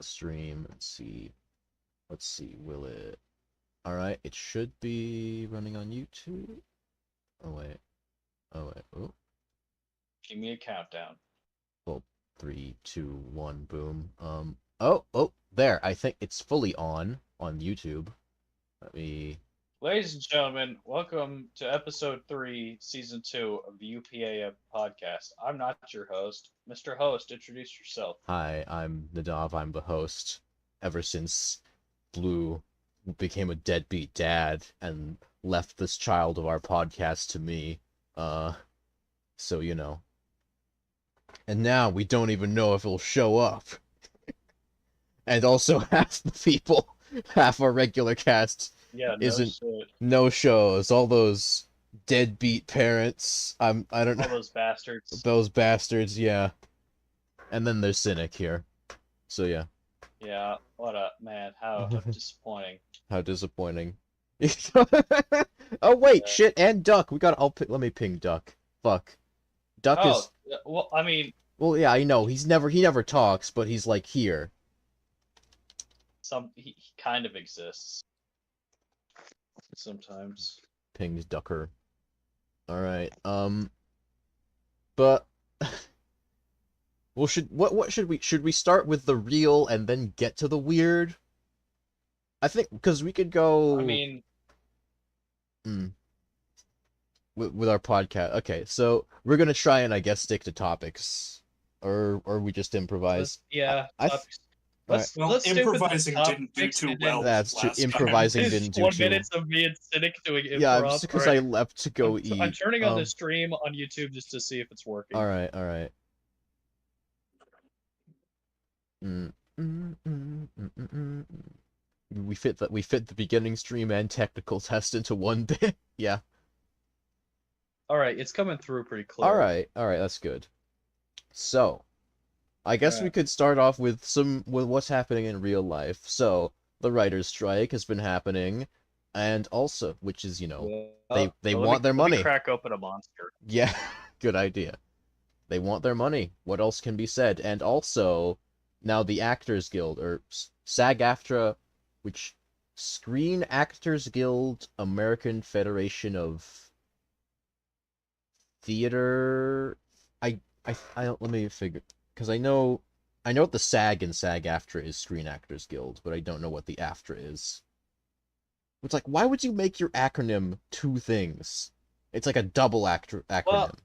the stream and see. Let's see, will it... Alright, it should be running on YouTube. Oh wait. Oh. Give me a countdown. Well, 3, 2, 1, boom. Oh, there. I think it's fully on YouTube. Let me... Ladies and gentlemen, welcome to episode 3, season 2 of the UPAM podcast. I'm not your host. Mr. Host, introduce yourself. Hi, I'm Nadav. I'm the host. Ever since Blue became a deadbeat dad and left this child of our podcast to me, so you know. And now we don't even know if it'll show up. And also half our regular cast no shows. All those deadbeat parents. I don't know. All those bastards. Those bastards, yeah. And then there's Cynic here. So yeah. Yeah, what a man, how disappointing. How disappointing. Oh wait, shit, and Duck. Let me ping Duck. Fuck. Duck is... well, I mean... Well, yeah, I know. He never talks, but he's like here. He kind of exists. Sometimes. Pings Ducker. Alright, but... Well, should we start with the real and then get to the weird? I think, because we could go... I mean... With our podcast. Okay, so we're gonna try and, I guess, stick to topics. Or we just improvise. Let's improvising didn't do too well. That's true. Improvising didn't do too well. 1 minute of me and Cynic doing improv. Yeah, just because I left to go eat. I'm turning on the stream on YouTube just to see if it's working. Alright. We fit the beginning stream and technical test into one bit. Yeah. Alright, it's coming through pretty clear. Alright, that's good. So, I guess we could start off with what's happening in real life. So, the writer's strike has been happening, and also, which is, you know, they want their money. Let me crack open a monster. Yeah, good idea. They want their money. What else can be said? And also, now the Actors Guild, or SAG-AFTRA, which Screen Actors Guild, American Federation of Theater... let me figure... Because I know what the SAG and SAG-AFTRA is, Screen Actors Guild, but I don't know what the AFTRA is. It's like, why would you make your acronym two things? It's like a double acronym.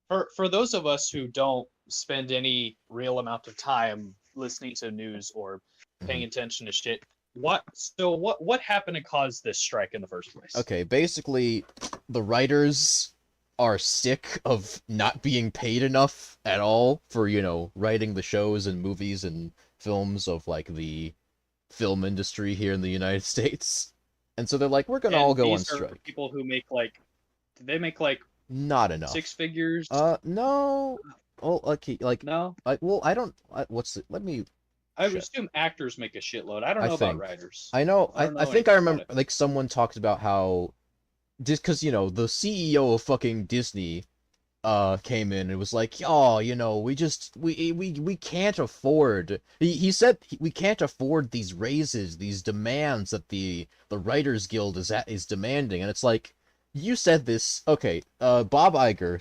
Well, for those of us who don't spend any real amount of time listening to news or paying attention to shit, what happened to cause this strike in the first place? Okay, basically, the writers are sick of not being paid enough at all for, you know, writing the shows and movies and films of, like, the film industry here in the United States. And so they're like, we're gonna all go on strike. Are people who make, like... Did they make, like... Not enough. 6 figures? No. Oh, okay, like... No? Well, I don't... let me... I would assume actors make a shitload. I don't know about writers. I know. I think I remember, like, someone talked about how... Just because, you know, the CEO of fucking Disney came in and was like, oh, you know, we can't afford... He said we can't afford these raises, these demands that the Writers Guild is demanding. And it's like, you said this... Okay, Bob Iger,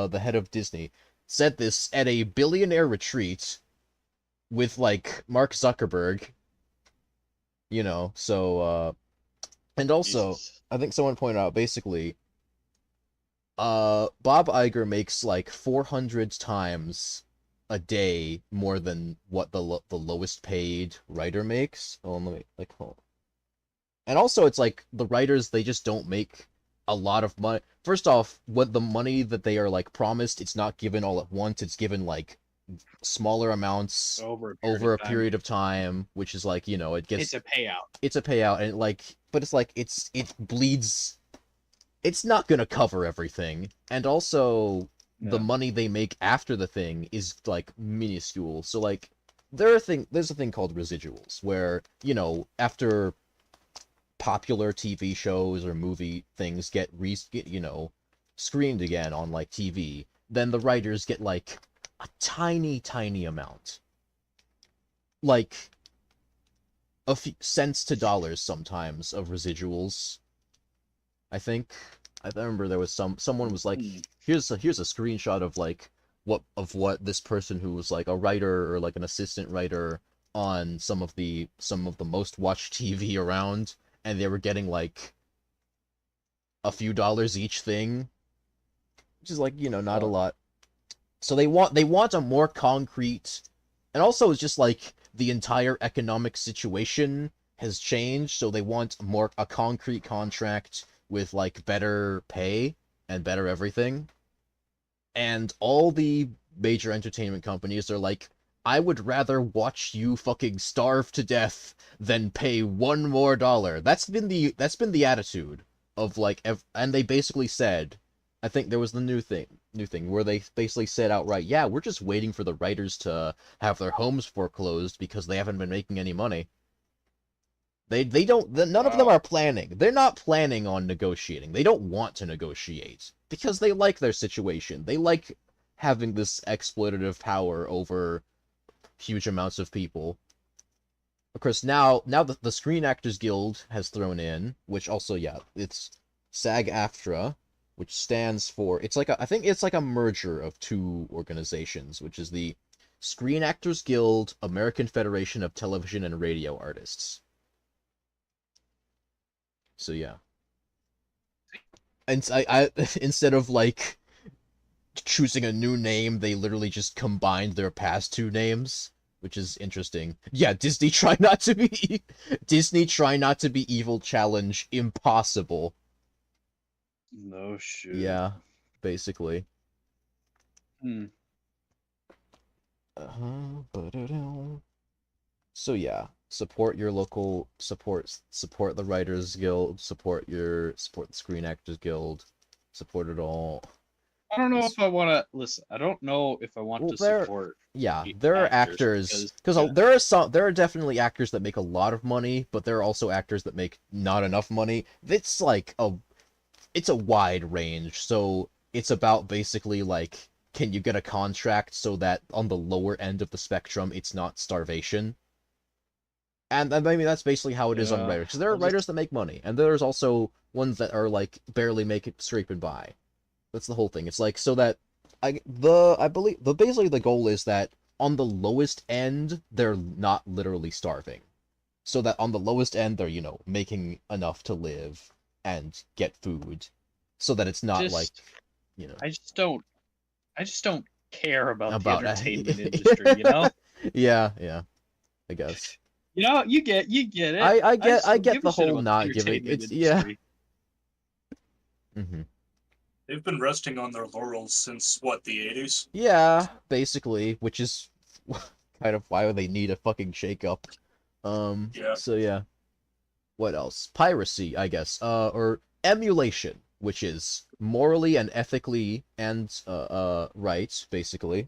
the head of Disney, said this at a billionaire retreat with, like, Mark Zuckerberg. You know, so, and also... Jesus. I think someone pointed out, basically, Bob Iger makes, like, 400 times a day more than what the lowest paid writer makes. Oh, let me, like, hold. And also, it's like, the writers, they just don't make a lot of money. First off, what the money that they are, like, promised, it's not given all at once, it's given, like, smaller amounts over a period of time, which is like, you know, it gets... It's a payout, and like... But it's like, it bleeds... It's not gonna cover everything. And also, the money they make after the thing is, like, minuscule. So, like, there's a thing called residuals, where, you know, after popular TV shows or movie things get you know, screened again on, like, TV, then the writers get, like, a tiny amount. like a few cents to dollars sometimes of residuals. I think I remember there was someone was like, here's a screenshot of like what this person who was like a writer or like an assistant writer on some of the most watched TV around, and they were getting like a few dollars each thing, which is like, not a lot. So they want a more concrete, and also it's just like the entire economic situation has changed, so they want a concrete contract with like better pay and better everything. And all the major entertainment companies are like, I would rather watch you fucking starve to death than pay $1 more. That's been the attitude of like, and they basically said, I think there was the new thing where they basically said outright, yeah, we're just waiting for the writers to have their homes foreclosed because they haven't been making any money. They don't, none of them are planning. They're not planning on negotiating. They don't want to negotiate because they like their situation. They like having this exploitative power over huge amounts of people. Of course, now the Screen Actors Guild has thrown in, which also, yeah, it's SAG-AFTRA, which stands for, I think it's like a merger of two organizations, which is the Screen Actors Guild, American Federation of Television and Radio Artists. So yeah. And I instead of like choosing a new name, they literally just combined their past two names, which is interesting. Yeah, Disney try not to be evil challenge impossible. No shit. Yeah, basically. So yeah, support your local support the Writers Guild, support the Screen Actors Guild, support it all. I don't know if I want to listen. I don't know if I want to support. Yeah, there are actors because there are definitely actors that make a lot of money, but there are also actors that make not enough money. It's like it's a wide range, so it's about basically like, can you get a contract so that on the lower end of the spectrum it's not starvation? And I mean, that's basically how it is on writers. Because there are writers that make money, and there's also ones that are like barely make it scraping by. That's the whole thing. It's like so that I believe basically the goal is that on the lowest end they're not literally starving, so that on the lowest end they're making enough to live and get food, so that it's not like I just don't care about the entertainment industry. Yeah, I guess. You get it. I get the whole not giving. It's industry. Mm-hmm. They've been resting on their laurels since what, the 80s? Yeah, basically, which is kind of why they need a fucking shakeup. Yeah. So yeah. What else? Piracy, I guess. Or emulation, which is morally and ethically and right, basically.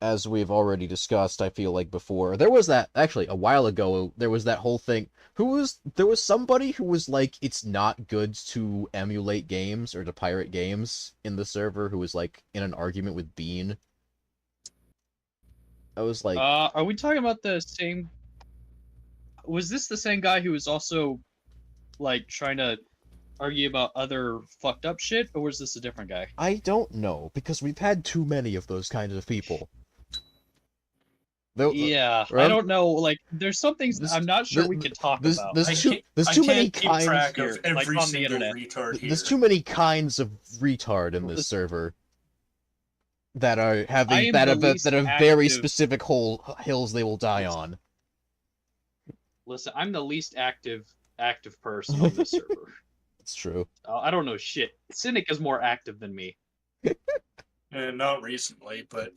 As we've already discussed, I feel like before. There was that, actually, a while ago, there was that whole thing. There was somebody who was like, it's not good to emulate games or to pirate games in the server, who was like in an argument with Bean. I was like... are we talking about the same... Was this the same guy who was also, like, trying to argue about other fucked up shit, or was this a different guy? I don't know, because we've had too many of those kinds of people. Yeah, I don't know. Like, there's some things I'm not sure we can talk about. There's too many kinds track of here, every like on the single internet. retard here. There's too many kinds of retard in this server that are having that have very specific hills they will die on. Listen, I'm the least active person on this server. It's true. I don't know shit. Cynic is more active than me. Not recently, but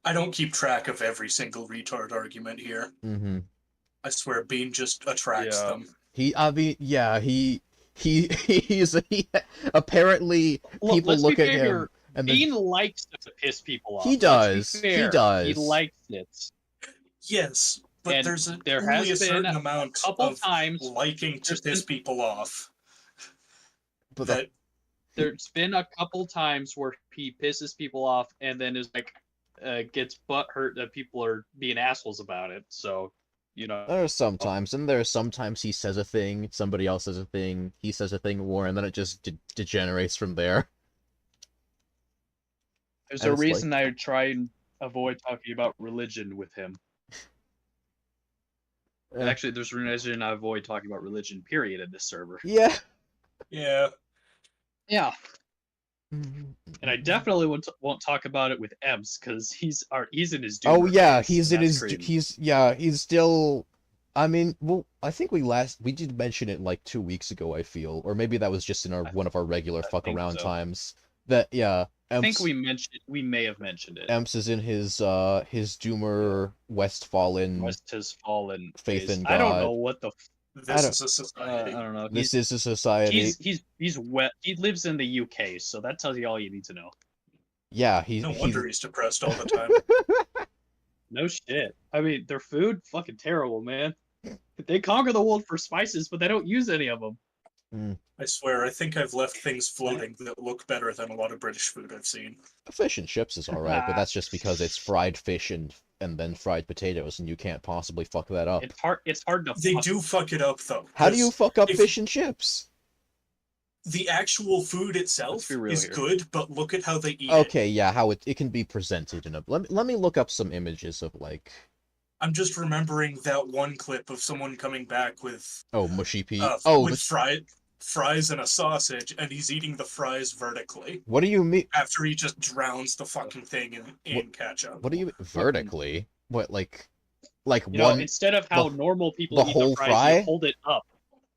I don't keep track of every single retard argument here. Mm-hmm. I swear, Bean just attracts them. He's apparently people look at him and Bean likes to piss people off. He does. He likes it. Yes, but And there's there only has a certain been amount a couple of times liking to piss people off. But there's been a couple times where he pisses people off and then is like, gets butt hurt that people are being assholes about it. So, There are sometimes, and there are sometimes he says a thing, somebody else says a thing, he says a thing more, and then it just degenerates from there. there's And a it's reason I try and avoid talking about religion with him. Eh, Actually, there's a reason I avoid talking about religion. Period. In this server. yeah. Yeah. Yeah. And I definitely won't talk about it with Ems because he's in his Oh doomer yeah, phase, he's and in that's his crazy. he's still. I mean, well, I think we did mention it like 2 weeks ago. I feel, or maybe that was just in one of our regular I fuck think around so. times. That yeah, I think we may have mentioned it. Emps is in his Doomer Westfallen West has fallen faith phase. in I don't know God. what the This don't- is a I society. don't know. This is a society. He's wet. He lives in the UK, so that tells you all you need to know. Yeah, No wonder he's depressed all the time. No shit. I mean, their food fucking terrible, man. They conquer the world for spices, but they don't use any of them. I swear, I think I've left things floating that look better than a lot of British food I've seen. Fish and chips is alright, but that's just because it's fried fish and then fried potatoes, and you can't possibly fuck that up. It's hard to. They do fuck it up, though. How do you 'cause fuck up if fish and chips? the actual food itself be real is here. good, but look at how they eat it. Okay, yeah, how it can be presented in a. Let me look up some images of like. I'm just remembering that one clip of someone coming back with Oh, mushy pea. with fries and a sausage, and he's eating the fries vertically What do you mean? after he just drowns the fucking thing in ketchup. What do you mean vertically? What like You one? know, instead of how the- normal people the eat whole the fries, fry? you hold it up.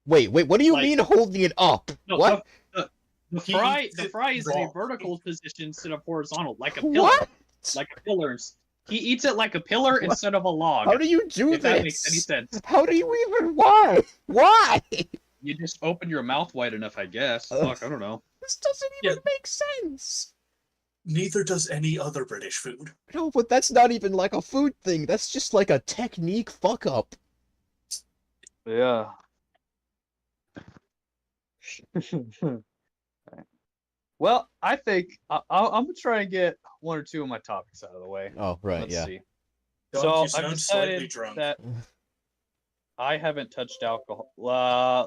Wait. What do you like- mean holding it up? No, What? The He fry eats the it fry is in a raw. vertical position instead of horizontal, like a pillar. What? Like a pillar. He eats it like a pillar What? instead of a log. How do you do if this? that makes any sense. How do you even? Why? Why? You just open your mouth wide enough, I guess. Ugh. Fuck, I don't know. This doesn't even make sense. Neither does any other British food. No, but that's not even like a food thing. That's just like a technique fuck up. Yeah. Well, I think I'm gonna try and get one or two of my topics out of the way. Oh, right, Let's yeah. see. Doc, So you I've sound slightly decided drunk. that I haven't touched alcohol.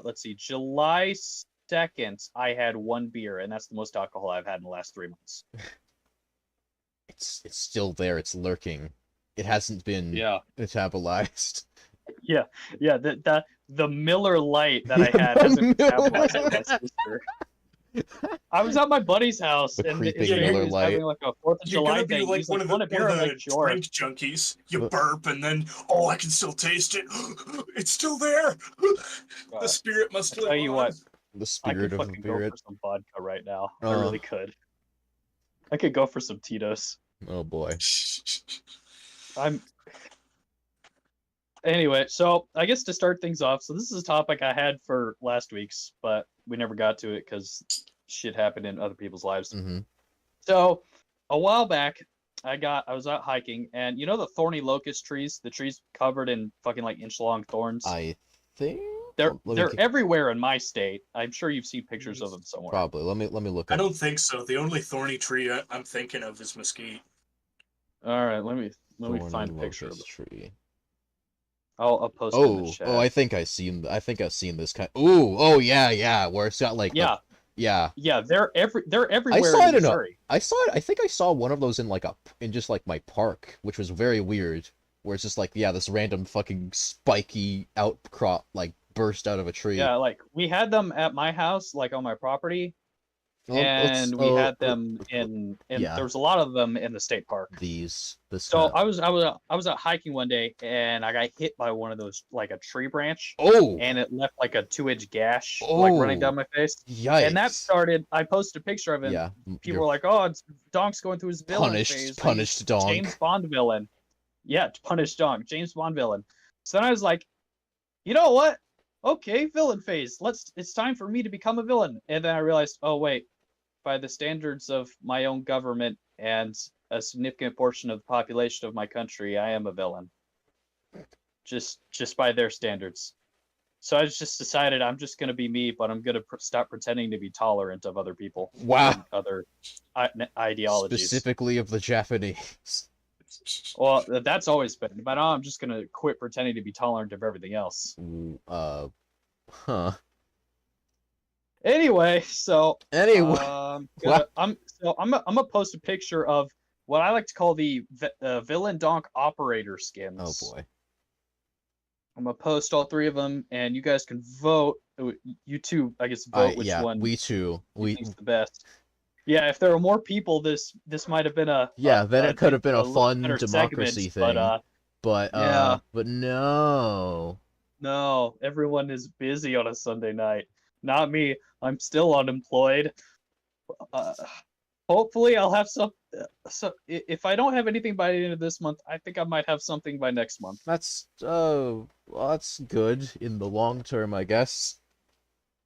Let's see. July 2nd, I had one beer, and that's the most alcohol I've had in the last 3 months. It's still there. It's lurking. It hasn't been metabolized. Yeah. The Miller Light that I had hasn't metabolized in my sister. I was at my buddy's house, The and creeping his family Miller was Light. having like a 4th of You're July gonna be thing. like He's one like, of "Want the, a beer?" one I'm of like, the "Sure." drink junkies. You But- burp, and then, I can still taste it. It's still there. The spirit must I live tell you on. what, The I spirit could of the fucking go spirit. for some vodka right now. I Uh. really could. I could go for some Tito's. Oh boy. Anyway, so I guess to start things off, so this is a topic I had for last week's, but we never got to it because shit happened in other people's lives. Mm-hmm. So a while back, I was out hiking, and you know the thorny locust trees, the trees covered in fucking like inch-long thorns. I think They're let me everywhere in my state. I'm sure you've seen pictures of them somewhere. probably let me look I up. don't think so. The only thorny tree I'm thinking of is mesquite. All right, let me Thorny find a picture of locust it. tree. I'll post it in the chat. I think I've seen this kind. Oh yeah, where it's got like Yeah. yeah. They're everywhere saw in it in a- Missouri. I saw it. I think I saw one of those in just like my park, which was very weird. Where it's just like this random fucking spiky outcrop like burst out of a tree. Yeah, like we had them at my house, like on my property, and we had them in yeah. there was a lot of them in the state park. This So kind of- I was out hiking one day, and I got hit by one of those, like a tree branch, Oh, and it left like a 2-inch gash like running down my face. yikes! And that started. I posted a picture of it. yeah. People were like, "Oh, it's Donk's going through his villain phase. punished donk. James Bond villain." Yeah, punished Donk, James Bond villain. So then I was like, you know what? Okay, villain phase. It's time for me to become a villain. And then I realized, oh wait, by the standards of my own government and a significant portion of the population of my country, I am a villain. Just by their standards. So I just decided I'm just going to be me, but I'm going to stop pretending to be tolerant of other people. Wow. And other ideologies. Specifically of the Japanese. Well, that's always been. But now I'm just gonna quit pretending to be tolerant of everything else. Huh. Anyway, so Anyway, I'm gonna post a picture of what I like to call the villain donk operator skins. oh boy. I'm gonna post all three of them, and you guys can vote. You two, I guess, vote which yeah, one we too. you think's the best. Yeah, if there were more people, this might have been then it could have been a fun better democracy segment, thing. But yeah. but no. No, everyone is busy on a Sunday night. Not me. I'm still unemployed. Hopefully, I'll have some. So if I don't have anything by the end of this month, I think I might have something by next month. That's well, that's good in the long term, I guess.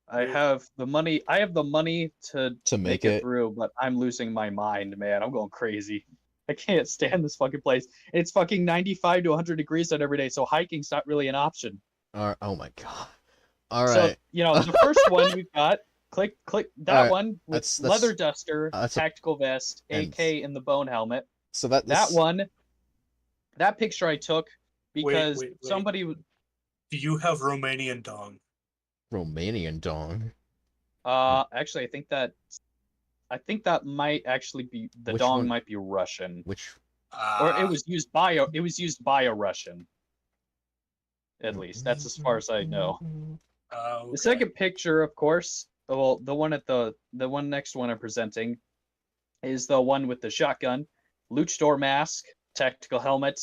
I have the money. I have the money to make it it. through, but I'm losing my mind, man. I'm going crazy. I can't stand this fucking place. It's fucking 95 to 100 degrees out every day, so hiking's not really an option. Oh my god. All So, right. the first one we've got, click that Alright, one with that's- leather duster, that's a- tactical vest, and- AK in the bone helmet. So That that's one, that picture I took because wait. somebody. Do you have Romanian dong? Romanian dong. Actually, I think that might actually be the Which dong one? might be Russian, Which or it was used by a Russian. At least that's as far as I know. okay. The second picture, of course, well, the one next one I'm presenting, is the one with the shotgun, luchador mask, tactical helmet,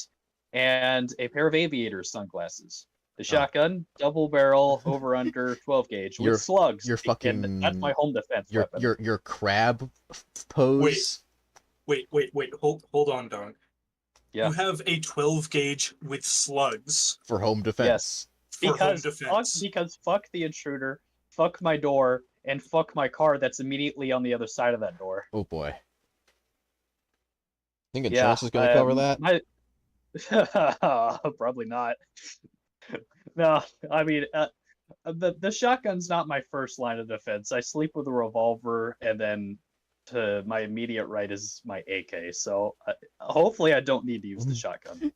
and a pair of aviator sunglasses. The shotgun, double barrel, over under 12 gauge with You're- slugs. you're and fucking- That's my home defense weapon. your crab pose. Wait. Hold on, dong. Yeah. You have a 12 gauge with slugs For home defense. for home Because defense. fuck the intruder, fuck my door, and fuck my car that's immediately on the other side of that door. Oh boy. Think Yeah, insurance is gonna cover that? Probably not. No, I mean, the shotgun's not my first line of defense. I sleep with a revolver, and then to my immediate right is my AK. So hopefully, I don't need to use the shotgun.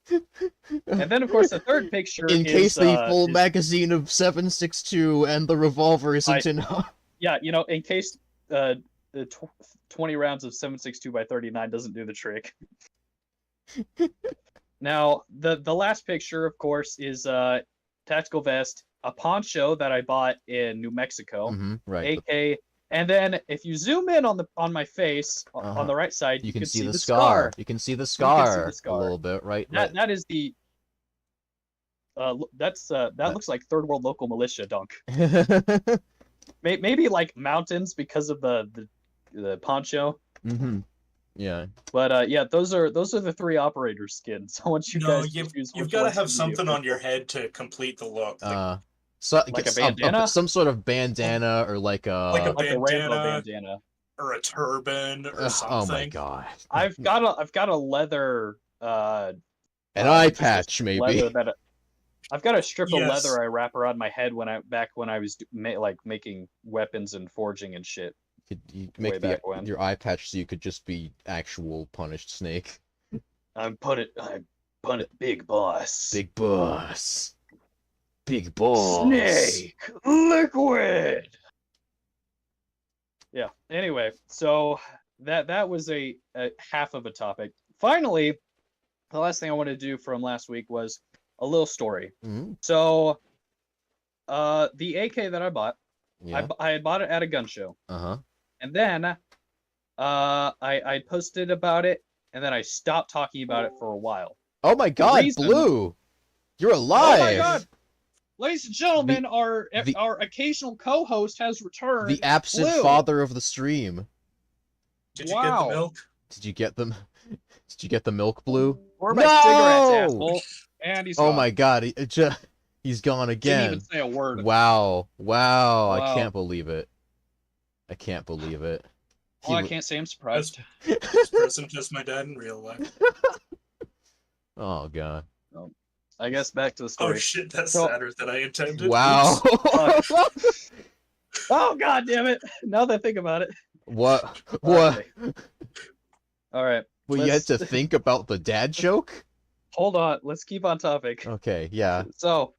And then, of course, the third picture In case the full is, magazine of 7.62 and the revolver isn't enough. yeah, in case the 20 rounds of 7.62 by 39 doesn't do the trick. Now, the last picture, of course, is tactical vest, a poncho that I bought in New Mexico, Right. AK, and then if you zoom in on my face on the right side, You can see the scar. You can see the scar a little bit, right? That is the that looks like third world local militia dunk. Maybe like mountains because of the poncho. Yeah. But yeah, those are the three operator skins. I want you guys to choose you've which got to ones have you something need. on your head to complete the look. So Like a bandana? some sort of bandana or like Like a like a Rambo bandana. bandana. Or a turban or something. oh my god. I've got a leather An eye patch maybe. leather I've got a strip of Yes. leather I wrap around my head when I was making weapons and forging and shit. You way make back when. your eye patch so you could just be actual punished snake. I'm big boss. Big boss. Big boss. Snake liquid. Yeah. Anyway, so that was a half of a topic. Finally, the last thing I wanted to do from last week was a little story. Mhm. So, the AK that I bought, Yeah. I had bought it at a gun show, Uh-huh. and then I posted about it, and then I stopped talking about it for a while. Oh my god, reason- Blue! You're alive! Oh my god! Ladies and gentlemen, our the- occasional co-host has returned. The absent Blue. father of the stream. Did you get the Wow. milk? Did you get them? Did you get the milk, Blue? Where are my No! cigarettes, asshole? And he's Oh gone. my god, he's gone Didn't again. even say a word. Wow. I Wow. can't believe it. I can't believe it. Well, I can't say I'm surprised. This person just my dad in real life. Oh god. I guess back to the Oh story. shit, that's So- sadder than I intended. Wow. Oh god damn it! Now that I think about it. What? Okay. All right. but you had to think about the dad joke? Hold on, let's keep on topic. Okay, yeah. So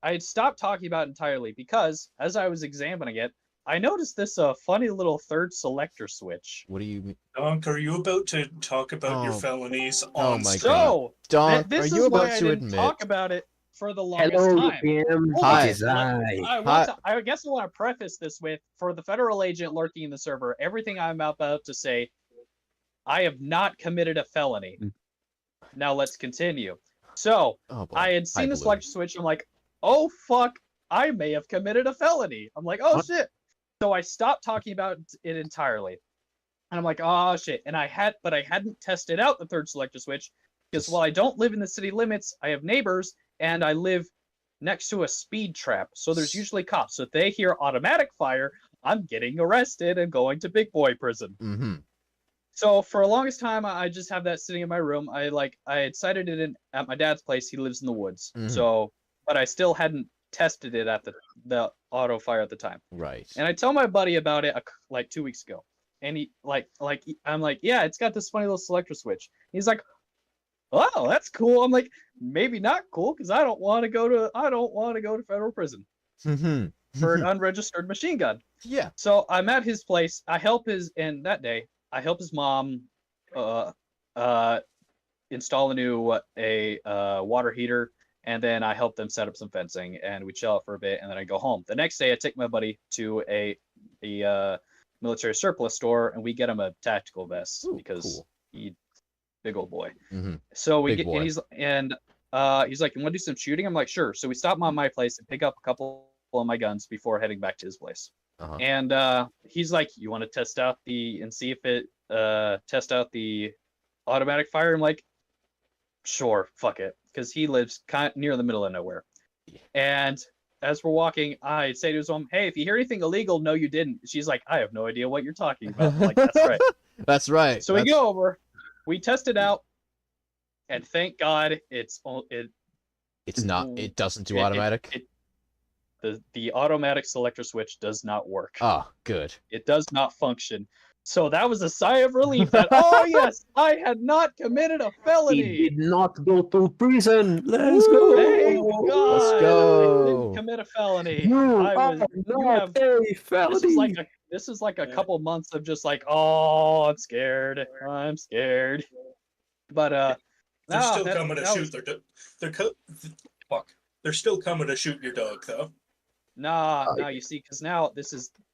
I had stopped talking about it entirely because as I was examining it, I noticed this funny little third selector switch. What do you mean? Donk, are you about to talk about your Oh. felonies Oh on my stream? God. So Donk, this are is you why about I to didn't admit? talk about it for the longest Hello, time. UPAM. Hi. It is I guess I want to preface this with, for the federal agent lurking in the server, everything I'm about to say, I have not committed a felony. Now let's continue. So Oh, boy. I had seen Hi, the Blue. select switch. I'm like, oh fuck, I may have committed a felony. I'm like, oh What? shit. So I stopped talking about it entirely. And I'm like, oh shit. And I hadn't tested out the third selector switch because while I don't live in the city limits, I have neighbors and I live next to a speed trap. So there's usually cops. So if they hear automatic fire, I'm getting arrested and going to big boy prison. Mm-hmm. So for the longest time, I just have that sitting in my room. I had sighted it at my dad's place. He lives in the woods. Mhm. So, but I still hadn't tested it at the auto fire at the time. Right. And I tell my buddy about it like 2 weeks ago, and he I'm like, yeah, it's got this funny little selector switch. He's like, oh, that's cool. I'm like, maybe not cool because I don't want to go to federal prison Mm-hmm. for an unregistered machine gun. Yeah. So I'm at his place. And that day I help his mom install a new water heater, and then I help them set up some fencing, and we chill out for a bit, and then I go home. The next day I take my buddy to a military surplus store, and we get him a tactical vest because cool. he big old boy. Mm-hmm. So we Big get boy. and he's like, you want to do some shooting? I'm like, sure. So we stop by my place and pick up a couple of my guns before heading back to his place. Uh-huh. And he's like, you want to test out see if it test out the automatic fire? I'm like, sure, fuck it, because he lives kind of near the middle of nowhere. And as we're walking, I say to his mom, hey, if you hear anything illegal, no, you didn't. She's like, I have no idea what you're talking about. I'm like, that's right. That's right. So we go over, we test it out, and thank God it doesn't do automatic. The automatic selector switch does not work. Ah, good. It does not function. So that was a sigh of relief that, oh yes, I had not committed a felony. He did not go to prison. Let's go. Thank God. Let's I go. didn't commit a felony. You I are was, you not have, a felony. this is like a couple months of just like, oh, I'm scared. But They're no, still that- coming to that shoot fuck. They're still coming to shoot your dog, though. Nah, you see, because now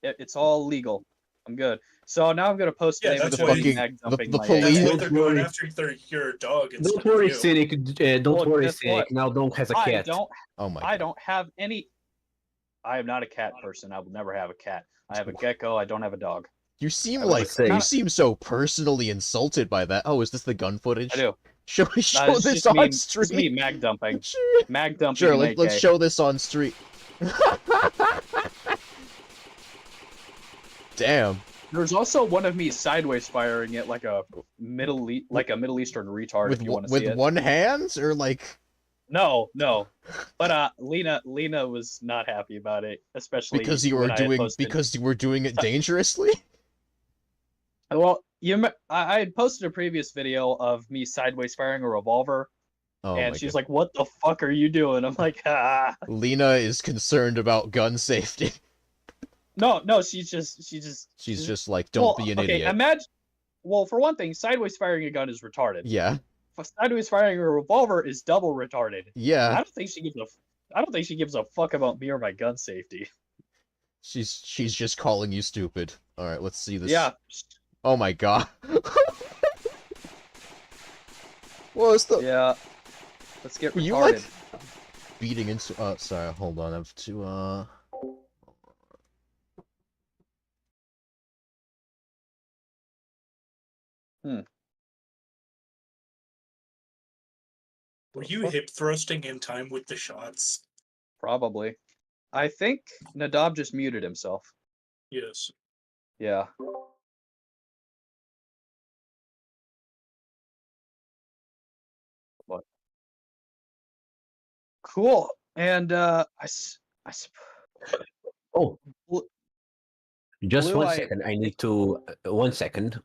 it's all legal. I'm good. So now I'm gonna post Yeah, name of that's the why fucking you- mag the dumping my police- That's ex. why Don't they're going worry. after your dog instead Don't worry, of you. Cynic. Don't Well, worry, guess Cynic. what? Now Donk has a I cat. don't Oh my I God. don't have any. I am not a cat person. I will never have a cat. I have a gecko. I don't have a dog. You seem I was like saying- you seem so personally insulted by that. Oh, is this the gun footage? I do. Show It's this just on me, it's me stream. mag dumping. Mag dumping. Sure, an let's AK. show this on stream. Damn. There's also one of me sideways firing it like a Middle Eastern retard. With if you want to with see it. one hand or like No. But Lena was not happy about it, especially because you when were I had doing posted- because you were doing it dangerously. Well, I had posted a previous video of me sideways firing a revolver, Oh and my she's God. like, "What the fuck are you doing?" I'm like, "Ah." Lena is concerned about gun safety. No, she's She's just like, don't be an idiot. Imagine. Well, for one thing, sideways firing a gun is retarded. Yeah, Sideways firing a revolver is double retarded. I yeah. don't think she gives a fuck about me or my gun safety. She's just calling you stupid. All right, let's see this. Yeah. Oh my God. What was the Yeah. Let's get Were you, retarded. like, beating into? Sorry. Hold on. I have to. Were you hip thrusting in time with the shots? Probably. I think Nadab just muted himself. Yes. Yeah. What? Cool. And Oh, Blue- just Blue, one I- second. I need to 1 second.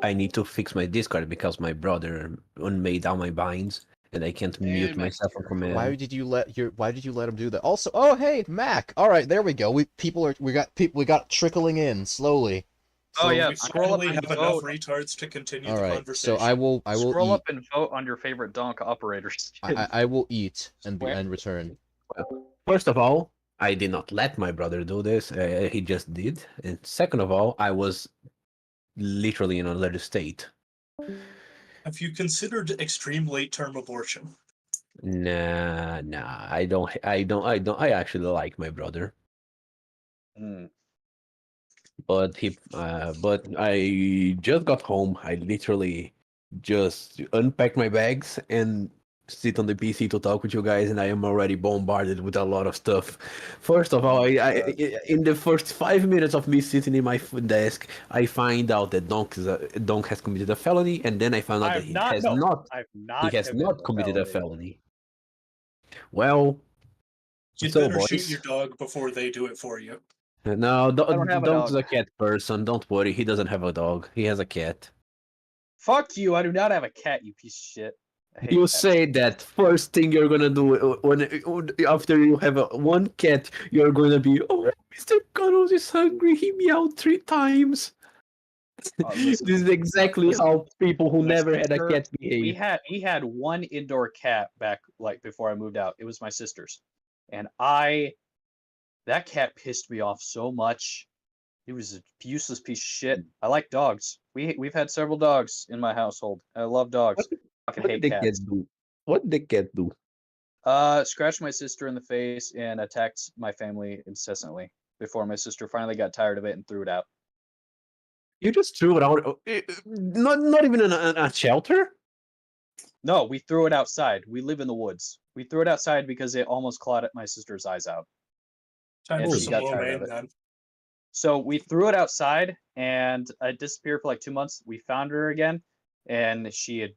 I need to fix my Discord because my brother unmade all my binds, and I can't mute And myself on command. Why did you let him do that? Also, oh hey, Mac. All right, there we go. We got trickling in slowly. Oh, yeah, We scroll up finally and have enough vote. retards to continue All the right, conversation. so I will Scroll eat. up and vote on your favorite donk operators. I will eat and Square. return. First of all, I did not let my brother do this. He just did. And second of all, I was literally in another state. Have you considered extreme late-term abortion? Nah. I actually like my brother, Hmm. but I just got home. I literally just unpacked my bags and sit on the PC to talk with you guys, and I am already bombarded with a lot of stuff. First of all, in the first 5 minutes of me sitting in my desk, I find out that Donk has committed a felony, and then I found out that he has not committed a felony. Well, You'd so better shoot boys, your dog before they do it for you. no, don't have a Donk's dog. a cat person. Don't worry, he doesn't have a dog. He has a cat. Fuck you! I do not have a cat, you piece of shit. I hate You cats. say that first thing you're gonna do when after you have one cat, you're gonna be, oh, Mr. Cuddles is hungry. He meowed 3 times. Listen, This is exactly listen, how people who my never had a sister- cat we behave. had one indoor cat back like before I moved out. It was my sister's, and that cat pissed me off so much. He was a useless piece of shit. I like dogs. We've had several dogs in my household. I love dogs. Fucking What hate did the cat cats. do? What did the cat do? Scratched my sister in the face and attacked my family incessantly before my sister finally got tired of it and threw it out. You just threw it out. Not even in a shelter. No, we threw it outside. We live in the woods. We threw it outside because it almost clawed my sister's eyes out. Time And for she some got lo tired of mein, it. then. So we threw it outside and it disappeared for like 2 months. We found her again and she had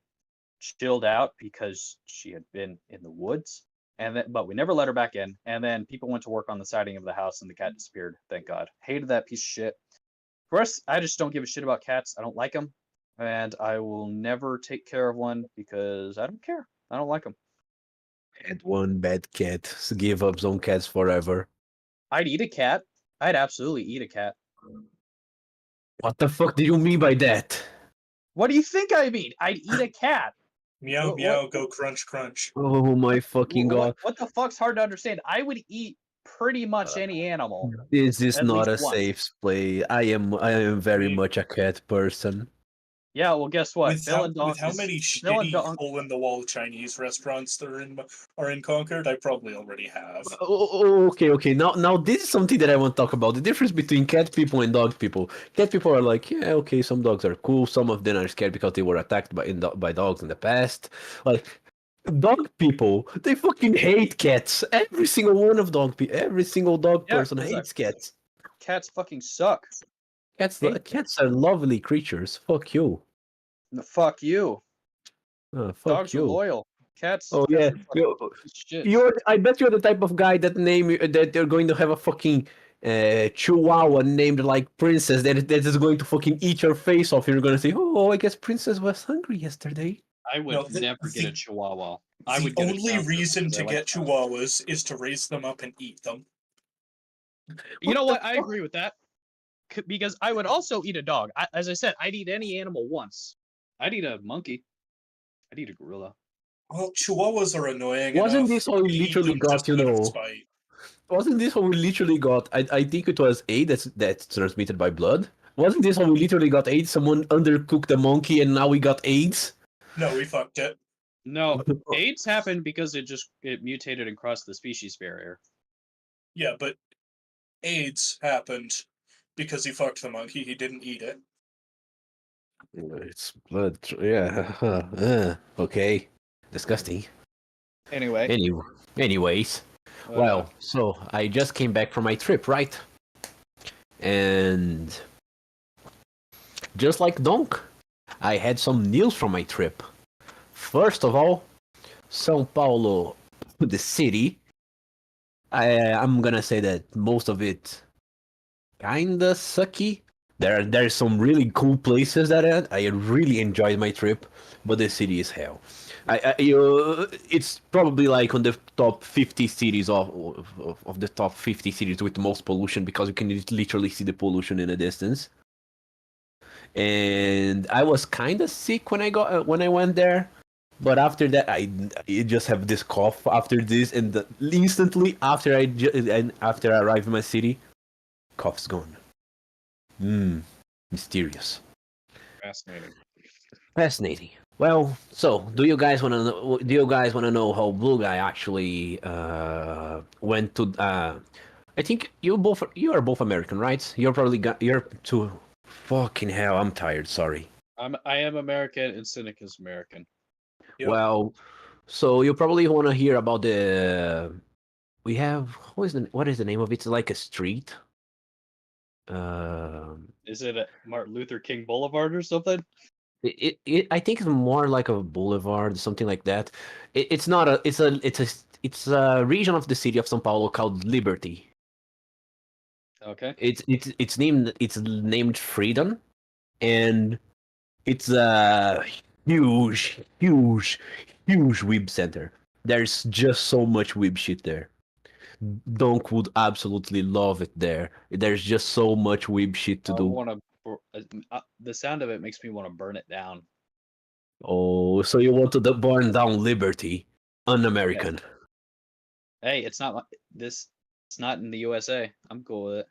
chilled out because she had been in the woods. But we never let her back in. And then people went to work on the siding of the house and the cat disappeared. Thank God. Hated that piece of shit. First, I just don't give a shit about cats. I don't like them. And I will never take care of one because I don't care. I don't like them. And one bad cat. Give up on cats forever. I'd eat a cat. I'd absolutely eat a cat. What the fuck do you mean by that? What do you think I mean? I'd eat a cat. Meow, What- meow, what- go crunch, crunch. Oh my fucking god. What the fuck's hard to understand? I would eat pretty much any animal. This is At not a least once. safe play. I am very Me- much a cat person. Yeah, well, guess what? With Bill how, and Donk with how is- many Bill and shitty Donk. hole-in-the-wall Chinese restaurants there are in Concord, I probably already have. Okay. Now this is something that I want to talk about. The difference between cat people and dog people. Cat people are like, yeah, okay, some dogs are cool. Some of them are scared because they were attacked by dogs in the past. Like dog people, they fucking hate cats. Every single one of every single dog Yeah, person 'cause hates cats. Cats fucking suck. Hate Cats are lovely creatures. Fuck you. Fuck you. Fuck Dogs you. are loyal. Cats. Oh cats yeah, are fucking shit. I bet you're the type of guy that they're going to have a fucking chihuahua named like Princess that is going to fucking eat your face off. You're gonna say, "Oh, I guess Princess was hungry yesterday." I would No, never get a chihuahua. I The would get a only Schnauzer reason because I to like get Schnauzers. chihuahuas is to raise them up and eat them. You know What what? the I fuck? agree with that. Because I would also eat a dog. As I said, I'd eat any animal once. I'd eat a monkey. I'd eat a gorilla. Well, chihuahuas are annoying Wasn't enough. this how we Eat literally them got, just out of you know? spite. Wasn't this how we literally got? I think it was AIDS that's transmitted by blood. Wasn't this how we literally got AIDS? Someone undercooked a monkey and now we got AIDS. No, we fucked it. No, AIDS happened because it mutated and crossed the species barrier. Yeah, but AIDS happened because he fucked the monkey. He didn't eat it. It's blood. Yeah. Okay. Disgusting. Anyway. Anyways. Well, so I just came back from my trip, right? And just like Donk, I had some news from my trip. First of all, São Paulo, the city. I'm gonna say that most of it kinda sucky, There's some really cool places that I really enjoyed my trip, but the city is hell. It's probably like on the top 50 cities of the top 50 cities with the most pollution because you can literally see the pollution in the distance. And I was kind of sick when I went there, but after that I just have this cough after this, and instantly after I arrive in my city, cough's gone. Mysterious. Fascinating. Fascinating. Well, so do you guys want to know? Do you guys want to know how Blue Guy actually went to? I think you are both American, right? You're too. Fucking hell! I'm tired. Sorry. I am American, and Cynic is American. Yep. Well, so you probably want to hear about we have what is the name of it? It's like a street. Is it Martin Luther King Boulevard or something? I think it's more like a boulevard, something like that. It's not a. It's a region of the city of São Paulo called Liberty. Okay. It's named Freedom, and it's a huge weeb center. There's just so much weeb shit there. Donk would absolutely love it there. There's just so much weeb shit to I do. want to. The sound of it makes me want to burn it down. Oh, so you want to burn down Liberty, un-American? Hey, it's not this. It's not in the USA. I'm cool with it.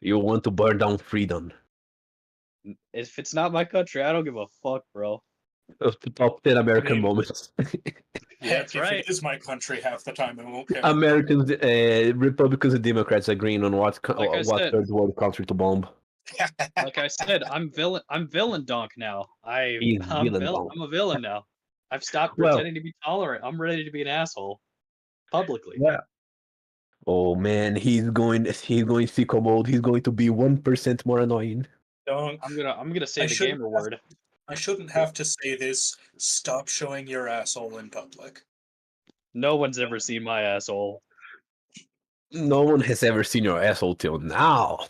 You want to burn down Freedom? If it's not my country, I don't give a fuck, bro. Top 10 American I mean- moments. That's If right. it is my country, half the time I won't care. Americans, Republicans, and Democrats agreeing on what I said. third world country to bomb. Like I said, I'm villain donk now. He's villain donk. I'm a villain now. I've stopped Well- pretending to be tolerant. I'm ready to be an asshole publicly. Yeah. Oh man, he's going sicko mode. He's going to be 1% more annoying. Don't. I'm gonna say I the shouldn't gamer have- word. I shouldn't have to say this. Stop showing your asshole in public. No one's ever seen my asshole. No one has ever seen your asshole till now.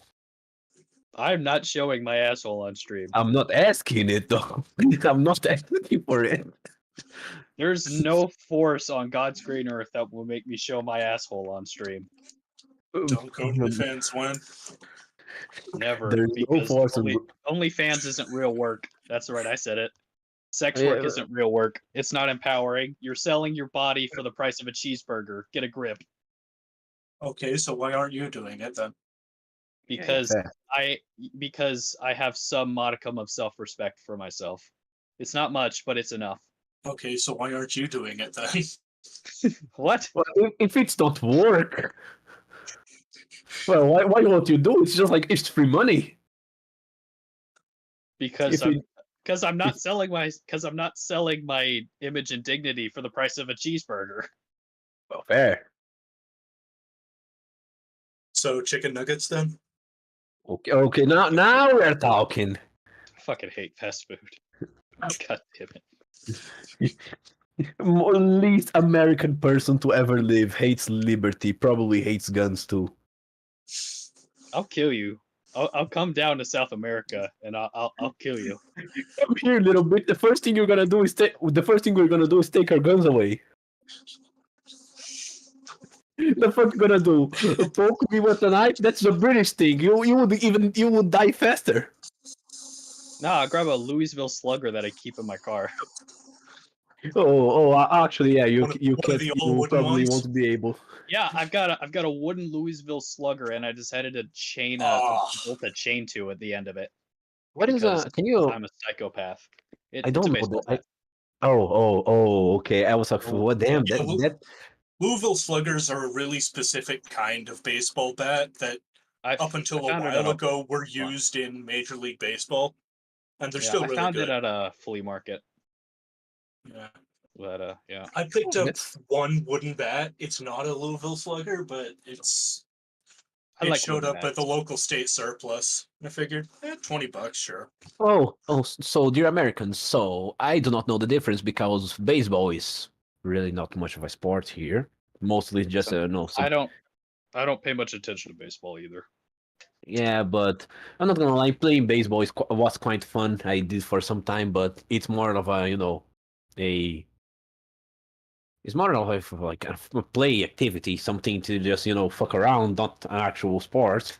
I'm not showing my asshole on stream. I'm not asking it though. I'm not asking for it. There's no force on God's green earth that will make me show my asshole on stream. Don't go to the fans when. Never. There's no because force in- OnlyFans isn't real work. That's right, I said it. Sex Yeah, work but- isn't real work. It's not empowering. You're selling your body for the price of a cheeseburger. Get a grip. Okay, so why aren't you doing it then? Because fair. because I have some modicum of self-respect for myself. It's not much, but it's enough. Okay, so why aren't you doing it then? What? Well, if it's not work, well, why won't you do it? It's just like it's free money. Because If I'm not selling my image and dignity for the price of a cheeseburger. Well, fair. So chicken nuggets then? Okay. Now we're talking. I fucking hate fast food. God damn it. Least American person to ever live hates liberty. Probably hates guns too. I'll kill you. I'll come down to South America and I'll kill you. Come here, little bit. The first thing we're gonna do is take our guns away. The fuck you gonna do? Poke me with a knife? That's the British thing. You would die faster. Nah, I'll grab a Louisville Slugger that I keep in my car. Actually, yeah, you One of can't. the You old wooden probably ones? won't be able. Yeah, I've got a wooden Louisville Slugger, and I decided to bolt a chain to at the end of it. What is Because Can you? I'm a psychopath. I It's a don't know baseball that. bat. Okay. I was like, Oh, what? Damn, yeah, that. Louisville Sluggers are a really specific kind of baseball bat that up until a found it at while ago were flea market. used in Major League Baseball. And they're Yeah, still I really found good. it at a flea market. Yeah. But yeah. I picked up That's- one wooden bat. It's not a Louisville Slugger, but it I like showed wooden up at the bats. local state surplus. I figured, $20, sure. So dear Americans, so I do not know the difference because baseball is really not much of a sport here. Mostly just I some don't pay much attention to baseball either. Yeah, but I'm not gonna lie, playing baseball was quite fun. I did for some time, but it's more of a, a it's more of like a play activity, something to just, fuck around, not an actual sport.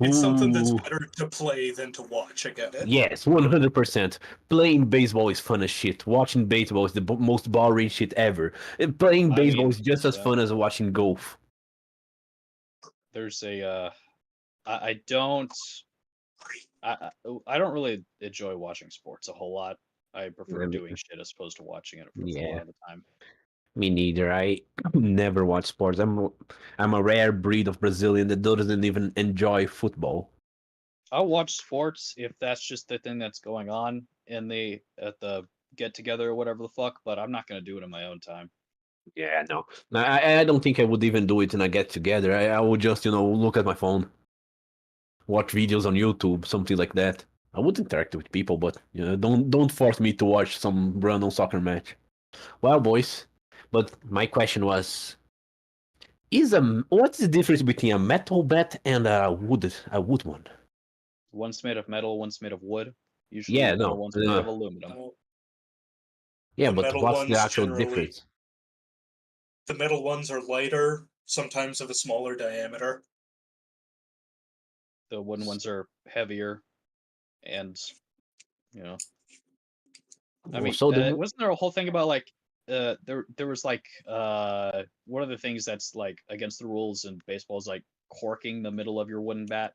It's something that's Ooh, better to play than to watch. I get it. yes, 100%. Playing baseball is fun as shit. Watching baseball is the most boring shit ever. Playing I baseball mean, is just as yeah. fun as watching golf. There's a I don't I don't really enjoy watching sports a whole lot. I prefer Um, doing shit as opposed to watching it for a Yeah. lot of the time. Me neither. I never watch sports. I'm a rare breed of Brazilian that doesn't even enjoy football. I'll watch sports if that's just the thing that's going on at the get together or whatever the fuck, but I'm not gonna do it in my own time. Yeah, no. I don't think I would even do it in a get together. I would just, look at my phone, watch videos on YouTube, something like that. I would interact with people, but don't force me to watch some random soccer match. Well, boys, but my question was, what's the difference between a metal bat and a wood one? One's made of metal, one's made of wood. Usually Yeah, the metal no. one's made of aluminum. Yeah, The but metal what's the ones actual generally, difference? the metal ones are lighter, sometimes of a smaller diameter. The wooden ones are heavier and you know I mean, So wasn't there a whole thing about like there was like one of the things that's like against the rules in baseball is like corking the middle of your wooden bat.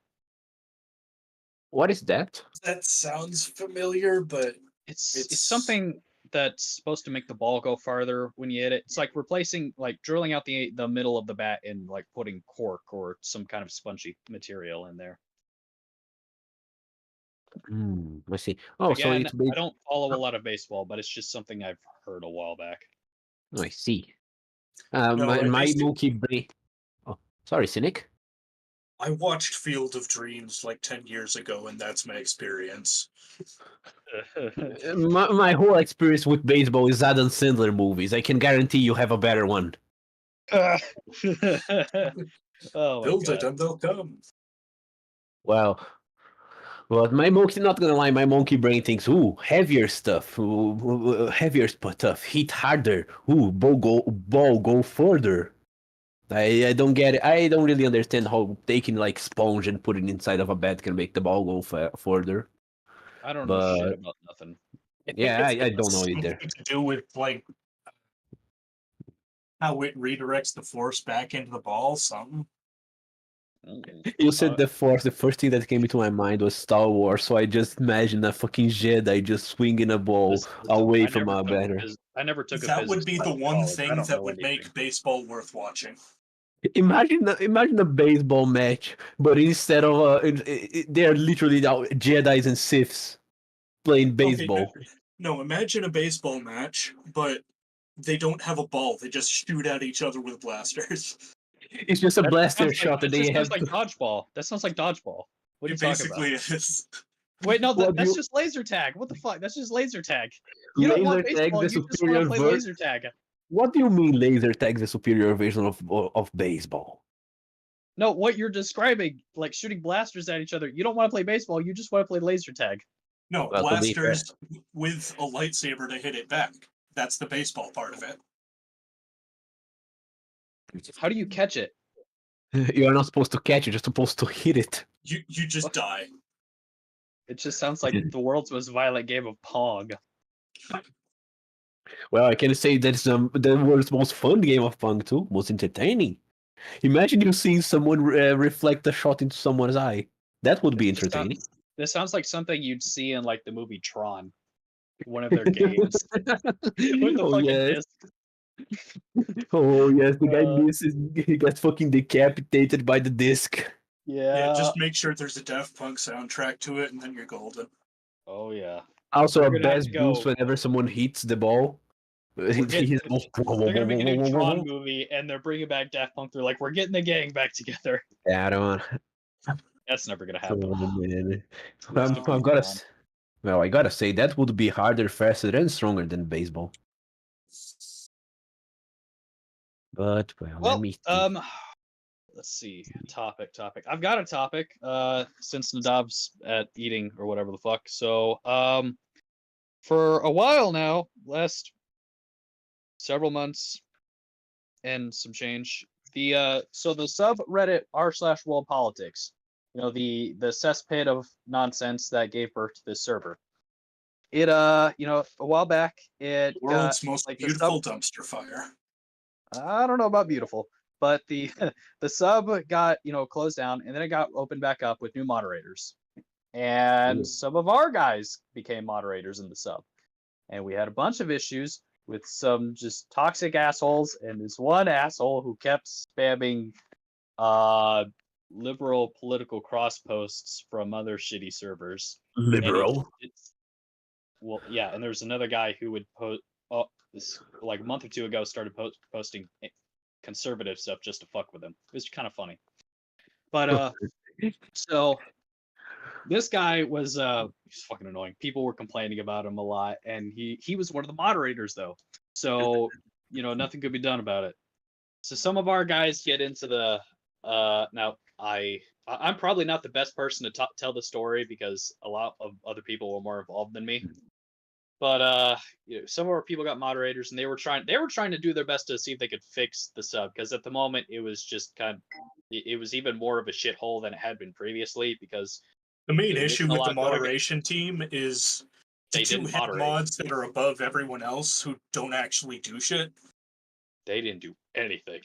what is that? That sounds familiar, but It's something that's supposed to make the ball go farther when you hit it. It's like replacing like drilling out the middle of the bat and like putting cork or some kind of spongy material in there. I see. Oh, so Again, it's I based. don't follow a lot of baseball, but it's just something I've heard a while back. Oh, I see. no, My monkey brain. Oh, sorry, Cynic. I watched Field of Dreams like 10 years ago, and that's my experience. My whole experience with baseball is Adam Sandler movies. I can guarantee you have a better one. Oh my Build it god. and they'll come. Well, but my monkey, not gonna lie, my monkey brain thinks, ooh, heavier stuff, heavier stuff, hit harder, ooh, ball go further. I don't get it. I don't really understand how taking like sponge and putting it inside of a bat can make the ball go further. I don't know shit But about nothing. yeah, I don't know Something either. to do with like how it redirects the force back into the ball. Something. You said the force. The first thing that came into my mind was Star Wars, so I just imagined a fucking Jedi just swinging a ball away from a batter. I never took a That physics would be class the in one college. I thing don't that know would anything. make baseball worth watching. Imagine a baseball match, but instead of they're literally now Jedi's and Siths playing baseball. Okay, no, imagine a baseball match, but they don't have a ball. They just shoot at each other with blasters. It's just a blaster shot, and That they just sounds have like to. dodgeball. That sounds like dodgeball. What are you It talking about? basically is. Wait, no, What do that's you- just laser tag. What the fuck? That's just laser tag. You don't want Laser tag, baseball. the You just want to superior play version. laser tag. What do you mean laser tag's the superior version of baseball? No, what you're describing, like shooting blasters at each other. You don't want to play baseball. You just want to play laser tag. No, Well, to be fair. blasters with a lightsaber to hit it back. That's the baseball part of it. How do you catch it? You are not supposed to catch it, you're supposed to hit it. You just die. It just sounds like the world's most violent game of Pong. Well, I can say that's the world's most fun game of Pong too, most entertaining. Imagine you seeing someone reflect a shot into someone's eye. That would be entertaining. This sounds like something you'd see in like the movie Tron, one of their games. With the Oh fucking yes, disc. oh yes, the guy misses. He gets fucking decapitated by the disc. Yeah, just make sure there's a Daft Punk soundtrack to it, and then you're golden. Oh yeah. Also, We're a gonna have best to go- boost whenever someone hits the ball. They're gonna make a new Tron Yeah, movie, and they're bringing back Daft Punk. They're like, we're getting the gang back together. I don't. That's never gonna Come happen. on, man. Let's I've do gotta. Tron. Well, I gotta say that would be harder, faster, and stronger than baseball. But well, let Well, me think. let's see. Topic. I've got a topic. Since Nadav's at eating or whatever the fuck. So, for a while now, last several months and some change. So the subreddit r/world politics, the cesspit of nonsense that gave birth to this server. It a while back it World's got most like beautiful dumpster fire. I don't know about beautiful, but the the sub got closed down and then it got opened back up with new moderators. And Ooh. some of our guys became moderators in the sub. And we had a bunch of issues with some just toxic assholes and this one asshole who kept spamming liberal political cross posts from other shitty servers. Liberal. Well, yeah, and there's another guy who would post this like a month or two ago started posting conservative stuff just to fuck with him. It was kind of funny. But so this guy was he's fucking annoying. People were complaining about him a lot, and he was one of the moderators though. So nothing could be done about it. So some of our guys get into the now I'm probably not the best person to tell the story because a lot of other people were more involved than me. But some of our people got moderators, and they were trying to do their best to see if they could fix the sub, because at the moment it was just it was even more of a shithole than it had been previously, because The main It issue made a with lot the better. moderation team is the They two didn't head moderate. mods that are above everyone else who don't actually do shit. They didn't do anything.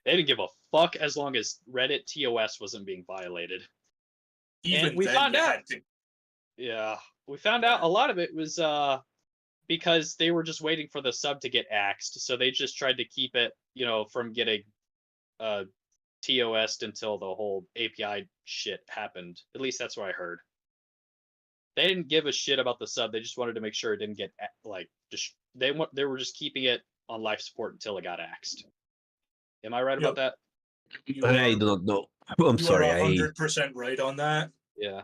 They didn't give a fuck as long as Reddit TOS wasn't being violated. Even we then, found you out- had to. Yeah, we found out a lot of it was because they were just waiting for the sub to get axed, so they just tried to keep it, from getting TOS'd until the whole API shit happened. At least that's what I heard. They didn't give a shit about the sub. They just wanted to make sure it didn't get they were just keeping it on life support until it got axed. Am I right about that? I do not know. I'm sorry. You are 100% right on that. Yeah.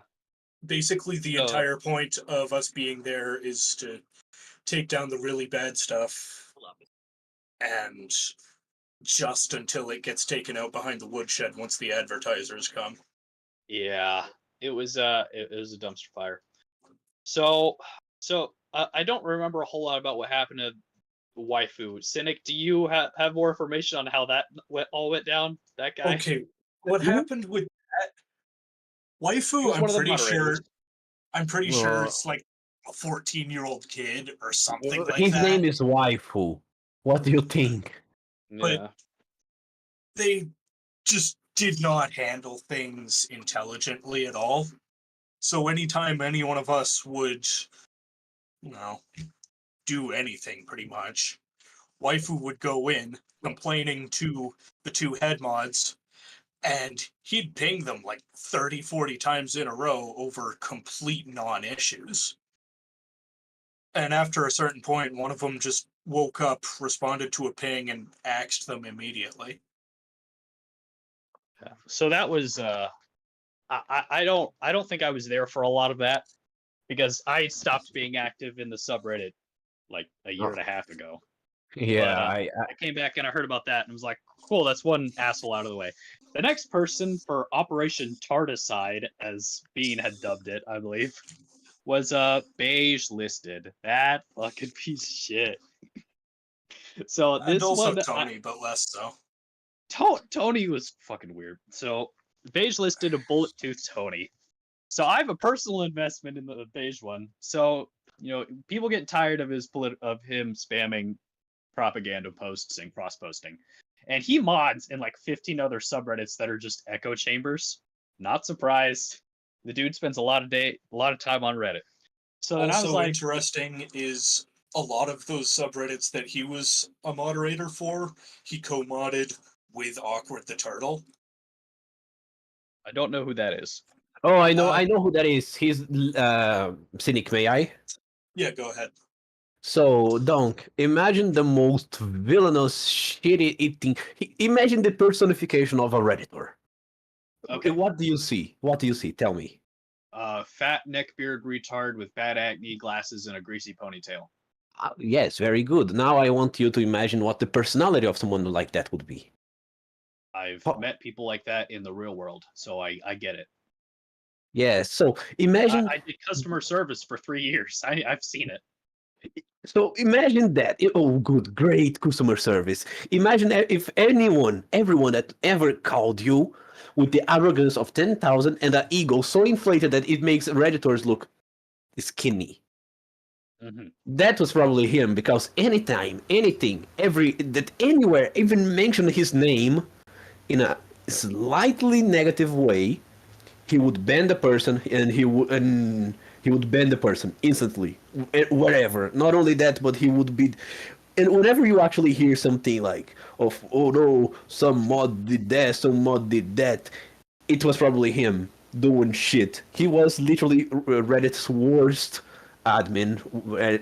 Basically, the entire point of us being there is to take down the really bad stuff, and just until it gets taken out behind the woodshed once the advertisers come. Yeah, it was a dumpster fire. So I don't remember a whole lot about what happened to Waifu. Cynic, do you have more information on how that all went down? That guy. Okay, what happened with that? Waifu, He was one of the moderators. I'm pretty sure it's like a 14-year-old kid or something like His that. name is Waifu. What do you think? Yeah. They just did not handle things intelligently at all. So anytime any one of us would, do anything pretty much, Waifu would go in complaining to the two head mods, and he'd ping them like 30, 40 times in a row over complete non-issues. And after a certain point, one of them just woke up, responded to a ping, and axed them immediately. Yeah. So that was I don't think I was there for a lot of that, because I stopped being active in the subreddit like a year and a half ago. Yeah, But, I I came back and I heard about that and was like, cool, that's one asshole out of the way. The next person for Operation Tardicide, as Bean had dubbed it, I believe, was Beige Listed. That fucking piece of shit. So this And also one, Tony, but less so. Tony was fucking weird. So Beige Listed a bullet tooth Tony. So I have a personal investment in the Beige one. So people get tired of of him spamming propaganda posts and cross posting, and he mods in like 15 other subreddits that are just echo chambers. Not surprised. The dude spends a lot of time on Reddit. So then I was Also like, interesting is a lot of those subreddits that he was a moderator for, he co-modded with Awkward the Turtle. I don't know who that is. Oh, I know who that is. He's Cynic, may I? Yeah, go ahead. So, Donk, imagine the most villainous, shitty-eating... Imagine the personification of a Redditor. Okay. What do you see? Tell me. Fat neckbeard retard with bad acne, glasses, and a greasy ponytail. Yes, very good. Now I want you to imagine what the personality of someone like that would be. I've Oh. met people like that in the real world, so I get it. Yeah, so imagine I did customer service for 3 years. I've seen it. So imagine that. Oh, good, great customer service. Imagine if everyone that ever called you with the arrogance of 10,000 and an ego so inflated that it makes Redditors look skinny. Mhm. That was probably him because anytime, anything, anywhere, even mention his name in a slightly negative way, he would ban the person and he would ban the person instantly wherever. Not only that, but he would be, and whenever you actually hear something like of, oh no, some mod did that, some mod did that, it was probably him doing shit. He was literally Reddit's worst admin,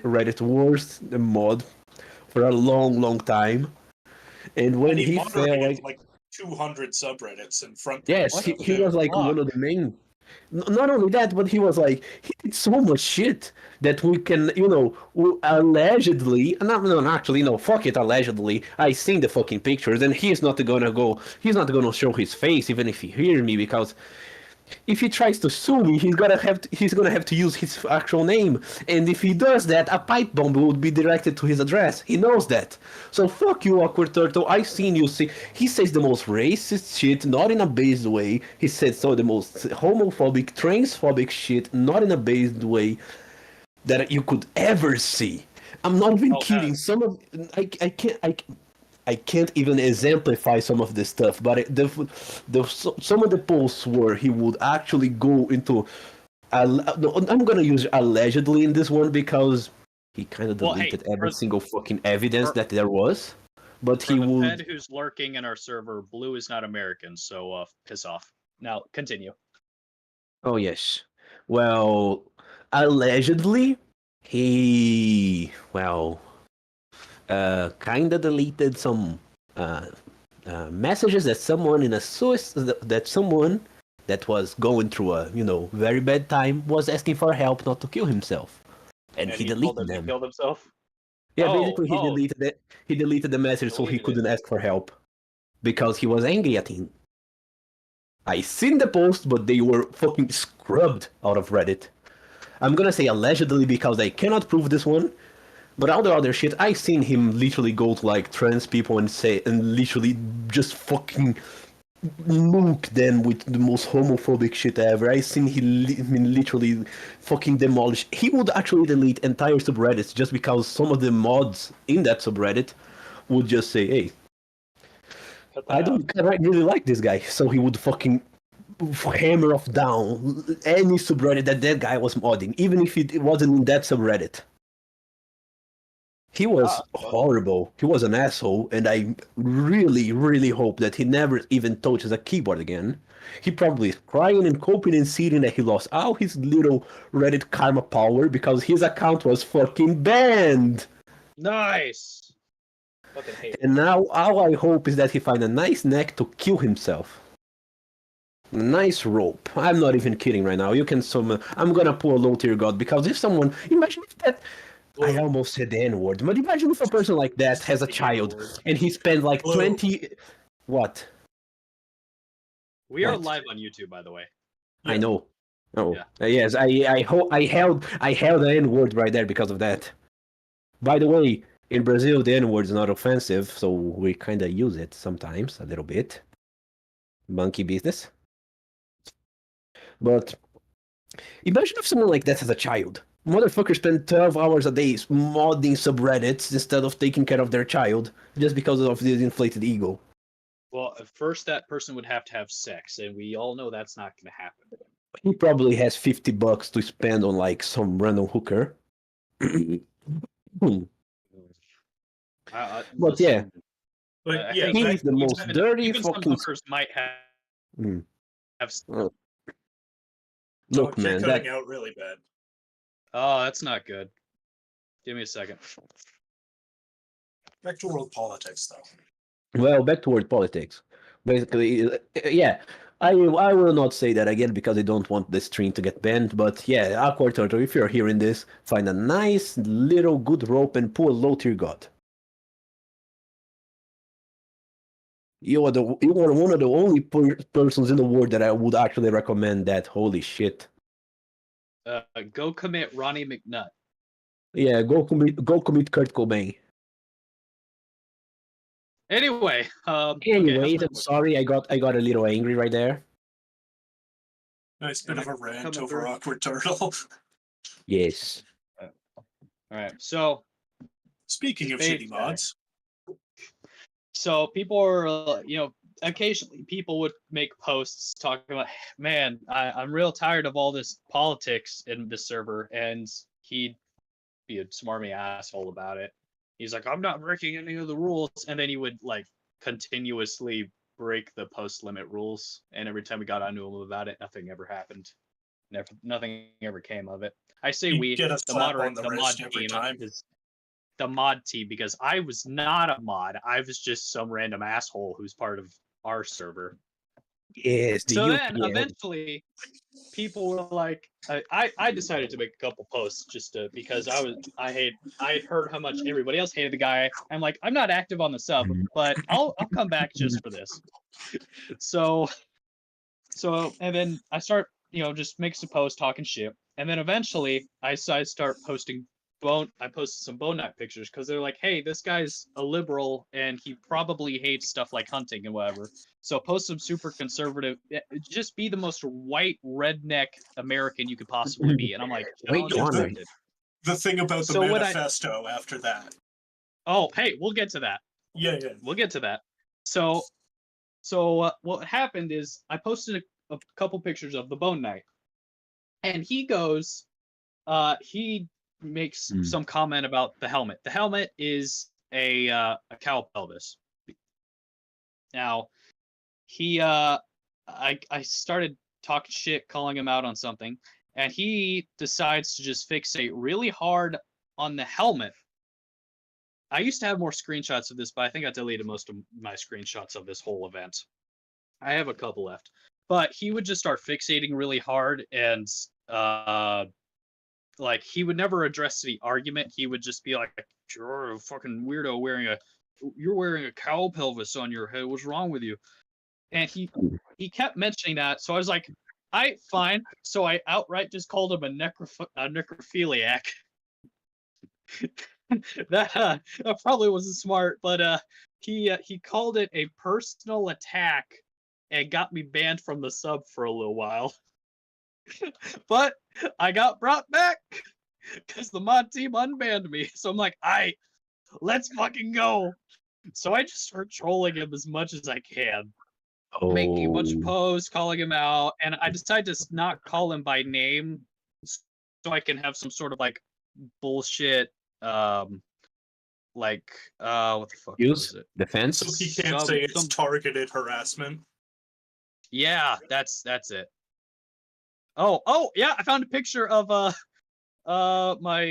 Reddit's worst mod for a long time. And when And he he fell, moderated like 200 subreddits and front yes, pages he, stuff, he too. was like one of the main. Not only that, but he was like, he did so much shit that we can, allegedly, no, actually, no, fuck it, allegedly. I seen the fucking pictures, and he's not gonna show his face, even if he hear me, because if he tries to sue me, he's gonna have to use his actual name, and if he does that, a pipe bomb would be directed to his address. He knows that. So fuck you, awkward turtle. I seen you see. He says the most racist shit, not in a based way. He said the most homophobic, transphobic shit, not in a based way that you could ever see. I'm not even kidding. Some of I can't even exemplify some of this stuff, but some of the posts where he would actually go into. No, I'm gonna use allegedly in this one because he kind of deleted every single fucking evidence that there was. But he the would. Fed who's lurking in our server, blue is not American, so piss off. Now continue. Oh yes. Well, allegedly, he kind of deleted some messages that someone that was going through a very bad time was asking for help not to kill himself, and he told deleted him them. he killed himself. Yeah, basically he deleted it. He deleted the message so he couldn't ask for help because he was angry at him. I seen the post, but they were fucking scrubbed out of Reddit. I'm gonna say allegedly because I cannot prove this one. But all the other shit, I seen him literally go to like trans people and literally just fucking nuke them with the most homophobic shit ever. I seen him literally fucking demolish. He would actually delete entire subreddits just because some of the mods in that subreddit would just say, "Hey, I really like this guy," so he would fucking hammer off down any subreddit that guy was modding, even if it wasn't in that subreddit. He was horrible. He was an asshole, and I really, really hope that he never even touches a keyboard again. He probably is crying and coping and seeing that he lost all his little Reddit karma power because his account was fucking banned. Nice. Fucking hate. And now all I hope is that he find a nice neck to kill himself. A nice rope. I'm not even kidding right now. You can summon. I'm gonna pull a low tier god because if someone imagine if that. I almost said the N-word, but imagine if a person like that has a child and he spends like 20. What? We are live on YouTube, by the way. I know. Oh, yes. I held the N-word right there because of that. By the way, in Brazil, the N-word is not offensive, so we kind of use it sometimes a little bit. Monkey business. But imagine if someone like that has a child. Motherfuckers spend 12 hours a day modding subreddits instead of taking care of their child just because of this inflated ego. Well, first that person would have to have sex, and we all know that's not going to happen. He probably has $50 to spend on like some random hooker. But yeah. But yeah, he's the most dirty even fucking. Some hookers might have. Look, man, you're cutting out really bad. Oh, that's not good. Give me a second. Back to world politics, though. Well, back to world politics. Basically, yeah, I will not say that again because I don't want the stream to get banned. But yeah, Awkward Turtle, if you're hearing this, find a nice little good rope and pull a low tier god. You are one of the only persons in the world that I would actually recommend that. Holy shit! Go commit Ronnie McNutt. Yeah, go commit Kurt Cobain. Anyway, okay, Anyways, how's I'm sorry, I got a little angry right there. Nice bit of a rant coming over through? Awkward Turtle. Yes. All right. So Speaking of Spade shitty guy. mods, people are, occasionally people would make posts talking about, man, I'm real tired of all this politics in this server, and he'd be a smarmy asshole about it. He's like, I'm not breaking any of the rules, and then he would like continuously break the post limit rules, and every time we got onto him about it, nothing ever happened. Nothing ever came of it. I say you we, get a the slap on mod the wrist every team, time. is the mod team, because I was not a mod. I was just some random asshole who's part of our server. Yes. So then eventually people were like, I decided to make a couple posts just to, because I had heard how much everybody else hated the guy. I'm like, I'm not active on the sub, but I'll come back just for this. So and then I start, just make some posts talking shit, and then eventually I start posting I posted some Bone Knight pictures because they're like, hey, this guy's a liberal and he probably hates stuff like hunting and whatever. So post some super conservative, just be the most white redneck American you could possibly be. And I'm like, Wait, challenge Honor. accepted. The thing about the So what manifesto after that. Oh, hey, we'll get to that. Yeah. We'll get to that. So what happened is I posted a couple pictures of the Bone Knight, and he goes, he makes some comment about the helmet. The helmet is a cow pelvis. Now, I started talking shit, calling him out on something, and he decides to just fixate really hard on the helmet. I used to have more screenshots of this, but I think I deleted most of my screenshots of this whole event. I have a couple left. But he would just start fixating really hard, and like he would never address the argument. He would just be like, "You're a fucking weirdo you're wearing a cow pelvis on your head. What's wrong with you?" And he kept mentioning that. So I was like, fine." So I outright just called him a necrophiliac. that probably wasn't smart, but he called it a personal attack and got me banned from the sub for a little while. But I got brought back because the mod team unbanned me. So I'm like, let's fucking go. So I just start trolling him as much as I can, making a bunch of posts, calling him out, and I decided to not call him by name so I can have some sort of like bullshit, what the fuck was it? Defense. So he can't say it's targeted harassment. Yeah, that's it. Oh yeah, I found a picture of my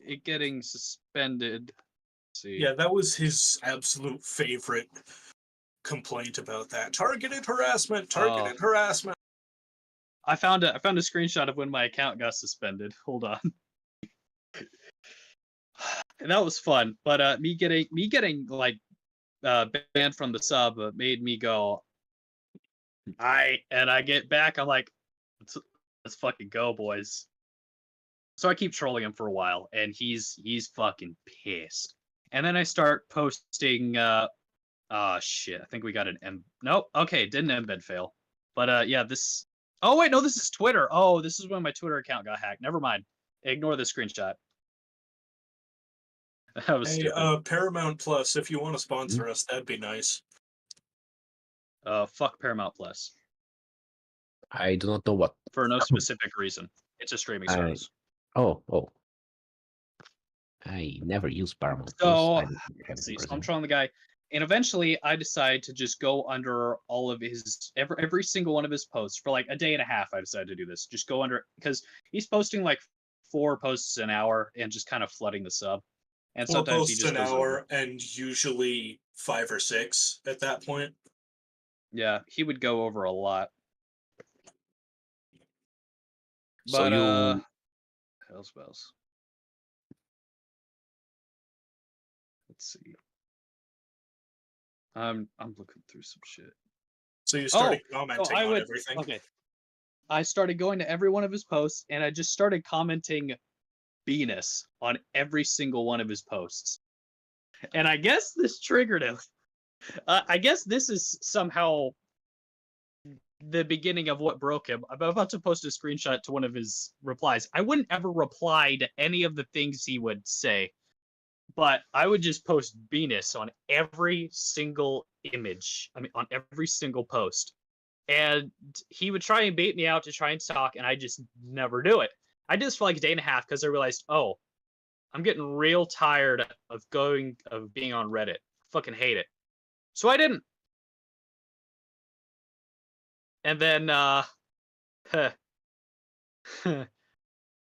it getting suspended. Let's see. Yeah, that was his absolute favorite complaint about that. Targeted harassment, targeted harassment. I found a screenshot of when my account got suspended. Hold on. And that was fun, but me getting like banned from the sub made me go, I get back, I'm like, let's fucking go, boys. So I keep trolling him for a while, and he's fucking pissed. And then I start posting shit, I think we got an nope, okay, didn't embed fail. But yeah, this, oh wait, no, this is Twitter. Oh, this is when my Twitter account got hacked. Never mind. Ignore the screenshot. That was stupid. Paramount Plus, if you want to sponsor us, that'd be nice. Fuck Paramount Plus. I do not know what. For no specific reason. It's a streaming service. Oh. I never use Paramount. So, let's see. So I'm trolling the guy, and eventually I decide to just go under all of his every single one of his posts for like a day and a half. I decided to do this. Just go under, because he's posting like 4 posts an hour and just kind of flooding the sub. And 4 sometimes posts he just an goes hour, over. and usually 5 or 6 at that point. Yeah, he would go over a lot. So But you hell's bells. Let's see. I'm looking through some shit. So you started So commenting I on would everything. okay. I started going to every one of his posts, and I just started commenting Venus on every single one of his posts. And I guess this triggered him. I guess this is somehow the beginning of what broke him. I'm about to post a screenshot to one of his replies. I wouldn't ever reply to any of the things he would say, but I would just post Venus on every single image. I mean, on every single post. And he would try and bait me out to try and talk, and I just never do it. I did this for like a day and a half because I realized, oh, I'm getting real tired of being on Reddit. Fucking hate it. So I didn't. And then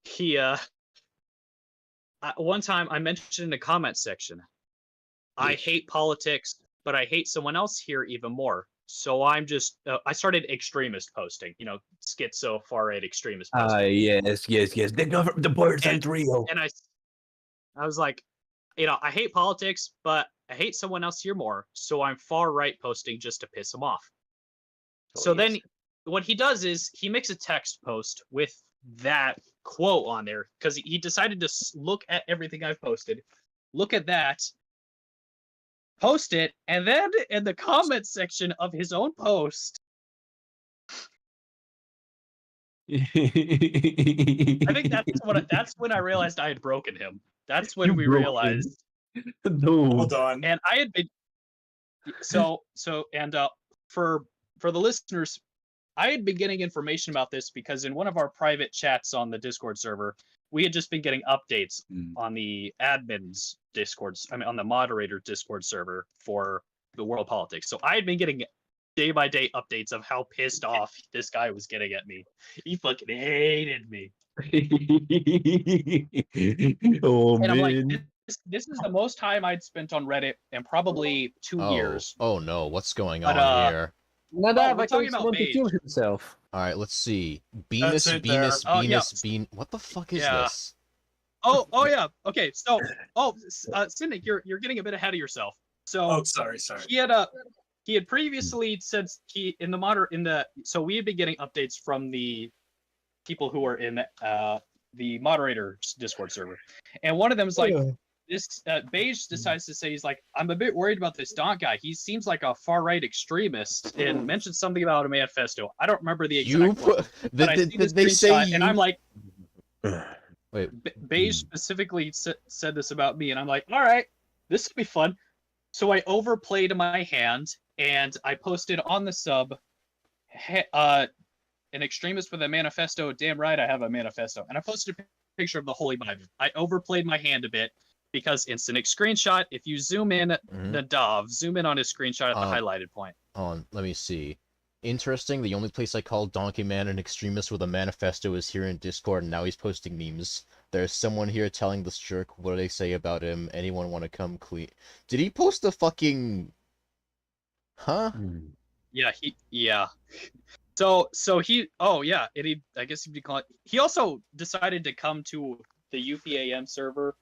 he one time I mentioned in the comment section, I hate politics, but I hate someone else here even more. So I'm just I started extremist posting, schizo far right extremist posting. Yes. The birds aren't real. And I was like, I hate politics, but I hate someone else here more. So I'm far right posting just to piss him off. So then what he does is he makes a text post with that quote on there because he decided to look at everything I've posted, look at that, post it, and then in the comment section of his own post, I think that's when I realized I had broken him. That's when we realized. Hold on. And I had been so and for the listeners, I had been getting information about this because in one of our private chats on the Discord server, we had just been getting updates on the admin's Discords, on the moderator Discord server for the world politics. So I had been getting day by day updates of how pissed off this guy was getting at me. He fucking hated me. Oh, and man. I'm like, this is the most time I'd spent on Reddit in probably 2 years. Oh no, what's going But, on here? Nadav, we're I talking thought about he wanted to kill himself. All right, let's see. That's it there. What the fuck is Yeah. this? Oh yeah. Okay. So, Cynic, you're getting a bit ahead of yourself. So, Oh, sorry. he had previously said so we had been getting updates from the people who are in the moderator's Discord server, and one of them is like, this Beige decides to say, he's like, I'm a bit worried about this Donk guy. He seems like a far right extremist, and mentioned something about a manifesto. I don't remember the exact quote, but I see this screenshot, and I'm like, Wait. Beige specifically said this about me, and I'm like, all right, this will be fun. So I overplayed my hand, and I posted on the sub, an extremist with a manifesto. Damn right, I have a manifesto. And I posted a picture of the Holy Bible. I overplayed my hand a bit because instant screenshot. If you zoom in, Nadav, zoom in on his screenshot at the highlighted point. Let me see. Interesting. The only place I call Donkey Man an extremist with a manifesto is here in Discord, and now he's posting memes. There's someone here telling this jerk what do they say about him. Anyone want to come clean? Did he post the fucking? Huh? Yeah, So he. Oh yeah, I guess he'd be calling. He also decided to come to the UPAM server,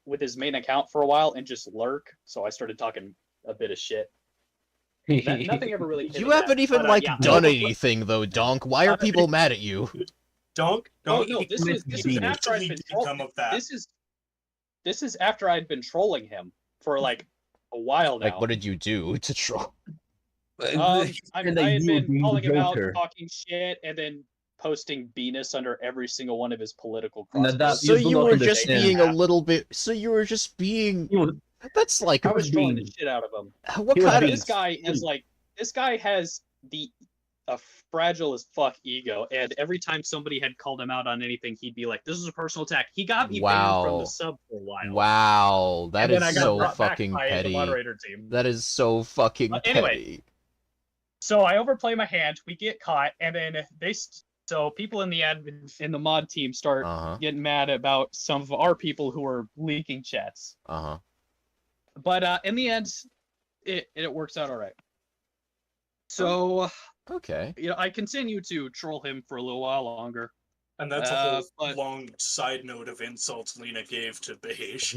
with his main account for a while and just lurk. So I started talking a bit of shit. Nothing ever really. You haven't even done anything though, Donk. Why are people mad at you? Donk. Oh no, this is after I'd been This is after I'd been trolling him for like a while now. Like, what did you do to troll? I had been calling him out, talking shit, and then posting Venus under every single one of his political crossovers. So you were just being a little bit. So you were just being. That's like. I was trolling the shit out of him. What kind of? This guy has a fragile as fuck ego, and every time somebody had called him out on anything, he'd be like, "This is a personal attack." He got me banned from the sub for a while. Wow, that is so fucking petty. The moderator team. That is so fucking anyway, petty. So I overplay my hand, we get caught, and then so people in the mod team start getting mad about some of our people who are leaking chats. But in the end, it works out all right. So okay, I continue to troll him for a little while longer. And that's a whole long side note of insults Lena gave to Beige.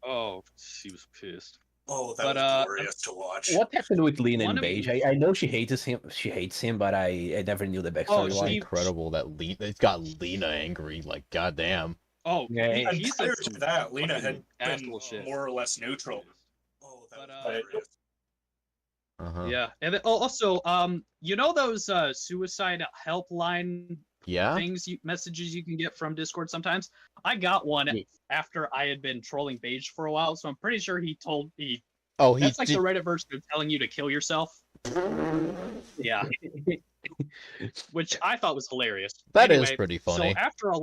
Oh, she was pissed. Oh, that But, was glorious to watch. What happened with Lena One and of Beige? the- I know she hates him. She hates him, but I never knew the backstory. It's Why? incredible that it's got Lena angry. Like, goddamn. Oh, Yeah, he, And he prior said to some that, Lena fucking had been asshole shit. more or less neutral. Oh, that But, was glorious. Uh-huh. Yeah, and then, also, you know those suicide helpline Yeah? messages you can get from Discord sometimes? I got one Yeah. after I had been trolling Beige for a while, so I'm pretty sure he Oh, he that's like did. the Reddit version of telling you to kill yourself. Yeah, which I thought was hilarious. That is Anyway, pretty funny. So after a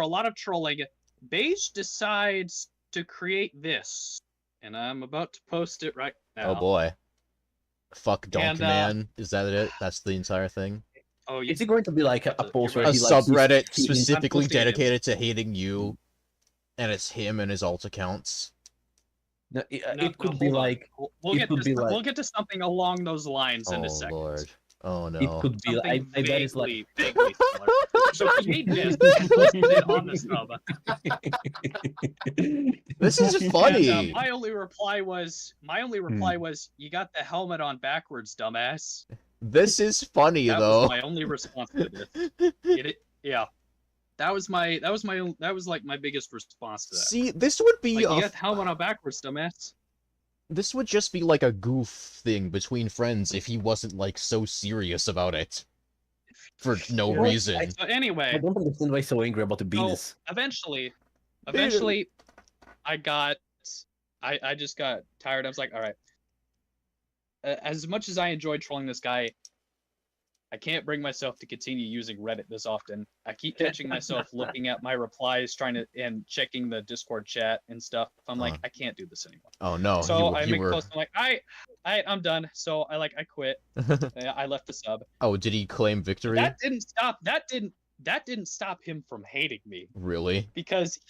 lot of trolling, Beige decides to create this, and I'm about to post it right now. Oh boy. Fuck Donkey And, Man. Is that it? That's the entire thing? Oh, Is it going to be like a post where A he like subreddit he's- specifically posting it. dedicated to hating you, and it's him and his alt accounts. No, No, it could no, be hold on. like We'll it get could to be like- we'll get to something along those lines in Oh a second. lord. Oh it no. could be. Something I bet it's like. vaguely similar. So he made this and posted it on the sub. This is And funny. my only reply was, "You got the helmet on backwards, dumbass." This is funny That though. was my only response to this. Yeah, that was like my biggest response to that. See, this would be Like, you a got the helmet on backwards, dumbass. this would just be like a goof thing between friends if he wasn't like so serious about it. For no Yeah. reason. So anyway, I don't understand why he's so angry about the penis. eventually I just got tired. I was like, all right, as much as I enjoyed trolling this guy, I can't bring myself to continue using Reddit this often. I keep catching myself looking at my replies, and checking the Discord chat and stuff. I'm like, I can't do this anymore. Oh no, So I you make a were post. I'm like, I'm done. So I quit. I left the sub. Oh, did he claim victory? That didn't stop. That didn't stop him from hating me, Really? because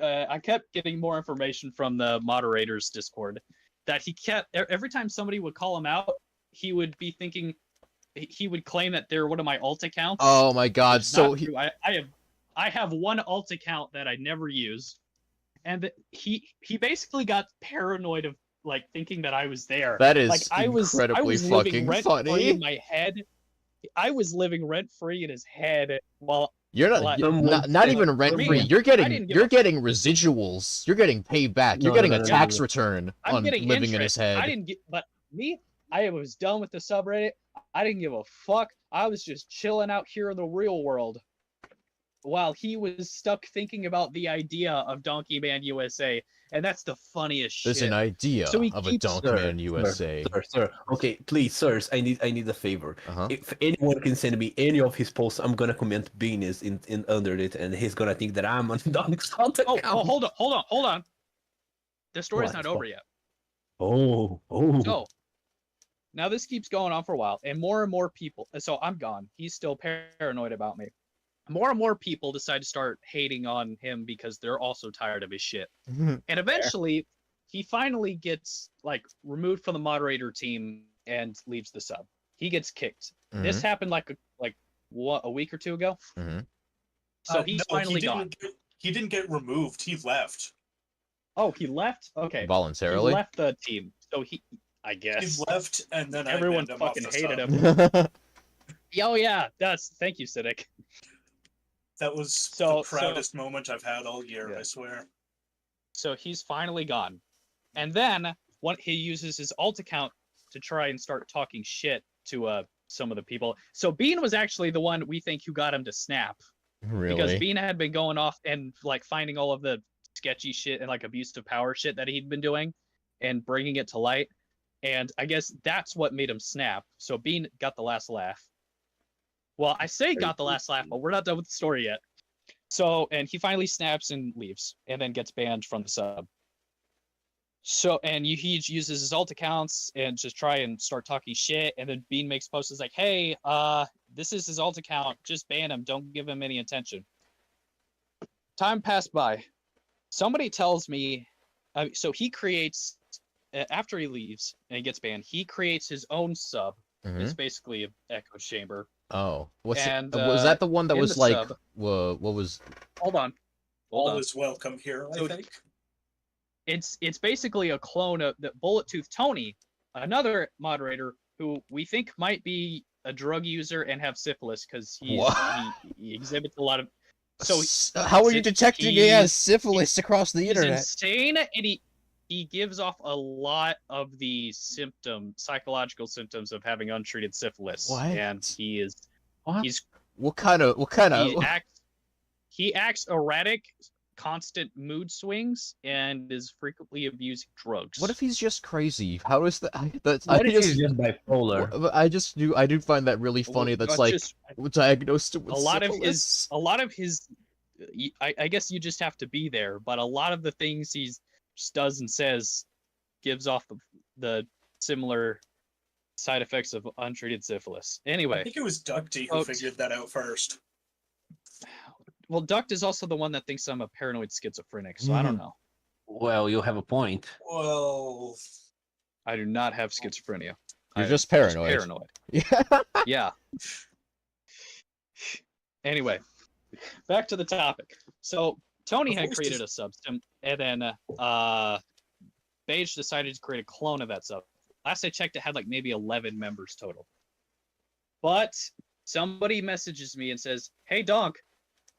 I kept getting more information from the moderator's Discord that he kept every time somebody would call him out, he would be thinking he would claim that they're one of my alt accounts. Oh my god, which is so not true. I have one alt account that I never use, and he basically got paranoid of like thinking that I was there. that is Like I was incredibly living fucking rent-free funny. in my head. I was living rent free in his head while You're not Like, not even rent free. me, You're didn't getting give a residuals. You're getting paid back. You're No, getting no, a no, tax no. return I'm on getting living in interest. his head. I didn't get, but me, I was done with the subreddit. I didn't give a fuck. I was just chilling out here in the real world, while he was stuck thinking about the idea of Donkey Man USA, and that's the funniest There's shit. an idea So he of a keeps- Donkey Man USA. Sir. Okay, please, sirs. I need a favor. Uh-huh. If anyone can send me any of his posts, I'm gonna comment penis in under it, and he's gonna think that I'm on Donk's account. Oh, hold on. The story's What? not over yet. Oh. So now this keeps going on for a while, and more people. So I'm gone. He's still paranoid about me. More and more people decide to start hating on him because they're also tired of his shit. And eventually, he finally gets like removed from the moderator team and leaves the sub. He gets kicked. This happened like a week or two ago. Mhm. So he's No, finally gone. He didn't get removed. He left. Oh, he left. Okay, he Voluntarily. left the team. So I He guess left, and then everyone I banned him off fucking the hated sub. him. Oh yeah, thank you, Siddiq. That was So- the proudest moment I've had all year. Yeah. I swear. So he's finally gone. And then he uses his alt account to try and start talking shit to some of the people. So Bean was actually the one we think who got him to snap, because Really? Bean had been going off and like finding all of the sketchy shit and like abuse of power shit that he'd been doing and bringing it to light. And I guess that's what made him snap. So Bean got the last laugh. Well, I say got the last laugh, but we're not done with the story yet. So, and he finally snaps and leaves, and then gets banned from the sub. So, and he uses his alt accounts and just try and start talking shit. And then Bean makes posts like, "Hey, this is his alt account. Just ban him. Don't give him any attention." Time passed by. Somebody tells me, so he creates after he leaves and he gets banned. He creates his own sub. It's basically an echo chamber. Oh, And, was that the one that in was the like sub- what was? Hold on. All is welcome here. So- I think. it's basically a clone of the Bullet Tooth Tony, another moderator who we think might be a drug user and have syphilis because he exhibits a lot of. So how are you detecting he has he's syphilis across the he's internet? insane, and he gives off a lot of the psychological symptoms of having untreated syphilis. What? And he is What? he's What kind of he acts erratic, constant mood swings, and is frequently abusing drugs. What if he's just crazy? How is that? That's What if he's just bipolar? I do find that really funny. That's like diagnosed with a lot syphilis. of his I guess you just have to be there, but a lot of the things he just does and says gives off the similar side effects of untreated syphilis. I Anyway, think it was Ducty who figured that out first. well, Duct is also the one that thinks I'm a paranoid schizophrenic, so I don't know. Well, you have a point. Well, I do not have schizophrenia. You're I'm just paranoid. paranoid. Yeah. Yeah. Anyway, back to the topic. So Tony had created a subsystem, and then Beige decided to create a clone of that sub. Last I checked, it had like maybe 11 members total. But somebody messages me and says, "Hey, Donk,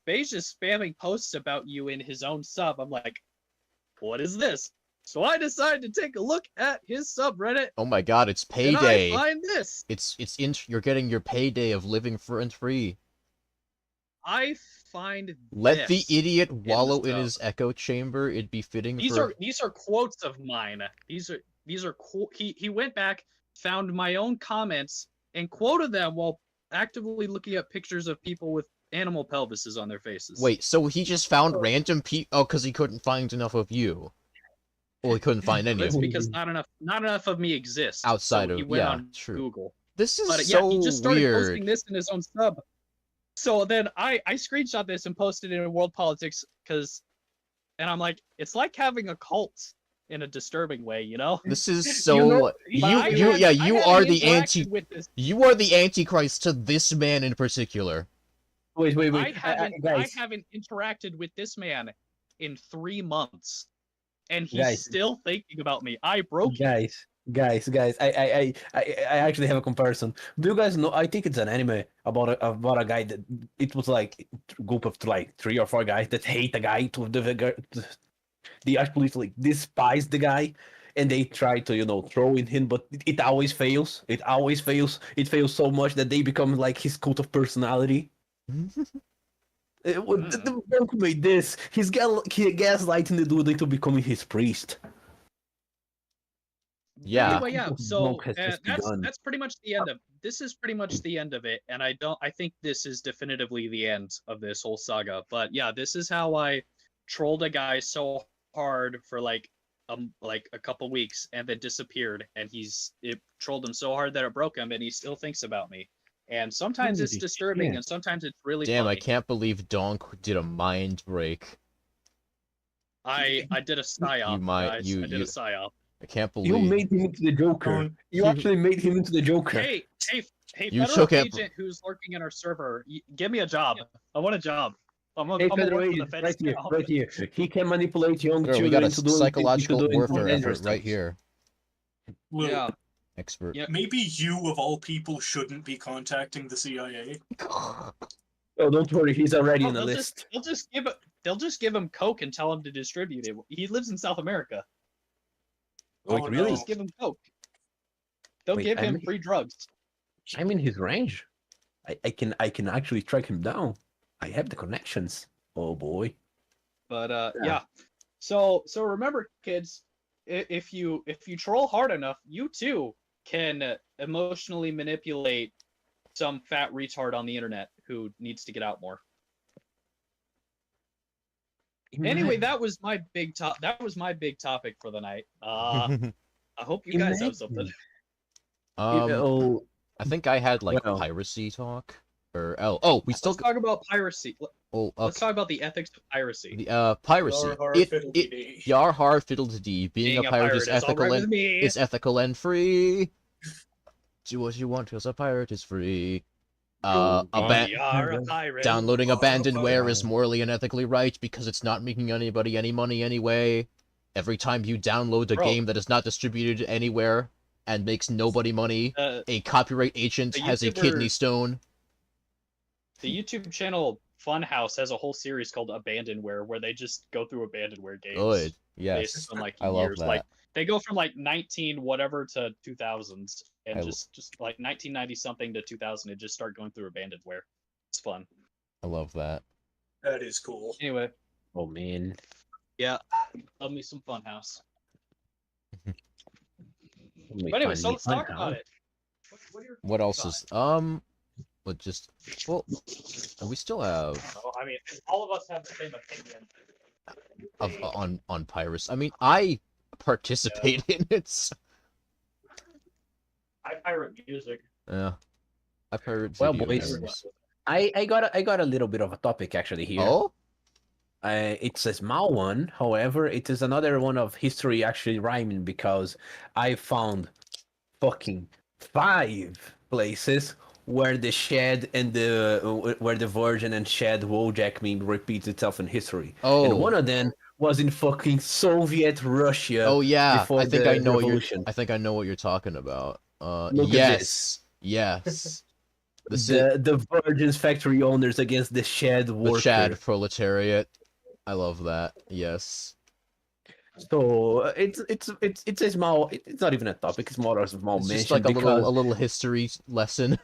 Beige is spamming posts about you in his own sub." I'm like, what is this? So I decided to take a look at his subreddit. Oh my God! It's And payday. I find this. You're getting your payday of living rent free. I find Let the this idiot the wallow in sub. his echo chamber. It'd be fitting These for. are quotes of mine. These are he went back, found my own comments, and quoted them while actively looking at pictures of people with animal pelvises on their faces. Wait, so he just found random people? Oh, because he couldn't find enough of you. Well, he couldn't find any of That's you. because not enough of me exists. Outside so he of- went yeah, on true. Google. This is But so yeah, he just started weird. posting this in his own sub. So then I screenshot this and posted it in World Politics and I'm like, it's like having a cult in a disturbing way, you know? This is so. You know, Like- but I you hadn't are the interacted with this. You are the antichrist to this man in particular. Wait. I haven't guys, interacted with this man in 3 months, and he's Guys. still thinking about me. I broke him. guys. I actually have a comparison. Do you guys know? I think it's an anime about a guy that it was like a group of like 3 or 4 guys that hate the guy they actually like despise the guy, and they try to throw in him, but it always fails. It always fails. It fails so much that they become like his cult of personality. The monk made this. He gaslighting the dude into becoming his priest. Yeah. Anyway, yeah. The So monk has just begun. that's pretty much the end of. This is pretty much the end of it, and I think this is definitively the end of this whole saga. But yeah, this is how I trolled a guy so hard for like a couple weeks, and then disappeared, and it trolled him so hard that it broke him, and he still thinks about me. And sometimes it's Holy disturbing, shit. and sometimes it's really Damn, I funny. can't believe Donk did a mind break. I did a psyop, guys. I did a psyop. I can't You believe. made him into the Joker. You actually made him into the Joker. Hey, You federal took it- agent who's lurking in our server, give me a job. I want a job. I'm Hey, gonna Federal work for the Agent, feds right here, now. right here. He can manipulate young Girl, we children got a into doing psychological into doing warfare dangerous effort right things. here. Lou, Yeah. Expert. Yeah. maybe you of all people shouldn't be contacting the CIA. Oh, don't worry, he's already Oh, on the they'll list. they'll just give him coke and tell him to distribute it. He lives in South America. Wait, Oh, really? no. Just give him coke. They'll Wait, give him I'm- free drugs. I'm in his range. I can actually track him down. I have the connections. Oh boy. But Yeah. yeah. So remember, kids, if you troll hard enough, you too can emotionally manipulate some fat retard on the internet who needs to get out more. Anyway, that was my big topic for the night. I hope you guys have something. Oh, I think I had like Well. piracy talk. Or we still Let's talk about piracy. Let's okay. talk about the ethics of piracy. The piracy. Yar har It fiddle-dee-dee. yar har fiddle-dee. Being a pirate is all right ethical with and me. is ethical and free. Do what you want because a pirate is free. We are a pirate. Downloading Oh, abandonware pirate. is morally and ethically right because it's not making anybody any money anyway. Every time you download a Bro. game that is not distributed anywhere and makes nobody money, a copyright agent the has a kidney YouTuber- stone. The YouTube channel Funhouse has a whole series called Abandonware where they just go through abandonware games Good. based Yes. on like I love years. that. Like they go from like 19 whatever to 2000s and I- just like 1990 something to 2000 and just start going through abandonware. It's fun. I love that. That is cool. Anyway, Oh man. yeah, love me some Funhouse. Let me But anyway, find so me let's talk Funhouse. about it. What are your What else thoughts? is but just well, we still have Oh, I mean, all of us have the same opinion. on pirates. I mean, I participate in it. I pirate music. Yeah, I pirate Well, video boys, games. I got a little bit of a topic actually here. Oh, It's a small one, however, it is another one of history actually rhyming because I found fucking 5 places where the shed and where the virgin and shed Wojak meme repeats itself in history. And one oh, of them was in fucking Soviet Russia oh yeah. before I think the I know revolution. I think I know what you're talking about. Look at this. Yes. This is The Virgin's factory owners against the shed the worker. Chad proletariat. I love that. Yes. So it's a small. It's not even a topic. It's more of a small It's mention just like a because little history lesson.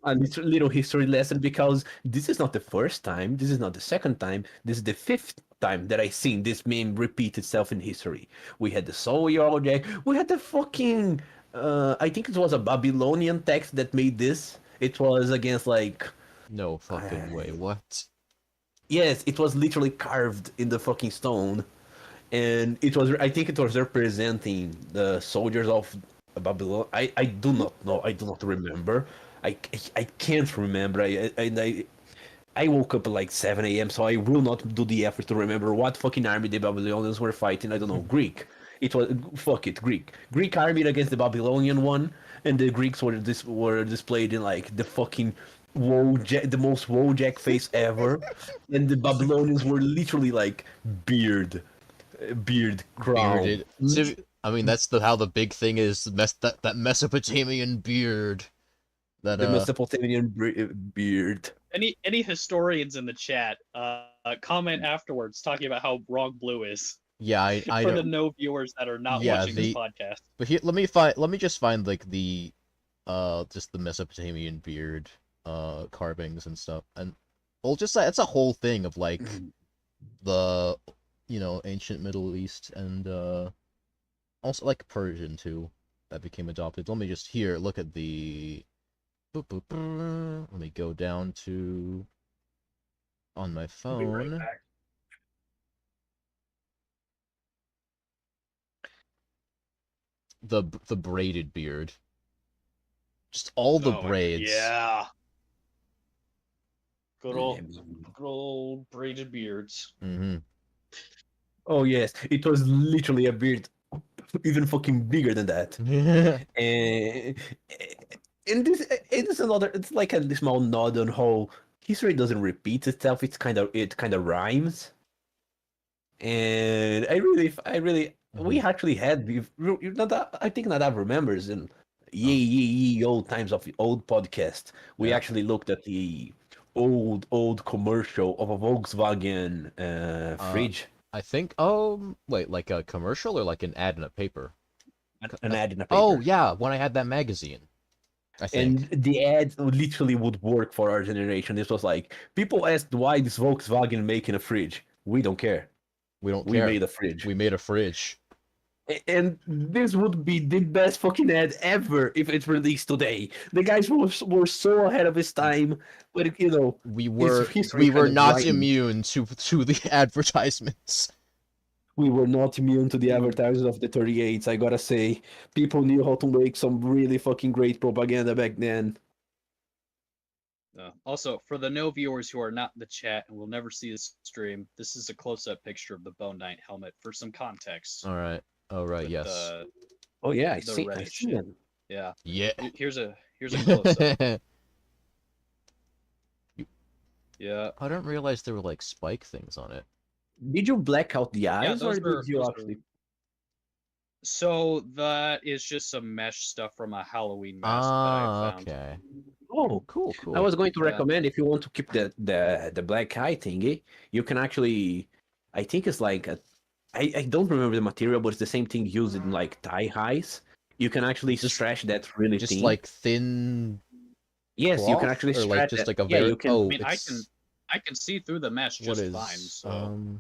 a little history lesson because this is not the first time. This is not the second time. This is the 5th time that I seen this meme repeat itself in history. We had the Soviet object. We had the fucking. I think it was a Babylonian text that made this. It was against like. No fucking way. What? Yes, it was literally carved in the fucking stone, and it was. I think it was representing the soldiers of Babylon. I do not know. I do not remember. I can't remember. I woke up at like 7 a.m. So I will not do the effort to remember what fucking army the Babylonians were fighting. I don't know. Greek. It was fuck it. Greek. Greek army against the Babylonian one, and the Greeks were displayed in like the fucking the most Wojak face ever, and the Babylonians were literally like beard crown. Bearded. So, I mean, that's how the big thing is. That Mesopotamian beard. That The Mesopotamian beard. Any historians in the chat, comment afterwards talking about how wrong blue is yeah, I for know. the no viewers that are not Yeah, watching this podcast. But here, let me just find like the just the Mesopotamian beard carvings and stuff, and well, just like it's a whole thing of like the ancient Middle East and also like Persian too that became adopted. Let me just look at the. Let me go down to on my I'll be right phone. back. The braided beard. Just all the braids. Yeah. Good old braided beards. Mm-hmm. Oh yes, it was literally a beard, even fucking bigger than that. And this it is another. It's like a small nod on how history doesn't repeat itself. It kind of rhymes. And we actually had. I think Nadav remembers in ye old times of the old podcast. We Yeah. actually looked at the old commercial of a Volkswagen fridge. I think. Wait, like a commercial or like an ad in a paper? An ad in a paper. Oh yeah, when I had that magazine. I think. And the ad literally would work for our generation. This was like people asked why is Volkswagen making a fridge. We don't care. We don't We care. made a fridge. We made a fridge. And this would be the best fucking ad ever if it's released today. The guys were so ahead of his time, but We were history kind of not rhymed. immune to the advertisements. We were not immune to the advertisers of the 38s. I gotta say, people knew how to make some really fucking great propaganda back then. Also, for the no viewers who are not in the chat and will never see this stream, this is a close-up picture of the Bone Knight helmet for some context. All right. All right. with Yes. Oh yeah, I The see. I Reddit see shit. it. Yeah. Yeah. Here's a close-up. Yeah. I didn't realize there were like spike things on it. Did you black out the eyes, those or were- did you those actually So that is just some mesh stuff from a Halloween mask that I found. Okay. Oh, Cool, I cool. was going to Yeah. recommend if you want to keep the black eye thingy, you can actually, I think it's like I don't remember the material, but it's the same thing used in like thigh highs. You can actually Just- stretch that really Just thin. like thin Yes, you can cloth? actually Or like stretch just that. like a Yeah, very you can. oh I mean, it's I can see through the mesh what just is fine, so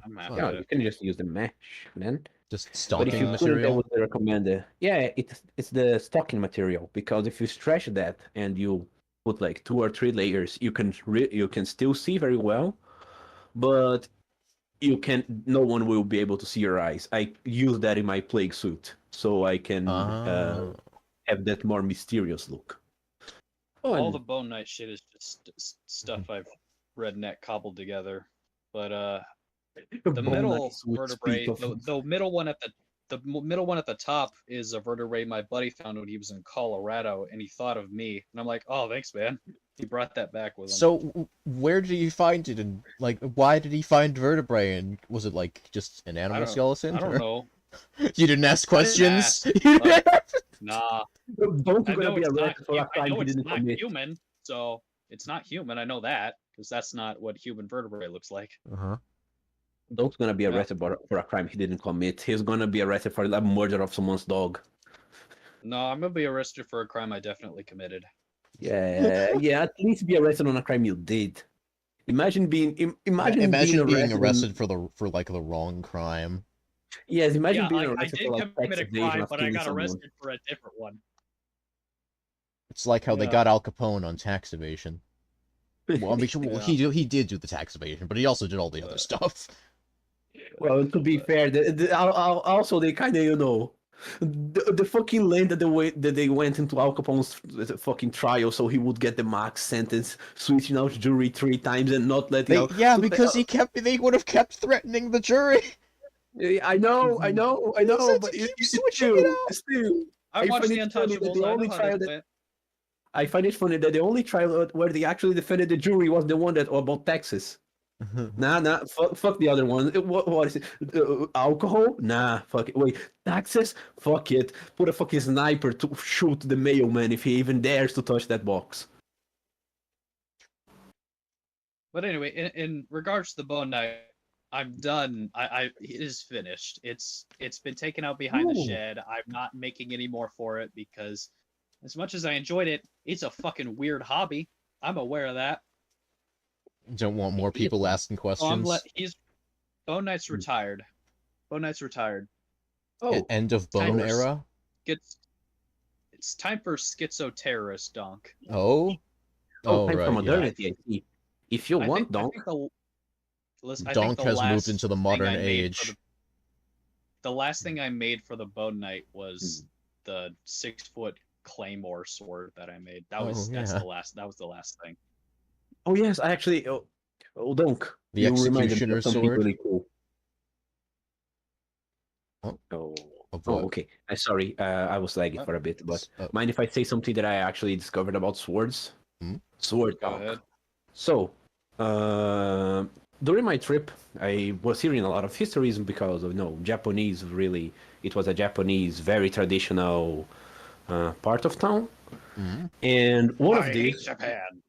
I'm happy Yeah, with you it. can just use the mesh, man. just But if you stocking Uh, couldn't, I material? would recommend yeah, it's the stocking material because if you stretch that and you put like 2 or 3 layers, you can still see very well, but no one will be able to see your eyes. I use that in my plague suit, so I can Ah. have that more mysterious look. Oh, all and the Bone Knight shit is just stuff I've redneck cobbled together. But the Bone middle Knights would vertebrae, speak of the middle one at the middle one at the top is a vertebrae my buddy found when he was in Colorado, and he thought of me, and I'm like, oh, thanks, man. He brought that back with him. So where did he find it, and like why did he find vertebrae, and was it like just an animal skeleton? I don't or- know. You didn't ask I didn't questions. ask, but nah. Don't I gonna know be it's not. arrested for a I crime know he it's didn't not commit. human. So it's not human. I know that because that's not what human vertebrae looks like. Uh-huh. Don't gonna be Yeah. arrested for a crime he didn't commit. He's gonna be arrested for the murder of someone's dog. No, I'm gonna be arrested for a crime I definitely committed. Yeah, yeah. At least be arrested on a crime you did. Imagine being Imagine being arrested. arrested for like the wrong crime. Yes, imagine Yeah, being I arrested did for like commit tax a evasion crime, of but I killing got someone. arrested for a different one. It's like how they Yeah. got Al Capone on tax evasion. Well, I mean, Yeah. he did do the tax evasion, but he also did all the other stuff. Well, to be fair, also they kind of the fucking land that they went into Al Capone's fucking trial, so he would get the max sentence, switching out jury 3 times and not letting out. Yeah, So because they would have kept threatening the jury. I know, said but to keep it's switching it still, out. still. I I watched find The it funny that Untouchables. the I only know how trial to that do it. I find it funny that the only trial where they actually defended the jury was the one that about taxes. Nah, fuck the other one. What is it? Alcohol? Nah, fuck it. Wait, taxes? Fuck it. Put a fucking sniper to shoot the mailman if he even dares to touch that box. But anyway, in regards to the Bone Knight, I'm done. It is finished. It's been taken out behind the Ooh. shed. I'm not making any more for it because, as much as I enjoyed it, it's a fucking weird hobby. I'm aware of that. Don't want more people asking So I'm questions. Bone Knight's retired. Bone Knight's retired. Oh, End of Bone Timers. era. It's time for schizo terrorist donk. Oh. Oh time for right, yeah. modernity, I see. If you want, I Donk. think listen, I think Donk the has last moved into the thing modern I made age. the last thing I made for the Bone Knight was the 6-foot claymore sword that I made. That was Oh, yeah. that was the last thing. Oh yes, I actually. Donk. The You reminded me executioner's of something sword. really cool. Oh. Oh. Of Oh, what? okay. Sorry, I was lagging for a bit, but Oh. mind if I say something that I actually discovered about swords? Hmm? Sword Go talk. ahead. So, during my trip, I was hearing a lot of histories because of Japanese. Really, it was a Japanese, very traditional part of town, Mhm. and one of I hate these. Japan.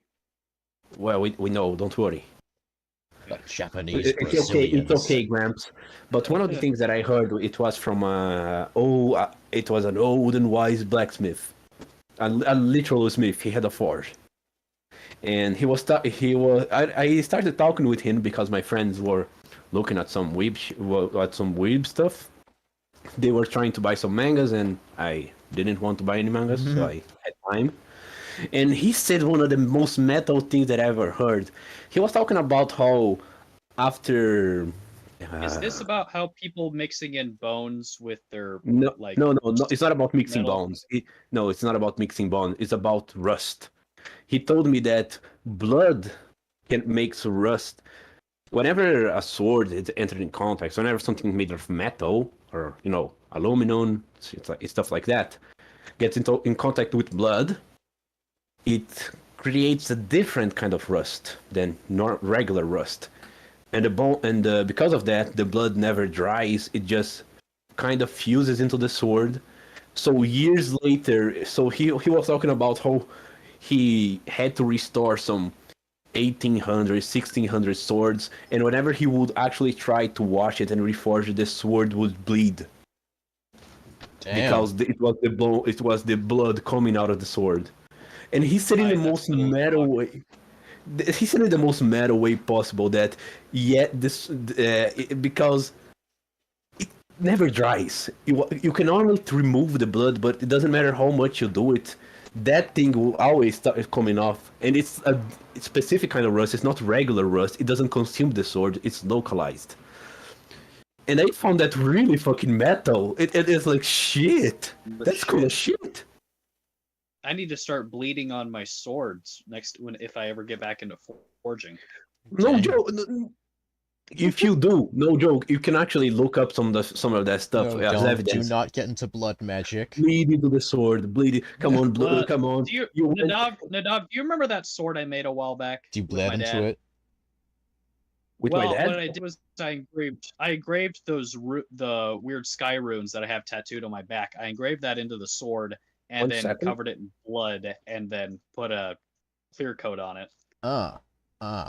Well, we know. Don't worry. But Japanese It's okay. Brazilians. It's okay, Gramps. But one of the things that I heard, it was from it was an old and wise blacksmith, a literal smith. He had a forge, and I started talking with him because my friends were looking at some weeb stuff. They were trying to buy some mangas, and I didn't want to buy any mangas, so I had time. And he said one of the most metal things that I ever heard. He was talking about how after Is this about how people mixing in bones with their no, like no, it's not about mixing metal? bones. No, it's not about mixing bones. It's about rust. He told me that blood can makes rust. Whenever a sword is entered in contact, whenever something made of metal or aluminum, it's stuff like that, gets in contact with blood, it creates a different kind of rust than regular rust. And because of that, the blood never dries. It just kind of fuses into the sword. So years later, so he was talking about how he had to restore some 1800, 1600 swords, and whenever he would actually try to wash it and reforge it, the sword would bleed because Damn. it was the blood coming out of the sword. And he said in the That's most totally metal fucked. way. He said in the most metal way possible that yet this because it never dries. You can only remove the blood, but it doesn't matter how much you do it. That thing will always start coming off, and it's a specific kind of rust. It's not regular rust. It doesn't consume the sword. It's localized. And I found that really fucking metal. It is like shit. That's cool as shit. I need to start bleeding on my swords if I ever get back into forging. No Dang. joke. If you do, no joke, you can actually look up some of that stuff No, as don't. Do evidence. not get into blood magic. Bleed into the sword. Bleed. Come on, come on. Do you, You went Nadav, do you remember that sword I made a while back Do you with bled my into dad? it? with my dad. What I did was I engraved the weird sky runes that I have tattooed on my back. I engraved that into the sword and One then second. covered it in blood and then put a clear coat on it.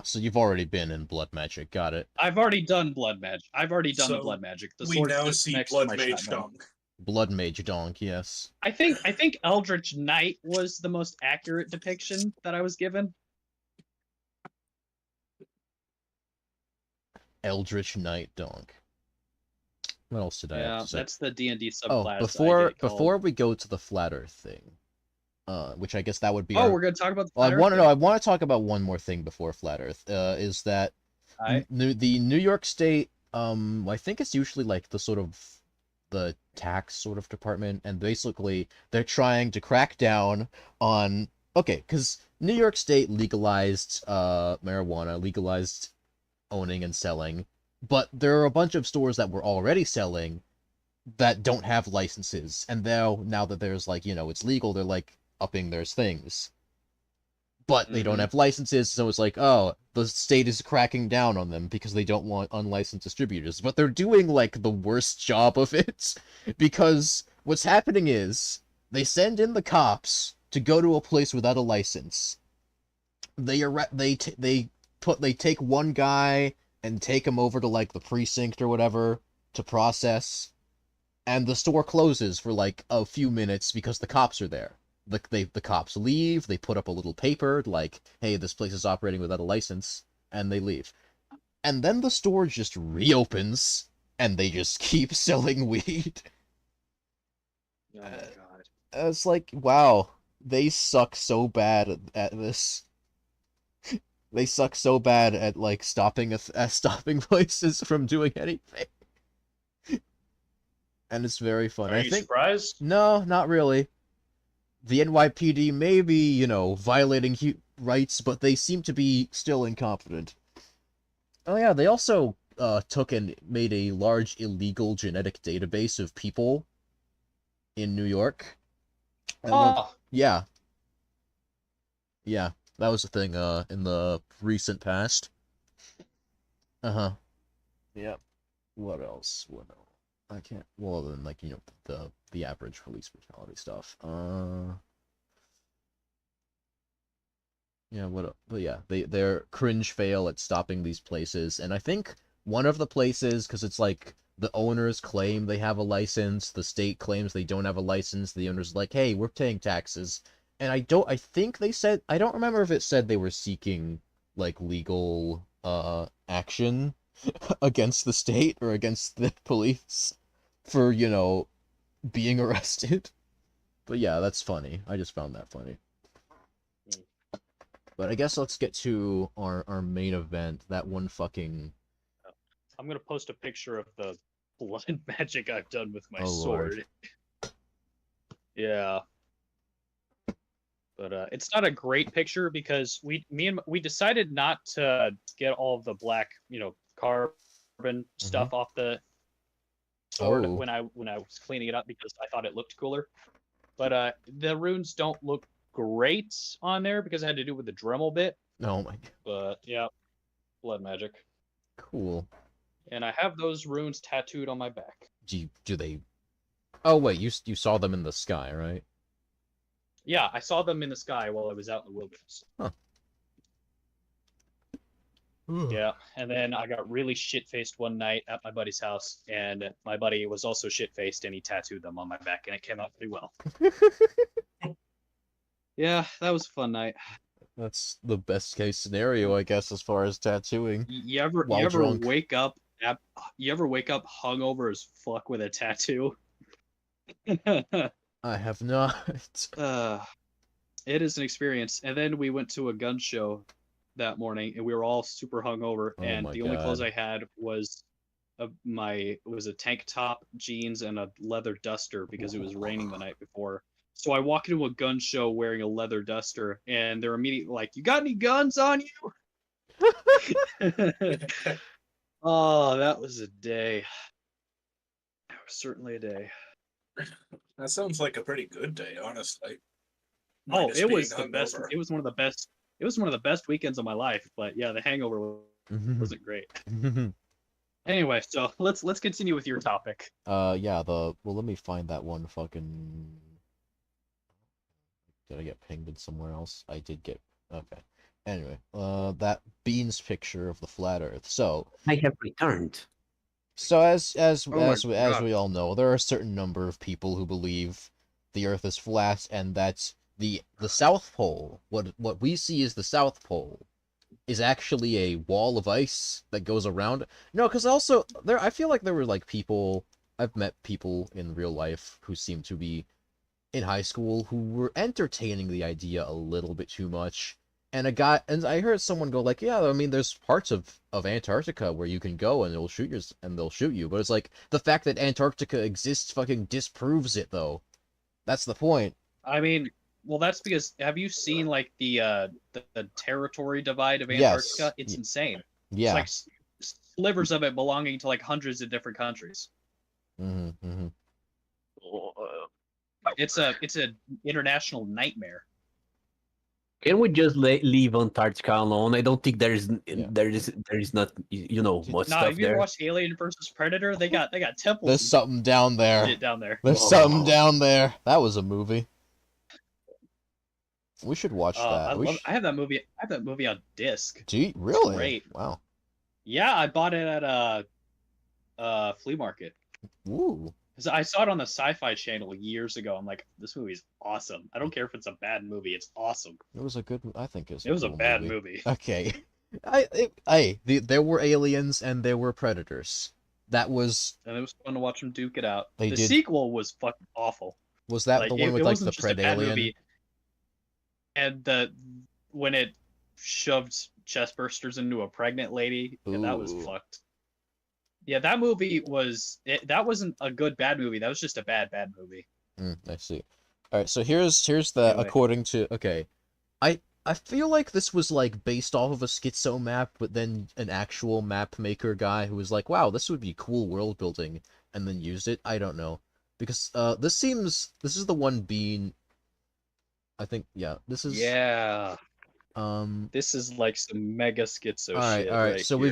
So you've already been in blood magic. Got it. I've already done blood magic. I've already done the So, blood magic. The We sword now sits see next to Blood my Mage shotgun. Dong. Blood mage donk, yes. I think Eldritch Knight was the most accurate depiction that I was given. Eldritch Knight donk. What else did I have Yeah, to say? that's the D&D Oh, subclass. before we go to the flat Earth thing, which I guess that would be. We're gonna talk about the Well, flat Earth thing. I want to talk about one more thing before flat Earth. Is that Alright. the New York State? I think it's usually like the sort of the tax sort of department, and basically they're trying to crack down on. Okay, because New York State legalized marijuana, legalized owning and selling, but there are a bunch of stores that were already selling that don't have licenses, and now that there's like, it's legal, they're like upping their things, but they don't have licenses, so it's like, oh, the state is cracking down on them because they don't want unlicensed distributors, but they're doing like the worst job of it because what's happening is they send in the cops to go to a place without a license. They take one guy and take him over to like the precinct or whatever to process, and the store closes for like a few minutes because the cops are there. The cops leave, they put up a little paper like, hey, this place is operating without a license, and they leave. And then the store just reopens and they just keep selling weed. Oh my god. It's like, wow, they suck so bad at this. They suck so bad at like stopping places from doing anything. And it's very fun. Are you surprised? No, not really. The NYPD may be, violating rights, but they seem to be still incompetent. Oh yeah, they also took and made a large illegal genetic database of people in New York. Yeah. Yeah, that was a thing in the recent past. Uh-huh. Yep. What else? I can't. Well, then, like, the average police brutality stuff. Yeah. But yeah, they're cringe fail at stopping these places, and I think one of the places, because it's like the owners claim they have a license, the state claims they don't have a license. The owner's like, hey, we're paying taxes, and I think they said, I don't remember if it said they were seeking like legal action against the state or against the police for, being arrested. But yeah, that's funny. I just found that funny. But I guess let's get to our main event, that one fucking... I'm gonna post a picture of the blood magic I've done with my Oh, Lord. sword. Yeah. But it's not a great picture because we decided not to get all of the black, carbon stuff off the sword Oh. when I was cleaning it up because I thought it looked cooler. But the runes don't look great on there because it had to do with the Dremel bit. Oh my god. But yeah, blood magic. Cool. And I have those runes tattooed on my back. Do they? Oh wait, you saw them in the sky, right? Yeah, I saw them in the sky while I was out in the wilderness. Huh. Yeah, and then I got really shit-faced one night at my buddy's house, and my buddy was also shit-faced, and he tattooed them on my back, and it came out pretty well. Yeah, that was a fun night. That's the best case scenario, I guess, as far as tattooing. You ever While drunk. wake up hungover as fuck with a tattoo? I have not. It is an experience. And then we went to a gun show that morning, and we were all super hungover. Oh And my the only clothes God. I had was a tank top, jeans, and a leather duster because it was raining the night before. So I walk into a gun show wearing a leather duster, and they're immediately like, "You got any guns on you?" Oh, that was a day. That was certainly a day. That sounds like a pretty good day, honestly. Oh, Minus it being was the best. hungover. It was one of the best. It was one of the best weekends of my life. But yeah, the hangover wasn't great. Anyway, so let's continue with your topic. Yeah, well, let me find that one fucking... Did I get pinged in somewhere else? I did get... Okay. Anyway, that Beans picture of the flat Earth. So, I have returned. as Oh my God. we all know, there are a certain number of people who believe the Earth is flat and that the South Pole, what we see as the South Pole, is actually a wall of ice that goes around. No, because also I feel like there were like people, I've met people in real life who seem to be in high school who were entertaining the idea a little bit too much. And I heard someone go like, yeah, I mean, there's parts of Antarctica where you can go and they'll shoot you. But it's like the fact that Antarctica exists fucking disproves it, though. That's the point. I mean, well, that's because have you seen like the territory divide of Yes. Antarctica? It's insane. Yeah. It's like slivers of it belonging to like hundreds of different countries. Mm-hmm. It's a international nightmare. Can we just leave Antarctica alone? I don't think there is not much Nah, stuff have you ever there. watched Alien versus Predator? They got temples There's and something down there. shit down there. There's something down there. That was a movie. We should watch that. I have that movie. I have that movie on disc. Do you really? great. Wow. Yeah, I bought it at a flea market. Ooh. 'Cause I saw it on the Sci-Fi Channel years ago. I'm like, this movie's awesome. I don't care if it's a bad movie. It's awesome. It was a good. I think It was a cool bad movie. Okay. There were aliens and there were predators. That was And it was fun to watch them duke it out. They The did- sequel was fucking awful. that Like, the one it with like wasn't the just a pred bad alien? movie. And when it shoved chest bursters into a pregnant lady, and that was Ooh. fucked. Yeah, that movie that wasn't a good bad movie. That was just a bad movie. I see. All right, so here's the Anyway. according to I feel like this was like based off of a schizo map, but then an actual map maker guy who was like, "Wow, this would be cool world building," and then used it. I don't know because this is the one being. I think this is Yeah. um. This is like some mega schizo All right, shit. all right. right So here.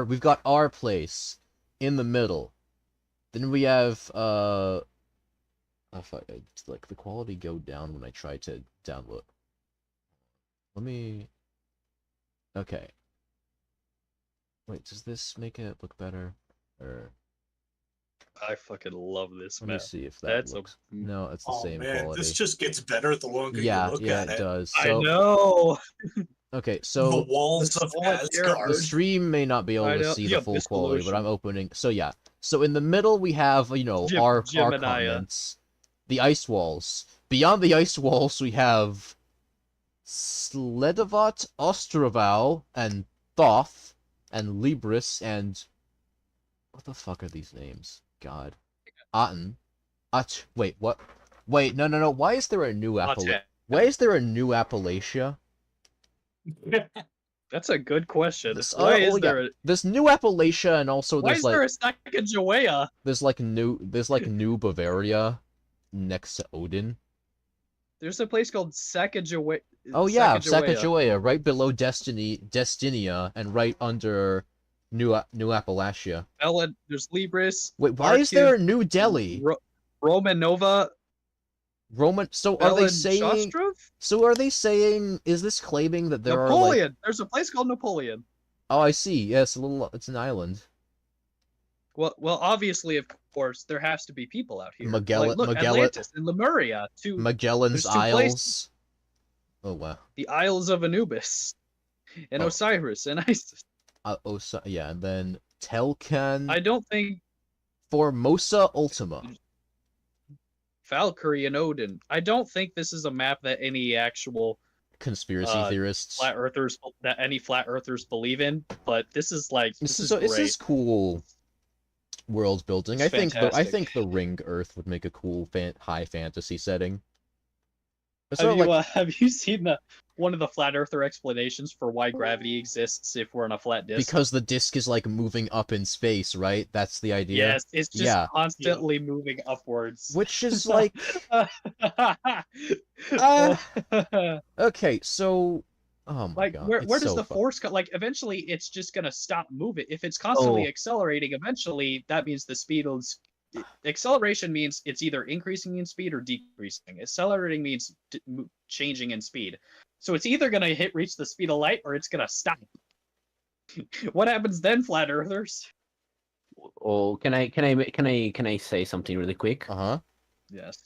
we've got our place in the middle. Then we have it's like the quality go down when I try to download. Let me. Okay. Wait, does this make it look better? Or I fucking love this let me map. see if that That's looks. a No, it's the Oh same man, quality. this just gets better the longer you look Yeah, at it it. does. I So know. okay, The so walls of solid air- the Asgard. stream may not be able I to know. see Yeah, the full Abyss quality, but I'm Pollution. opening. So yeah, so in the middle we have our Gemini. comments, the ice walls. Beyond the ice walls we have Sledovat, Ostrovau, and Thoth, and Libris, and what the fuck are these names? God, Aten, Wait, what? Wait, no. Why is there a new Aten. Why is there a new Appalachia? That's a good question. This- Why well, is there? There's new Appalachia, and also Why there's is like there a Sacagawea? there's like new Bavaria next to Odin. There's a place called Sacagawea. Oh yeah, Sacagawea, right below Destinia, and right under New Appalachia. There's Libris. Wait, why is there a New Delhi? Romanova. Roman. So are they saying? Shostrov? So are they saying? Is this claiming that there are like? Napoleon. There's a place called Napoleon. Oh, I see. Yes, it's an island. Well, obviously, of course, there has to be people out here. Magellan- look, Magellan- Atlantis and Lemuria, Magellan's there's two Isles. places. Oh wow. The Isles of Anubis, and Oh. Osiris and Isis. Yeah, and then Telkan. I don't think Formosa Ultima. Valkyrie and Odin. I don't think this is a map that any actual Conspiracy theorists. flat earthers believe in. But this is like This is great. cool world building. It's I fantastic. think the ring Earth would make a cool high fantasy setting. It's Have sort you of like have you seen one of the flat earther explanations for why gravity exists if we're on a flat disk? because the disc is like moving up in space, right? That's the idea. Yes, it's just Yeah. constantly moving upwards. Which is like okay, so oh my like god. where it's does so the fun. force go? Like eventually it's just gonna stop moving. If it's constantly Oh. accelerating, eventually that means the speed is acceleration means it's either increasing in speed or decreasing. Accelerating means changing in speed. So it's either gonna reach the speed of light or it's gonna stop. What happens then, flat earthers? Oh, can I say something really quick? Uh-huh. Yes.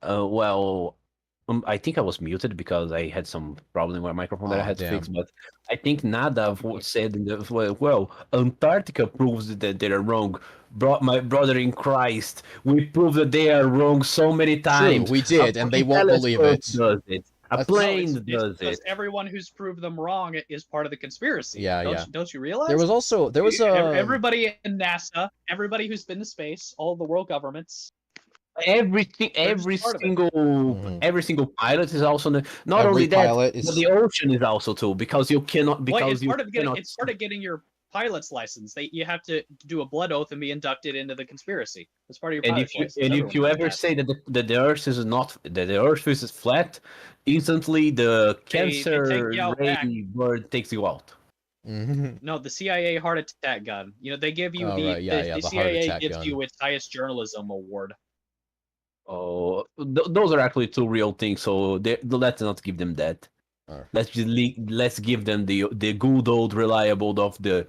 Well, I think I was muted because I had some problem with my microphone that I Aw, had to fix. damn. But I think Nadav said in the well, Antarctica proves that they are wrong. My brother in Christ, we prove that they are wrong so many times. we did, and they won't believe it. Does it? A That's- plane it's does because it. everyone who's proved them wrong is part of the conspiracy. Yeah. Don't you realize? There was everybody in NASA, everybody who's been to space, all the world governments. Every part of it. single Mhm. every single pilot is also not every only that, pilot is but the ocean is also too because you cannot Well, it's you part of getting cannot it's part of getting your pilot's license. You have to do a blood oath and be inducted into the conspiracy. It's part of your and pilot's if you license. and if Everyone you does ever that. say that the Earth is not that the Earth is flat, instantly the They take cancer you out back. ray bird takes you out. Mhm. No, the CIA heart attack gun. You know, they give you Oh, the right, yeah, the the heart CIA attack gives gun. you its highest journalism award. Oh, those are actually two real things. So let's not give them that. Alright. Let's give them the good old reliable of the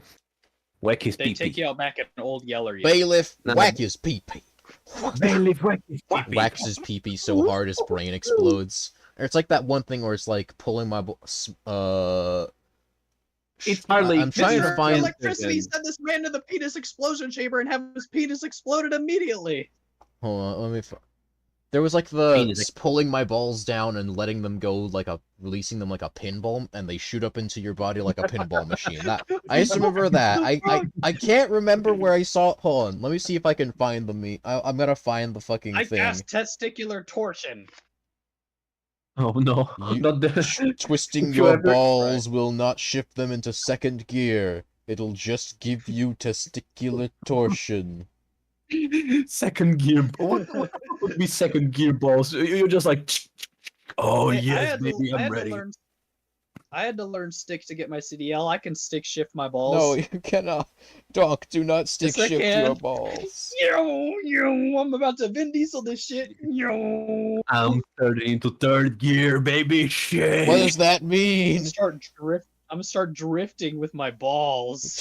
wacky They take you out back at an old Yeller. Bailiff, No. whack his pee-pee. Whacks his pee-pee so hard his brain explodes. Or it's like that one thing where it's like pulling my It's hardly. I'm trying to Mr. find- Electricity send this man to the penis explosion chamber and have his penis exploded immediately. Hold on, let me. There was like the Penis. pulling my balls down and letting them go, like releasing them like a pinball, and they shoot up into your body like a pinball machine. That I used to remember that. I can't remember where I saw it. Hold on, let me see if I can find the I'm gonna find the fucking I thing. cast testicular torsion. Oh no! You- Not the Twisting If you your ever- balls will not shift them into second gear. It'll just give you testicular torsion. second gear. What would be second gear balls? You're just like, oh Hey, yes, baby, I'm ready. I had to learn stick to get my CDL. I can stick shift my balls. No, you cannot. Doc, do not stick Yes, I shift your can. balls. Yo, I'm about to Vin Diesel this shit. Yo. I'm turning into third gear, baby. Shit. What does that mean? I'm gonna start drifting with my balls.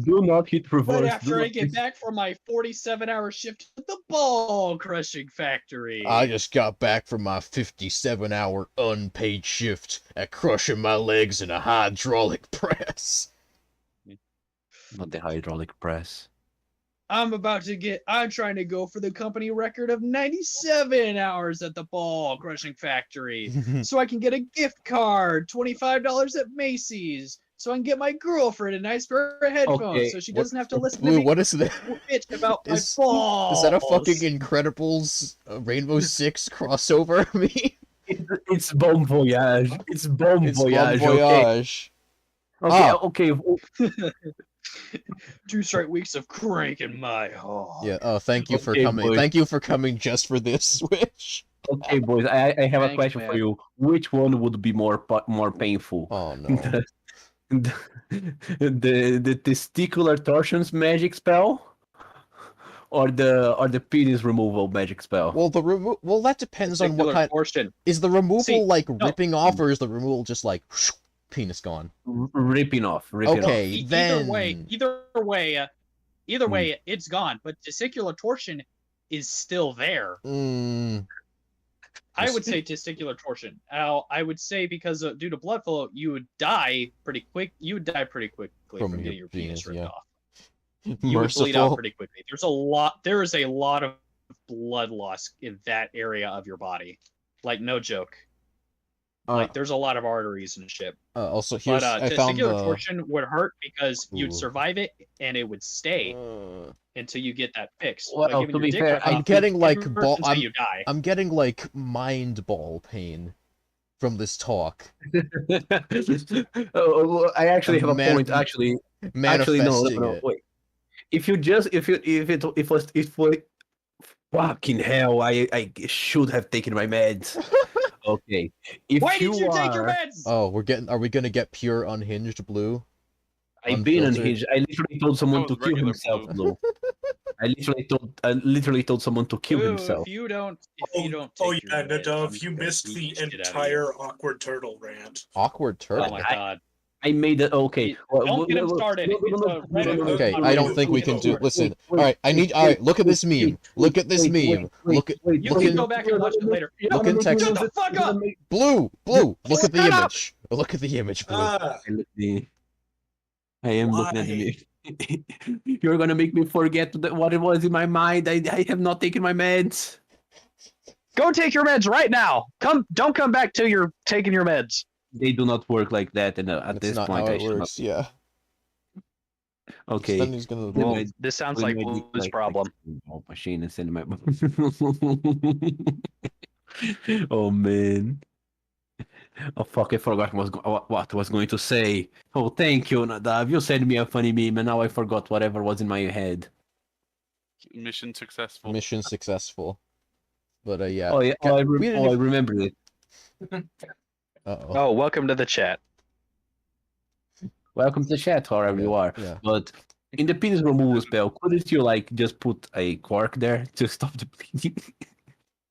Do not hit reverse. Right after Do I not get hit- back from my 47-hour shift at the ball crushing factory. I just got back from my 57-hour unpaid shift at crushing my legs in a hydraulic press. Not the hydraulic press. I'm trying to go for the company record of 97 hours at the ball crushing factory. So I can get a gift card, $25 at Macy's. So I can get my girlfriend a nice pair of headphones Okay, so she what- doesn't have to listen to Blue, me what is that? bitch about my Is balls. that a fucking Incredibles Rainbow Six crossover? Me? It's Bon Voyage. It's Bon It's Voyage. Bon Voyage. Okay. Ah. Okay. Okay. 2 straight weeks of cranking my heart. Yeah. Thank you for Okay, coming. boy. Thank you for coming just for this switch. Okay, boys. I have a Thanks, question for man. you. Which one would be more painful? Oh no. the testicular torsions magic spell, or the penis removal magic spell. Well, well, that depends on what Testicular kind. torsion. Is the removal See, like no. ripping off, or is the removal just like penis gone? Ripping off. Okay, Either then way, it's gone. But testicular torsion is still there. I would say testicular torsion. Now, I would say because due to blood flow, you would die pretty quick. You would die pretty quickly From from your getting your penis penis, ripped yeah. off. You would bleed out Merciful. pretty quickly. There is a lot of blood loss in that area of your body. Like, no joke. Like, there's a lot of arteries and shit. Also, here's But I found testicular the. torsion would hurt because Ooh. you'd survive it and it would stay until you get that fixed. Well, But giving to your be dick fair, cut I'm off, getting it like hurts until you die. I'm getting like mind ball pain from this talk. Oh, I actually have a Man- point. Actually, Manifesting no. it. Wait. If it was fucking hell, I should have taken my meds. Okay. If Why did you take your are- meds? Oh, are we gonna get pure unhinged blue? I've been Unfiltered. unhinged. I literally told someone That to was kill regular himself, blue. Blue. I literally told someone to kill Ooh, himself. If you don't Oh, take your yeah, meds, Nadav, I'm you gonna missed beat the shit out of you. entire awkward turtle rant. Awkward turtle. Oh my god. I made it okay. Don't get him started. It's a Reddit Okay, post I on don't Reddit. think we Get can him do. started. Listen, all right. All right. Look at this meme. Look at this meme. Look at. You Look can in go back and watch it later. Look in text. Shut the fuck up! Blue. Look at the Shut up! image. Look at the image, Blue. Ah, I am looking at Why? the You're gonna make me forget what it was in my mind. I have not taken my meds. Go take your meds right now. Don't come back till you're taking your meds. They do not work like that, and at That's this not point, how I it should works. Yeah. not. Okay. Then he's gonna. Well, Well, this sounds like Blue's like problem. machine and send my. Oh man. Oh fuck! I forgot what was going to say. Oh, thank you, Nadav. You sent me a funny meme, and now I forgot whatever was in my head. Mission successful. Mission successful. But yeah. Oh yeah, I remember it. Uh-oh. Oh, welcome to the chat. Welcome to the chat, wherever you are. Yeah. But in the penis removal spell, couldn't you like just put a cork there to stop the bleeding?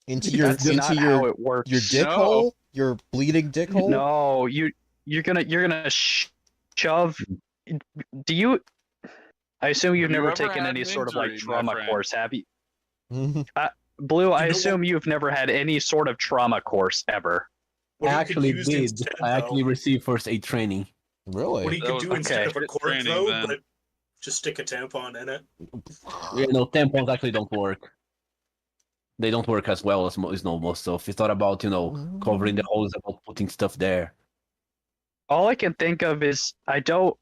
Into That's not how it works. your dick No. hole? Your bleeding dick hole? No, you're gonna shove. Do you? I assume you've Have you never ever taken had any an sort of like injury, my trauma friend? course, have you? Mhm. Blue, I know assume you've never had any sort of trauma course ever. what I you could actually use did. instead, I actually though, received first aid training. Really? what you That could was do instead okay. of a cork, Training, though, then. but just stick a tampon in it. Yeah, no, tampons actually don't work. They don't work as well as normal stuff. It's not about covering the holes, about putting stuff there. All I can think of is I don't.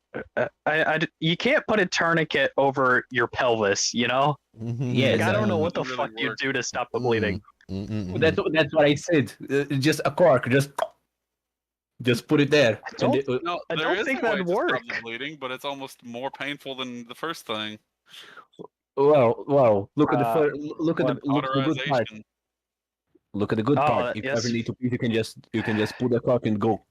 You can't put a tourniquet over your pelvis, you know? Yeah, Like, I don't know what the Doesn't fuck really you work. do to stop the bleeding. That's what I said. Just a cork. Just put it there. don't- And No, I there don't is think a way that'd to stop work. the bleeding, but it's almost more painful than the first thing. well, look at the look at the good part. Cauterization. Look at the good Oh, part. If you yes. ever need to pee, you can just put the cork and go.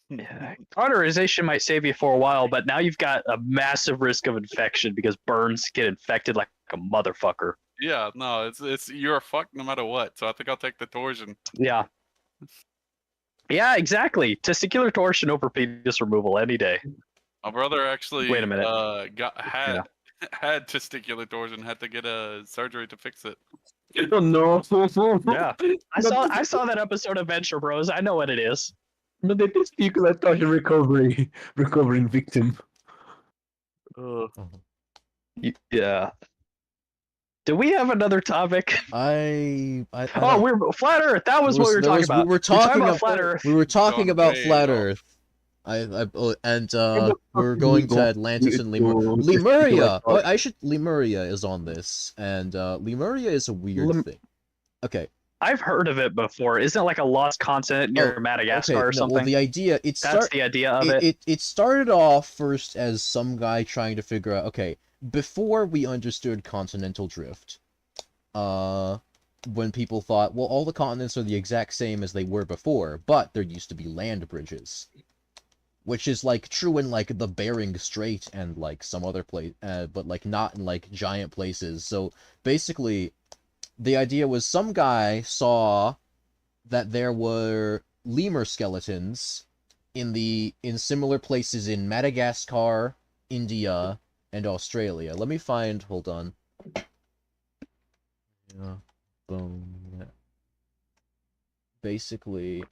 Yeah, cauterization might save you for a while, but now you've got a massive risk of infection because burns get infected like a motherfucker. Yeah, no, it's you're fucked no matter what. So I think I'll take the torsion. Yeah. Yeah, exactly. Testicular torsion over penis removal any day. My brother actually Wait a minute. had testicular torsion, had to get a surgery to fix it. Oh no! Yeah. I saw that episode of Venture Bros. I know what it is. No, the testicular torsion recovering victim. Yeah. Do we have another topic? I Oh, don't- we're flat Earth. That was what we were talking about. We were talking about flat Earth. We were talking Gone about way flat off. Earth. We the were fuck going did to we go? Atlantis and Go- Lemuria. go- Oh, Lemuria is on this, and Lemuria is a weird thing. Okay. I've heard of it before. Isn't it like a lost continent near Madagascar or no, something? well, the idea That's the idea of it. it started off first as some guy trying to figure out, okay, before we understood continental drift, when people thought, well, all the continents are the exact same as they were before, but there used to be land bridges. which is like true in like the Bering Strait and like some other place, but like not in like giant places. So basically, the idea was some guy saw that there were lemur skeletons in similar places in Madagascar, India, and Australia. Let me find. Hold on. Yeah, boom. Basically,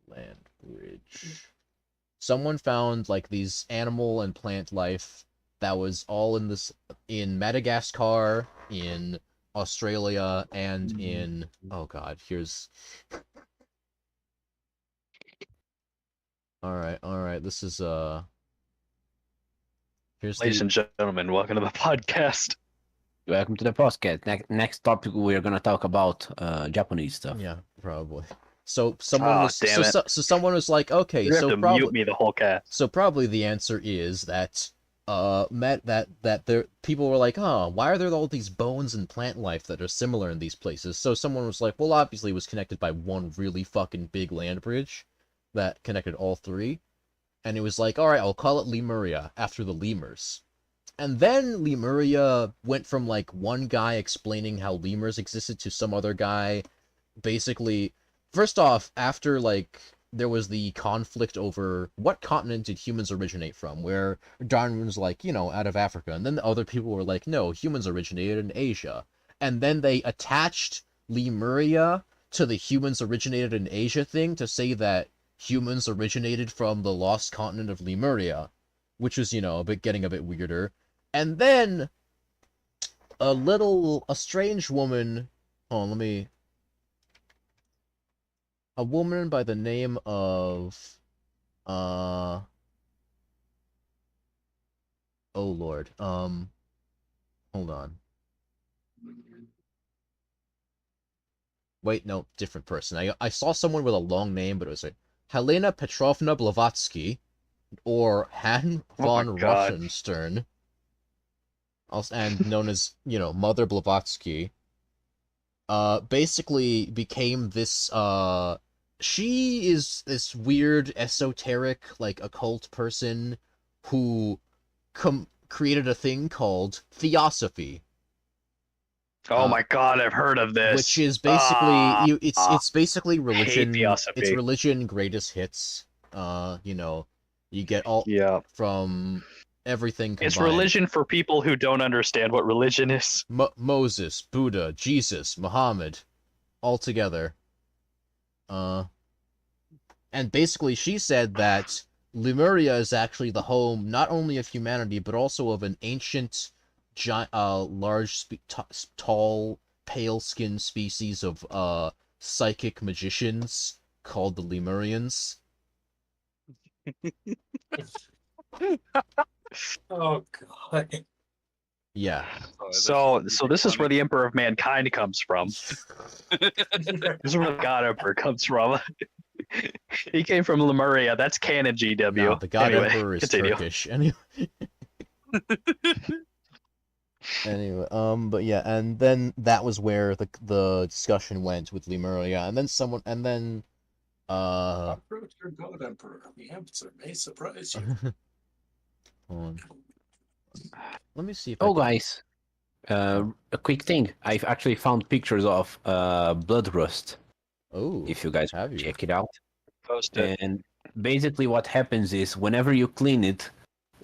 land bridge. Someone found like these animal and plant life that was all in Madagascar, in Australia, and in oh god, here's all right, this is here's Ladies the and gentlemen, welcome to the podcast. Welcome to the podcast. Next topic, we're gonna talk about Japanese stuff. yeah, probably. So someone Ah, was damn it. so someone was like, okay, You have so to probably mute me the whole cast. so probably the answer is that that there people were like, oh, why are there all these bones and plant life that are similar in these places? So someone was like, well, obviously it was connected by one really fucking big land bridge that connected all three, and it was like, all right, I'll call it Lemuria after the lemurs. And then Lemuria went from like one guy explaining how lemurs existed to some other guy basically first off, after like there was the conflict over what continent did humans originate from, where Darwin was like, you know, out of Africa, and then the other people were like, no, humans originated in Asia. And then they attached Lemuria to the humans originated in Asia thing to say that humans originated from the lost continent of Lemuria, which was, you know, getting a bit weirder. And then a strange woman, hold on, a woman by the name of oh lord, hold on, wait, no, different person. I saw someone with a long name, but it was like Helena Petrovna Blavatsky or Han Oh my von God. Rauschenstern, also, and known as, you know, Mother Blavatsky, basically became this she is this weird esoteric like occult person who created a thing called theosophy, Oh my God, I've heard of this. which is basically it's basically hate religion. theosophy. It's religion greatest hits. You know, you get all Yeah. from everything combined. It's religion for people who don't understand what religion is. Moses, Buddha, Jesus, Muhammad, all together. And basically she said that Lemuria is actually the home not only of humanity but also of an ancient, large, tall, pale-skinned species of psychic magicians called the Lemurians. Oh god. Yeah. So this is where the Emperor of Mankind comes from. This is where the God Emperor comes from. He came from Lemuria. That's canon, GW. No, the God Anyway, Emperor is continue. Turkish. Anyway. Anyway, but yeah, and then that was where the discussion went with Lemuria, and then Approach your god emperor. The answer may surprise you. hold on. Let me see if Oh, I can... guys, a quick thing. I've actually found pictures of blood rust. Oh, If you guys have you? check it out. Post it. And basically, what happens is whenever you clean it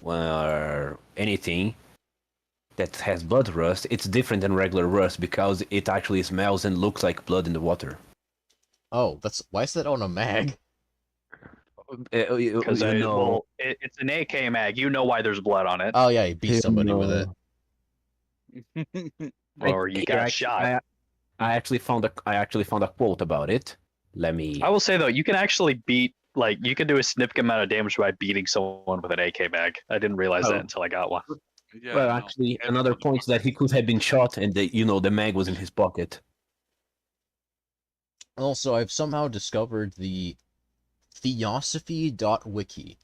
or anything that has blood rust, it's different than regular rust because it actually smells and looks like blood in the water. Oh, why is that on a mag? Because it's an AK mag. You know why there's blood on it. Oh yeah, he beat somebody with it. Or you got shot. I actually found a quote about it. Let me. I will say though, you can actually beat, like, you can do a significant amount of damage by beating someone with an AK mag. I didn't realize that until I got one. Yeah, Well, no, actually, another point is that he could have been shot, and the mag was in his pocket. Also, I've somehow discovered the theosophy.wiki,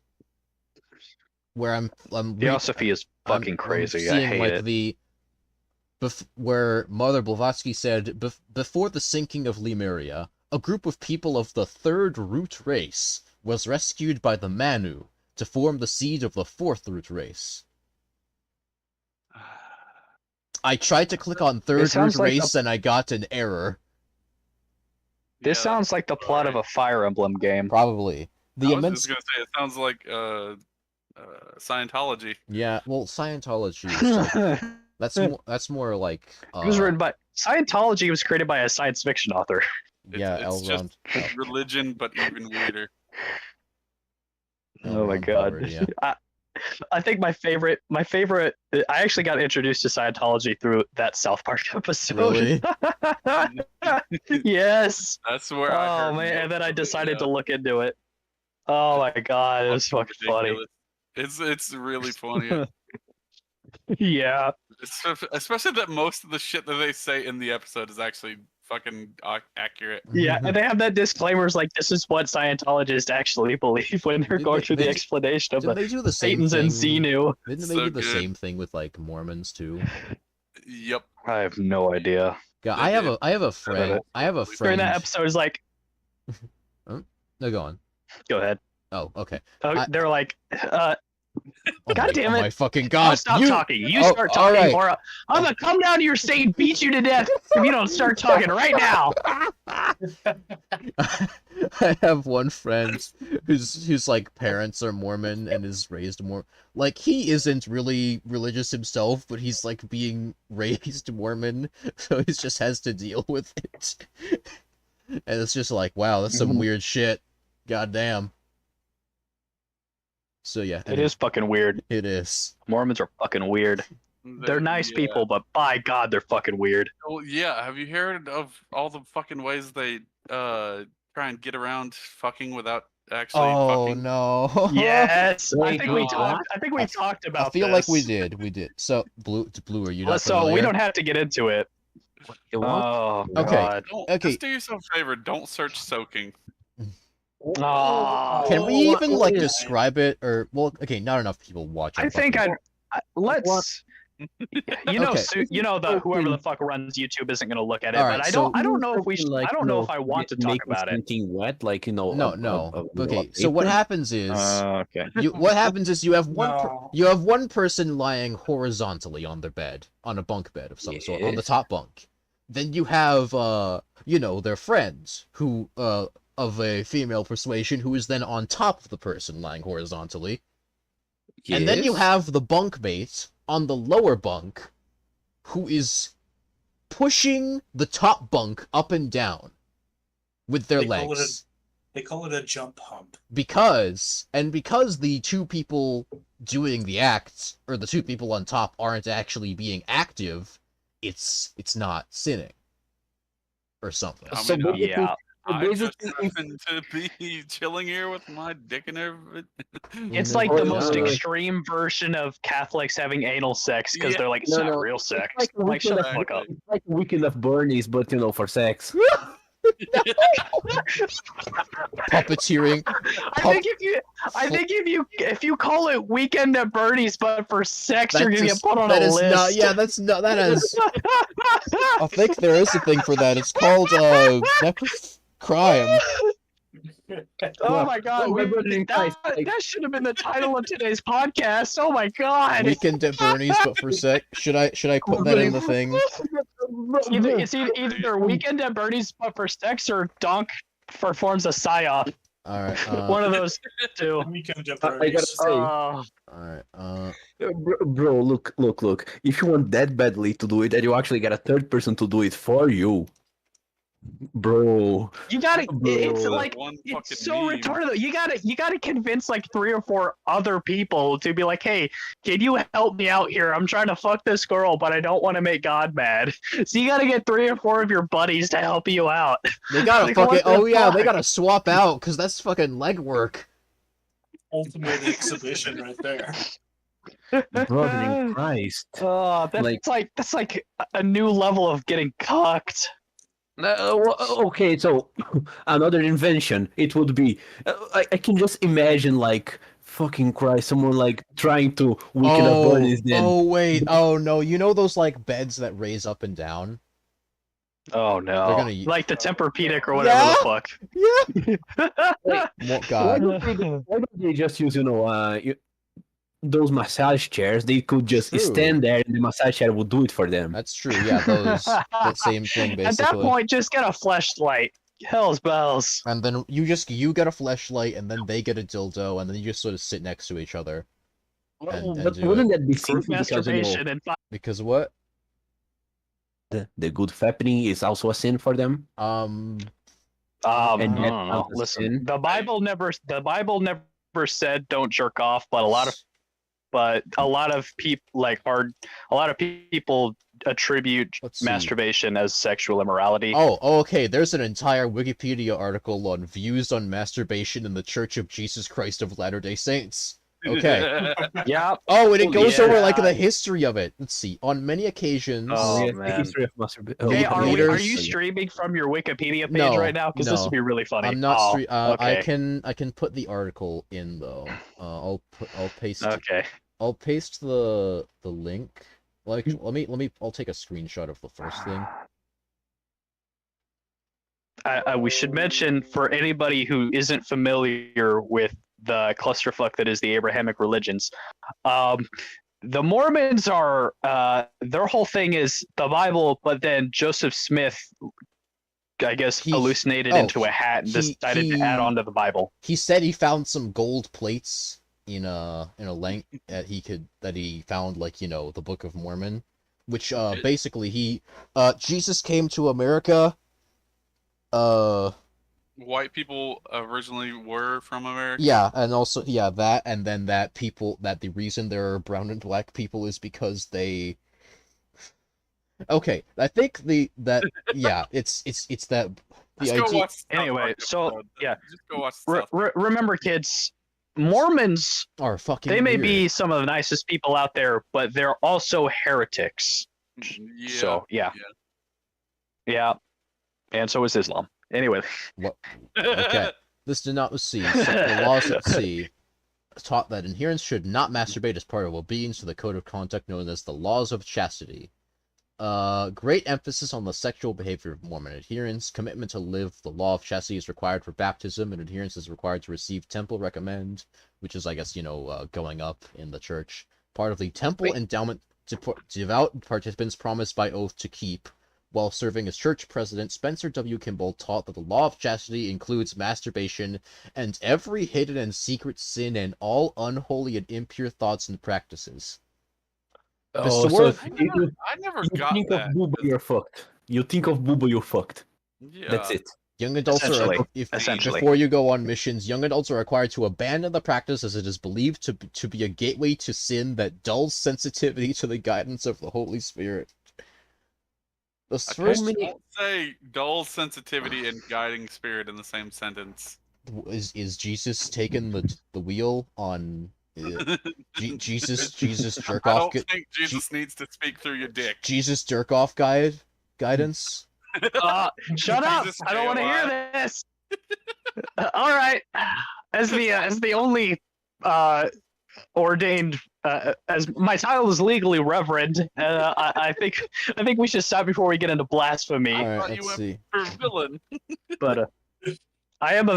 where I'm Theosophy is fucking crazy. I seeing, hate like, it. where Mother Blavatsky said, before the sinking of Lemuria, a group of people of the third root race was rescued by the Manu to form the seed of the fourth root race. I tried to click on third root sounds like race and I got an error. This Yeah, sounds like the plot of a Fire Emblem game. Probably. I was just gonna say it sounds like Scientology. Yeah, well, Scientology is like, that's more like It was written by Scientology was created by a science fiction author. yeah, it's L. just Ron. religion, but even weirder. L. Oh my Ron god. Hubbard, yeah. I think my favorite I actually got introduced to Scientology through that South Park episode. Really? Yes. That's where I heard Oh man, and then I most of it, decided yeah. to look into it. Oh my god, it was fucking funny. Ridiculous. It's really funny. Yeah. Especially that most of the shit that they say in the episode is actually fucking accurate. Yeah, and they have that disclaimers like this is what Scientologists actually believe when they're Did going they- through they- the explanation of Didn't the they do the same Satans thing? and Xenu. Didn't they So do the good. same thing with like Mormons too? Yep. I have no idea. Yeah, They I have did. a friend. I have a During friend. that episode, it's like, No, go on. go ahead. Oh, okay. They're like, Oh God my, damn oh it. my fucking I'll god! stop you... talking. You Oh, start all talking, right. or I'm gonna come down to your state and beat you to death if you don't start talking right now. I have one friend whose like parents are Mormon and is raised Mormon. Like he isn't really religious himself, but he's like being raised Mormon, so he just has to deal with it. And it's just like, wow, that's some weird shit. God damn. So yeah, It is fucking weird. It is. Mormons are fucking weird. They're nice Yeah. people, but by God, they're fucking weird. Well, yeah. Have you heard of all the fucking ways they try and get around fucking without actually Oh fucking? no. Yes, I Wait, think we what? talked. I think we talked about. I feel like we this. did. We did. So blue, are you not So familiar? we don't have to get into it. Oh Okay. God. Okay. Just do yourself a favor. Don't search soaking. Oh. Can we even like describe it or well? Okay, not enough people watch. I our think fucking- let's. You know, Okay. whoever the fuck runs YouTube isn't gonna look at it. Alright, but I so- don't know if we. Like, I don't know if I want to talk make about it. something wet, like No. Okay. what, So what apron? happens is Okay. what happens is you have No. you have one person lying horizontally on their bed, on a bunk bed of some sort, on the Yes. top bunk. Then you have their friends who of a female persuasion who is then on top of the person lying horizontally. And then you Yes. have the bunkmate on the lower bunk who is pushing the top bunk up and down with their They call it legs. They call it a jump hump. Because the two people doing the acts, or the two people on top, aren't actually being active, it's not sinning. Or something. I So mean, basically- Yeah. I just basically- happen to be chilling here with my dick in every. It's like the Oh, most yeah. extreme version of Catholics having anal sex because Yeah. they're like, it's No, not no. real sex. Like a Like, shut the weekend fuck up. Like Weekend of Bernie's, but for sex. Puppeteering. I think if you call it Weekend at Bernie's but for sex, you're gonna get put on that a is list. not. Yeah, that's not. That is. I think there is a thing for that. It's called crime. Oh my god, Oh, my brother in Christ, like- that should have been the title of today's podcast. Oh my god. Weekend at Bernie's, but for sex. Should I put that in the thing? It's either Weekend at Bernie's but for sex or Dunk performs a psyop. All right. One of those two. Weekend at I gotta Bernie's. say, All right. bro, look. If you want that badly to do it, and you actually get a third person to do it for you, bro. You gotta. It's Bro. like One it's fucking so meme. retarded. Though. You gotta convince like 3 or 4 other people to be like, hey, can you help me out here? I'm trying to fuck this girl, but I don't want to make God mad. So you gotta get 3 or 4 of your buddies to help you out. They gotta Like, fucking. what the Oh yeah, they fuck? gotta swap out because that's fucking legwork. Ultimate exhibition right there. Brother in Christ. Oh, that's like a new level of getting cucked. Okay, so another invention. It would be. I can just imagine like fucking Christ, someone like trying to Weekend of Bernie's. Then Oh wait. Oh no. You know those like beds that raise up and down? Oh no! They're gonna Like the Tempur-Pedic or whatever Yeah. the fuck. Why Why don't they just use, those massage chairs? They could just True. stand there and the massage chair will do it for them. That's true. Yeah, those that same thing At that basically. point, just get a fleshlight. Hell's bells. And then you get a fleshlight, and then they get a dildo, and then you just sort of sit next to each other. And But do wouldn't it. that be Group sinful because, masturbation and Because what? the good fappening is also a sin for them? And I And don't that's know. not a Listen, sin? the Bible never said don't jerk off, but a lot of people attribute Let's see. masturbation as sexual immorality. Oh, okay. There's an entire Wikipedia article on views on masturbation in the Church of Jesus Christ of Latter-day Saints. Okay. Yeah. Oh, and it goes over like Yeah. the history of it. Let's see. On many occasions, Oh, Yes, the man. history of masturbation. Hey, are leaders- you streaming from your Wikipedia page No, right now? Because this no. would be really funny. I'm not. Oh, I okay. can put the article in though. I'll paste. Okay. I'll paste the link. Like, I'll take a screenshot of the first thing. We should mention, for anybody who isn't familiar with the clusterfuck that is the Abrahamic religions, the Mormons are their whole thing is the Bible, but then Joseph Smith, I guess, hallucinated into a hat and decided to add on to the Bible. He said he found some gold plates in a length that he found, like, the Book of Mormon, which basically Jesus came to America. White people originally were from America. Yeah, and also that, and then that the reason there are brown and black people is because they. Okay, I think it's that the Just go idea. watch the South Anyway, Park so, episode. yeah. Just go watch the South Park. Remember, kids, Mormons, Are fucking they may weird. be some of the nicest people out there, but they're also heretics. Yeah. So, yeah. And so is Islam. Anyway. Okay. This did not see. The laws at sea taught that adherents should not masturbate as part of obedience to the code of conduct known as the laws of chastity. Great emphasis on the sexual behavior of Mormon adherents. Commitment to live the law of chastity is required for baptism, and adherence is required to receive temple recommend, which is, I guess, going up in the church. Part of the temple endowment devout participants promised by oath to keep. While serving as church president, Spencer W. Kimball taught that the law of chastity includes masturbation and every hidden and secret sin and all unholy and impure thoughts and practices. Oh, sword- so I never you got think that. of Booba, you're fucked. You think of Booba, you're fucked. Yeah. That's it. Young adults are Essentially. before you go on missions, young adults are required to abandon the practice as it is believed to be a gateway to sin that dulls sensitivity to the guidance of the Holy Spirit. The first Don't say dull sensitivity and guiding spirit in the same sentence. is Jesus taking the wheel on Jesus jerk I off don't think Jesus needs to speak through your dick. Jesus jerk off guidance. Shut up! Jesus I don't want to hear AOI. this. All right, as the only ordained, as my title is legally reverend, I think we should stop before we get into blasphemy. All right, thought you let's went see. For villain. But I am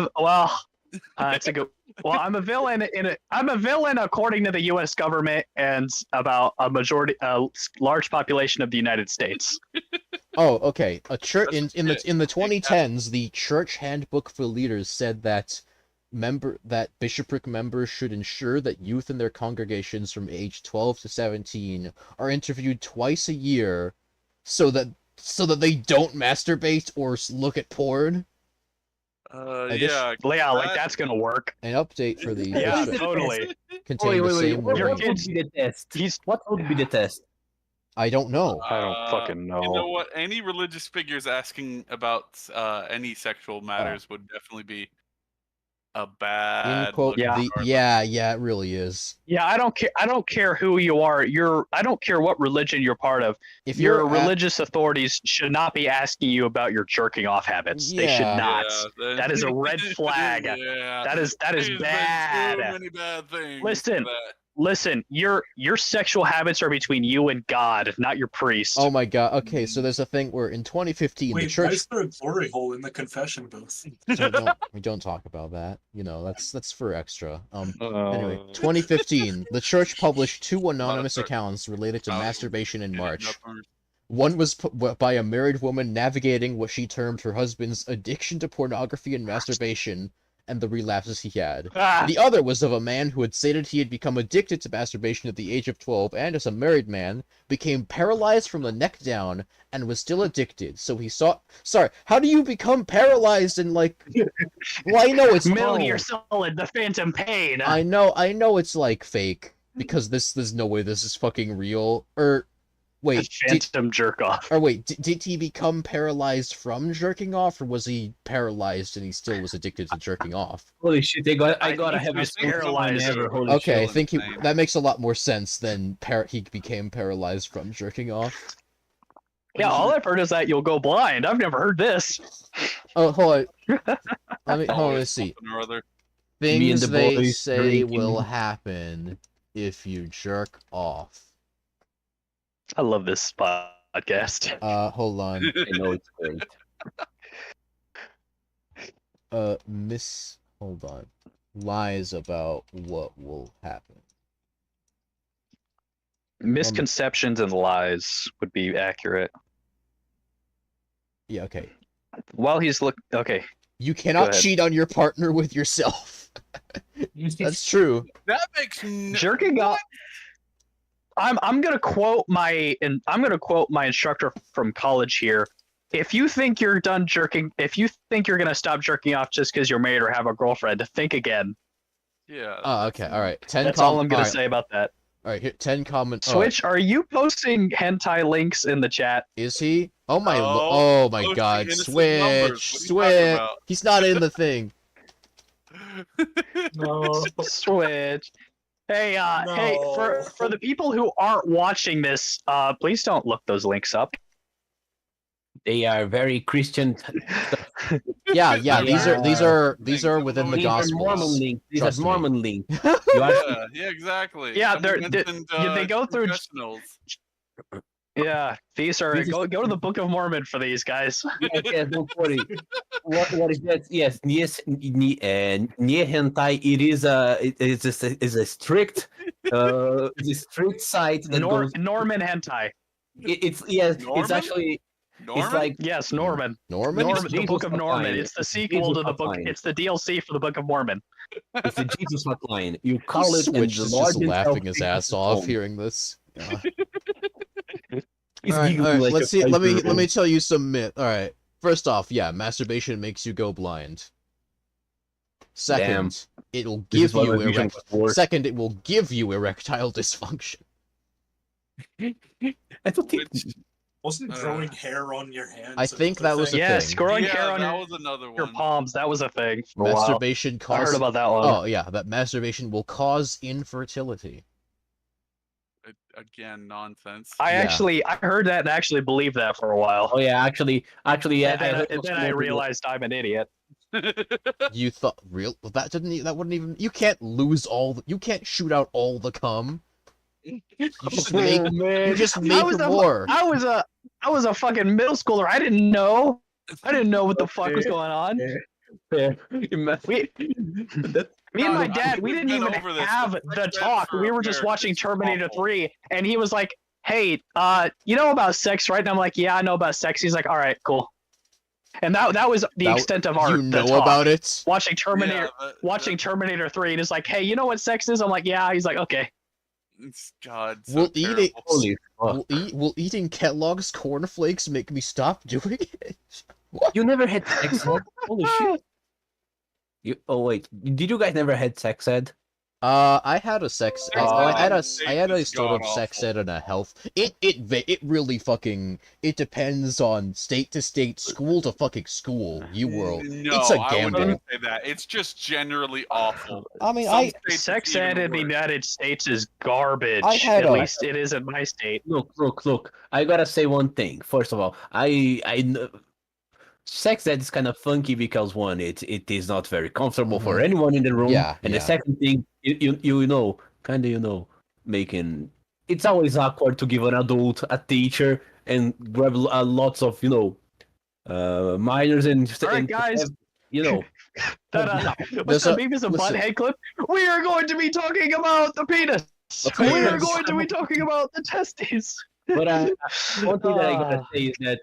it's a good. Well, I'm a villain I'm a villain according to the U.S. government and about a large population of the United States. Oh, okay. A church That's in the it. 2010s, the Church Handbook for Leaders said that bishopric members should ensure that youth in their congregations from age 12 to 17 are interviewed twice a year, so that they don't masturbate or look at porn. Yeah. Yeah, like that's gonna work. An update for the Yeah, the totally. contain the same What Your warning. would kids- be the test? He's. What would be the test? I don't know. I don't fucking know. You know what? Any religious figures asking about any sexual matters would definitely be a In bad. quote, Yeah. yeah, it really is. Yeah, I don't care. I don't care who you are. I don't care what religion you're part of. If Your you're religious authorities should not be asking you about your jerking off habits. They should Yeah. not. Yeah, That is a red flag. Yeah. That is There's been bad. Too many bad things. Listen, for that. Listen, your sexual habits are between you and God, not your priest. Oh my god. Okay, so there's a thing where in 2015 the Wait, why church. is there a glory hole in the confession booth? We don't talk about that. You know, that's for extra. Anyway, 2015, the church published 2 anonymous accounts related to masturbation in March. One was by a married woman navigating what she termed her husband's addiction to pornography and masturbation and the relapses he had. The other was of a man who had stated he had become addicted to masturbation at the age of 12 and, as a married man, became paralyzed from the neck down and was still addicted. So he sought... Sorry, how do you become paralyzed and, like... Well, I know it's... Metal Gear Solid, the Phantom Pain. I know it's, like, fake, because there's no way this is fucking real. Wait, Phantom jerk off. Or wait, did he become paralyzed from jerking off, or was he paralyzed and he still was addicted to jerking off? Holy shit! I gotta have was this paralyzed. paralyzed. Okay, I think that makes a lot more sense than he became paralyzed from jerking off. Yeah, all I've heard is that you'll go blind. I've never heard this. Oh, hold on. Hold on, let's see. Things they say will happen if you jerk off. I love this podcast. Hold on. I know it's great. Hold on. Lies about what will happen. Misconceptions and lies would be accurate. Yeah, okay. While he's okay. You cannot cheat on your partner with yourself. That's true. That makes jerking off. I'm gonna quote my instructor from college here. If you think you're done jerking, if you think you're gonna stop jerking off just because you're married or have a girlfriend, think again. Yeah. Oh, okay. All right. That's all I'm gonna say about that. All right. Here, 10 comments. Switch, are you posting hentai links in the chat? Is he? Oh my! Oh, my God! Switch. He's not in the thing. No. Switch. Hey, hey, for the people who aren't watching this, please don't look those links up. They are very Christian. Yeah. These are within the gospel. Mormon link. These Trust are me. Mormon link. Yeah, exactly. Yeah, Someone they go through. professionals. Yeah, these are go to the Book of Mormon for these guys. Yes, don't worry. What is that? Yes, near hentai. It is a strict site that goes. Norman hentai. It's yes. Norman? It's actually. Norman? It's like Yes, Norman. Norman. The Book of Norman. It's the sequel to the book. It's the DLC for the Book of Mormon. it's the Jesus hotline. You call it, and Switch the is Lord just himself laughing his takes ass it off home. hearing this. He's All right, giggling like let's a see. Let me 5-year-old. tell you some myth. All right. First off, yeah, masturbation makes you go blind. Second, it'll This give is what you my vision was for. Second, it will give you erectile dysfunction. I don't think. Wasn't growing hair on your hands? I think that was a Yes, thing. growing Yeah, hair on that was another your one. palms. That was a thing. Masturbation I causes. heard about that one. Oh yeah, that masturbation will cause infertility. Again, nonsense. I Yeah. heard that and actually believed that for a while. Oh yeah, actually, yeah. And then I realized I'm an idiot. You thought real? Well, that wouldn't even. You can't lose all. You can't shoot out all the cum. You just make. You just make more. I was a fucking middle schooler. I didn't know. What the fuck was going on. Fair. Me and my dad, we didn't Been even over this. have Let's the get talk. for We were just America. watching It's Terminator awful. 3, and he was like, "Hey, you know about sex, right?" And I'm like, "Yeah, I know about sex." He's like, "All right, cool." And that was the extent of our You the know talk. about it. Watching Terminator, Yeah, watching Terminator 3, and it's like, "Hey, you know what sex is?" I'm like, "Yeah." He's like, "Okay." God, so We'll eat it. terrible. Holy fuck! Will eating Kellogg's cornflakes make me stop doing it? You never had sex ed? Holy shit! Oh wait, did you guys never had sex ed? I had a sex. I had a It's sort of sex god-awful. ed and a health. It really fucking. It depends on state to state, school to fucking school. You world. No, It's a I gamble. wouldn't say that. It's just generally awful. I mean, Some states it's Sex even ed in the worse. United States is garbage. I had At a- least it is in my state. Look! I gotta say one thing. First of all, sex ed is kind of funky because one, it is not very comfortable for anyone in the room, Yeah, and yeah. the second thing, you know, kind of making. It's always awkward to give an adult a teacher and grab lots of minors and All right, and guys. have, you know. That what's There's the a- Beavis and listen. Butthead clip? We are going to be talking about the penis. The We are penis. going to be talking about the testes. But one thing that I gotta say is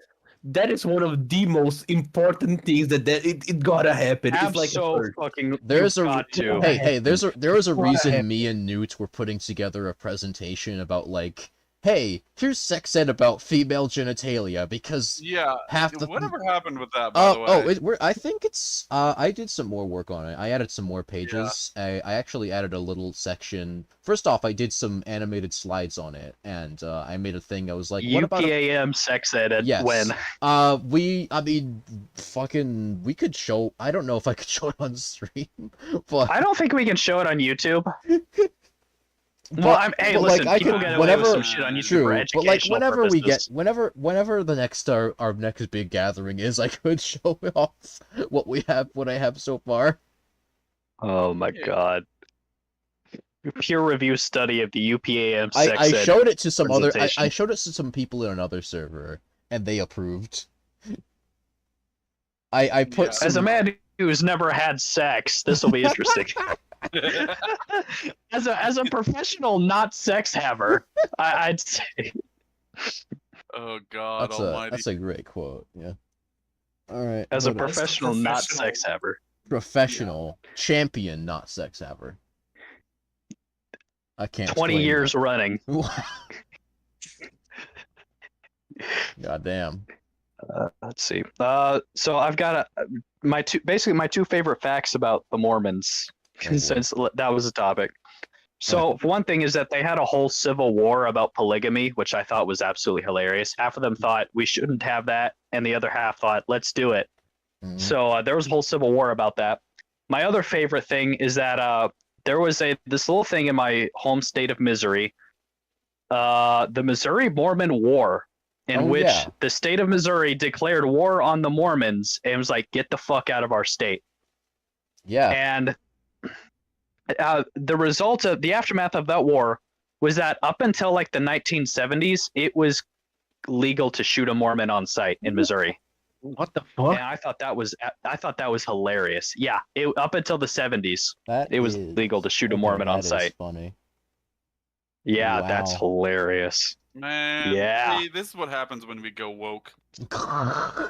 that is one of the most important things that it gotta happen. It's like a first. Fucking. There's you've a got to. hey, there was a What reason happened? me and Newt were putting together a presentation about like, hey, here's sex ed about female genitalia because Yeah. half the Whatever happened with that, by the way? I think it's I did some more work on it. I added some more pages. I actually added a little section. First off, I did some animated slides on it, and I made a thing. I was like, what about UPAM sex ed at yes. when? I mean, fucking, we could show. I don't know if I could show it on stream, but I don't think we can show it on YouTube. but- Well, hey, but, listen, I people could- get away with some whenever- shit on YouTube true, for but like educational whenever we get, purposes. whenever the next our next big gathering is, I could show off what I have so far. Oh my god. Peer review study of the UPAM sex I ed. showed it to some other. I presentation. showed it to some people in another server, and they approved. I put Yeah. some. As a man who's never had sex, this will be interesting. as a professional not sex haver, I'd say Oh God Almighty! That's a great quote. Yeah. All right. as a hold on. professional not professional. sex haver. Professional champion, not sex haver. I can't. 20 explain years running. that. God damn. Let's see. So I've got my two favorite facts about the Mormons, boy. since that was the topic. So one thing is that they had a whole civil war about polygamy, which I thought was absolutely hilarious. Half of them thought we shouldn't have that, and the other half thought let's do it. Mhm. So there was a whole civil war about that. My other favorite thing is that there was this little thing in my home state of Missouri, the Missouri Mormon War, in Oh, which yeah. the state of Missouri declared war on the Mormons and was like, "Get the fuck out of our state." Yeah. And the result of the aftermath of that war was that up until like the 1970s, it was legal to shoot a Mormon on sight in Missouri. What the fuck? And I thought that was hilarious. Yeah, up until the 70s, That it was is- legal to shoot a okay, Mormon on that is sight. Funny. Yeah, that's Wow. hilarious. Man, Yeah. see, this is what happens when we go woke. Yeah,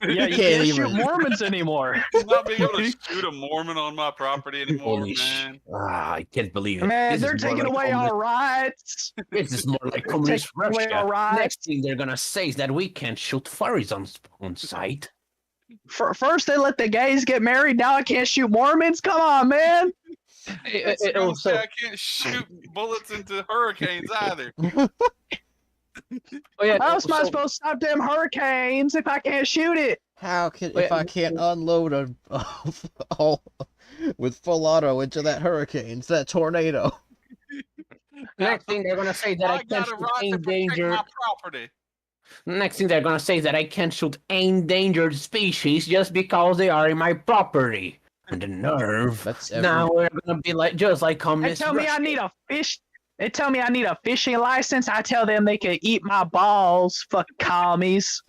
you can't can't even- shoot Mormons anymore. Not being able to shoot a Mormon on my property anymore, Holy man. I can't believe it. Man, This they're is more taking like away communist- our rights. This is more like They're communist taking away Russia. our rights. Next thing they're gonna say is that we can't shoot furries on site. First they let the gays get married. Now I can't shoot Mormons. Come on, man. It's gonna say I can't shoot bullets into hurricanes either. Oh yeah. How am I supposed to stop them hurricanes if I can't shoot it? How can Wait, if I can't unload all with full auto into that hurricane, into that tornado? Next thing they're gonna say that I I can't got a shoot right to protect endangered. my property. Next thing they're gonna say is that I can't shoot endangered species just because they are in my property. And the nerve. That's Now we're gonna be like just like They communist. tell me I Russia. need a fish. They tell me I need a fishing license. I tell them they can eat my balls. Fuck commies.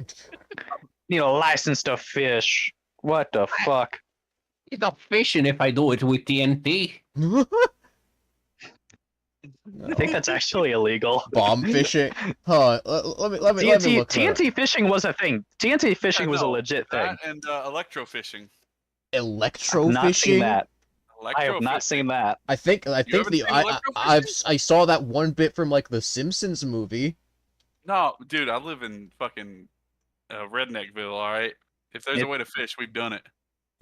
Need a license to fish. What the fuck? It's not fishing if I do it with TNT. I think that's actually illegal. Bomb fishing. Huh? Let me look. that up. TNT fishing was a thing. TNT fishing was a no, legit thing. That and electrofishing. Electro Not seen fishing. that. I have Electrofishing. not seen that. I think haven't seen I saw that one bit from like the Simpsons movie. No, dude, I live in fucking Redneckville. All right, if there's a way to fish, we've done it.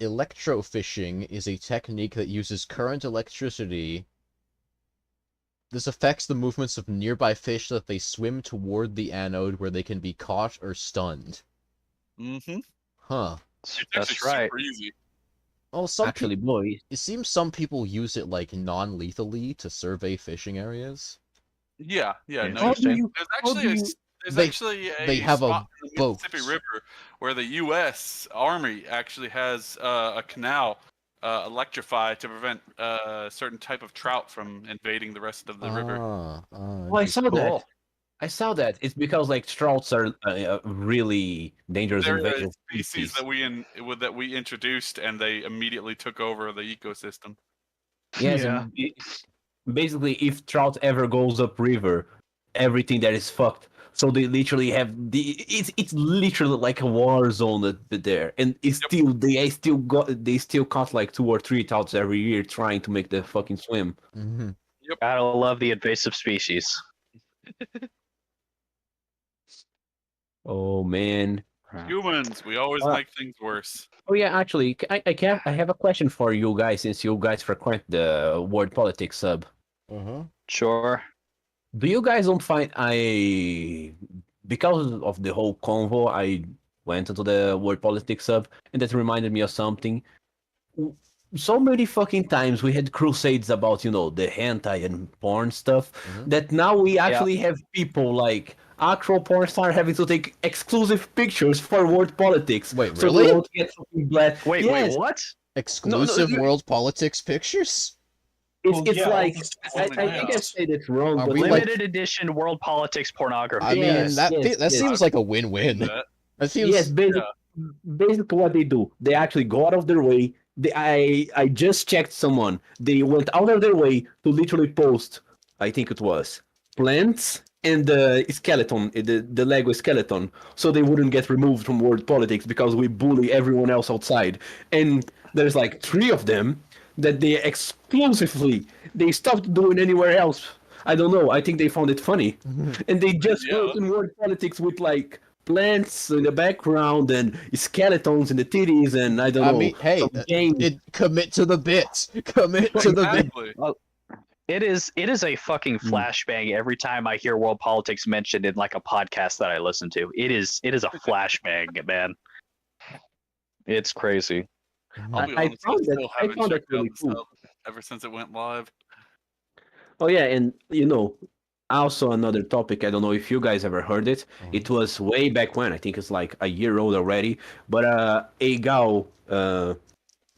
Electrofishing is a technique that uses current electricity. This affects the movements of nearby fish so that they swim toward the anode where they can be caught or stunned. Mm-hmm. Huh. It's That's actually right. super easy. Well, some Actually, boys. it seems some people use it like non-lethally to survey fishing areas. Yeah, no. Interesting. There's how actually do a, you- s- there's they- actually a they have a spot in the boat. Mississippi River where the U.S. Army actually has a canal electrify to prevent a certain type of trout from invading the rest of the river. Oh, I saw that. I saw that. It's because like trouts are really dangerous They're a invasive species that we introduced, and they immediately took over the ecosystem. Yes, Yeah. basically, if trout ever goes upriver, everything that is fucked. So they literally have it's literally like a war zone there, and it's still they still caught like 2 or 3 trouts every year trying to make the fucking swim. Mm-hmm. Gotta love the invasive species. Oh man. Humans, we always make things worse. Oh yeah, actually, I have a question for you guys since you guys frequent the World Politics sub. Sure. Do you guys don't find because of the whole convo, I went into the World Politics sub, and that reminded me of something. So many fucking times we had crusades about, the hentai and porn stuff, that now we actually have people like actual porn star having to take exclusive pictures for World Politics. Wait, So really? they won't get fucking black. Wait, Yes, what? Exclusive World Politics pictures? It's yeah, all like the stuff I on think I plans. said it wrong, Are but we, like, Limited edition world politics pornography. I mean, Yes, that yes. seems like a win-win. That. That seems. yes, basically what they do, they actually go out of their way. I just checked someone. They went out of their way to literally post, I think it was, plants and the skeleton, the Lego skeleton, so they wouldn't get removed from World Politics because we bully everyone else outside. And there's like 3 of them that they stopped doing anywhere else. I don't know. I think they found it funny, and they just wrote in World Politics with like plants in the background and skeletons in the titties, and I don't know. I mean, hey, commit to the bit. Commit to the bit. Exactly. It is a fucking flashbang every time I hear world politics mentioned in like a podcast that I listen to. It is a flashbang, man. It's crazy. I'll be I honest, found that- still I haven't found that checked out really the cool. sub ever since it went live. Oh yeah, and also another topic. I don't know if you guys ever heard it. It was way back when. I think it's like a year old already. But a gal,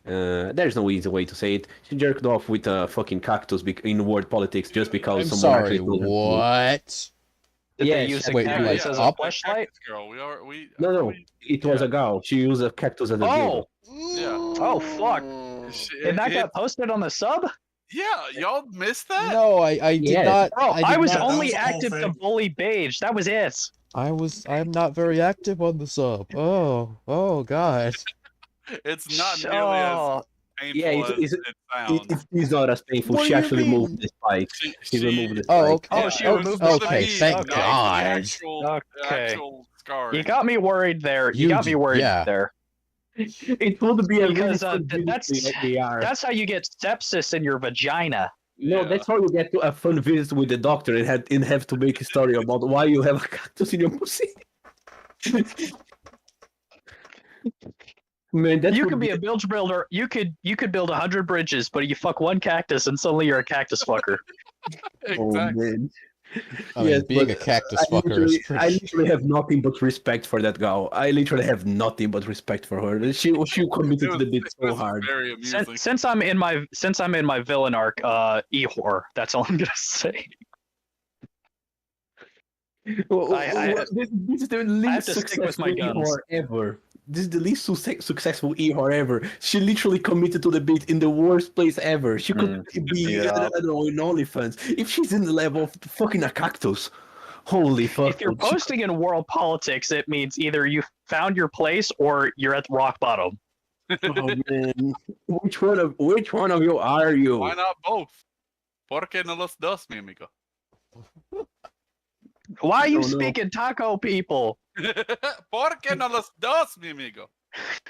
there's no easy way to say it. She jerked off with a fucking cactus in World Politics just because I'm someone sorry, actually told her to. what? Did Yeah, they use a wait, cactus like, as up? a flashlight? Girl, No, it was a gal. She used a cactus as a Oh, Yeah. oh fuck! And that It- got posted on the sub? Yeah, y'all missed that? No, I did Yes. not. Bro, I did was not- only That was the whole active to thing. bully Beige. That was it. I'm not very active on the sub. Oh god. It's not nearly as Oh, painful Yeah, as it's- it sounds. It's not as painful. What She do you actually mean? moved the spike. She removed the spike. Oh, okay. Oh, she Oh, removed the okay, spikes. thank Okay. God. The Okay. actual scarring. you got me worried there. You You got me d- worried yeah. there. It would be a Because, really fun that's- visit to the AR. That's how you get sepsis in your vagina. No, Yeah. that's how you get to a fun visit with the doctor and have to make a story about why you have a cactus in your pussy. Man, that You would could be a bilge builder. You could build 100 bridges, but you fuck one cactus and suddenly you're a cactus fucker. Oh, Exactly. man. I mean, Yes, being but a cactus I fucker is literally, I pretty. literally have nothing but respect for that gal. I literally have nothing but respect for her. She committed to the bit It so was hard. very amusing. Since I'm in my villain arc, Ehor. That's all I'm gonna say. This is the have least to stick with successful my guns. Ehor ever. This is the least successful Ehor ever. She literally committed to the bit in the worst place ever. She could be, Yeah. I don't know, in OnlyFans. If she's in the level of fucking a cactus, holy fuck. If you're posting in world politics, it means either you found your place or you're at rock bottom. Oh man, which one of you are you? Why not both? ¿Por qué no los dos, mi amigo? Why are you don't know. speaking taco people? ¿Por qué no los dos, mi amigo?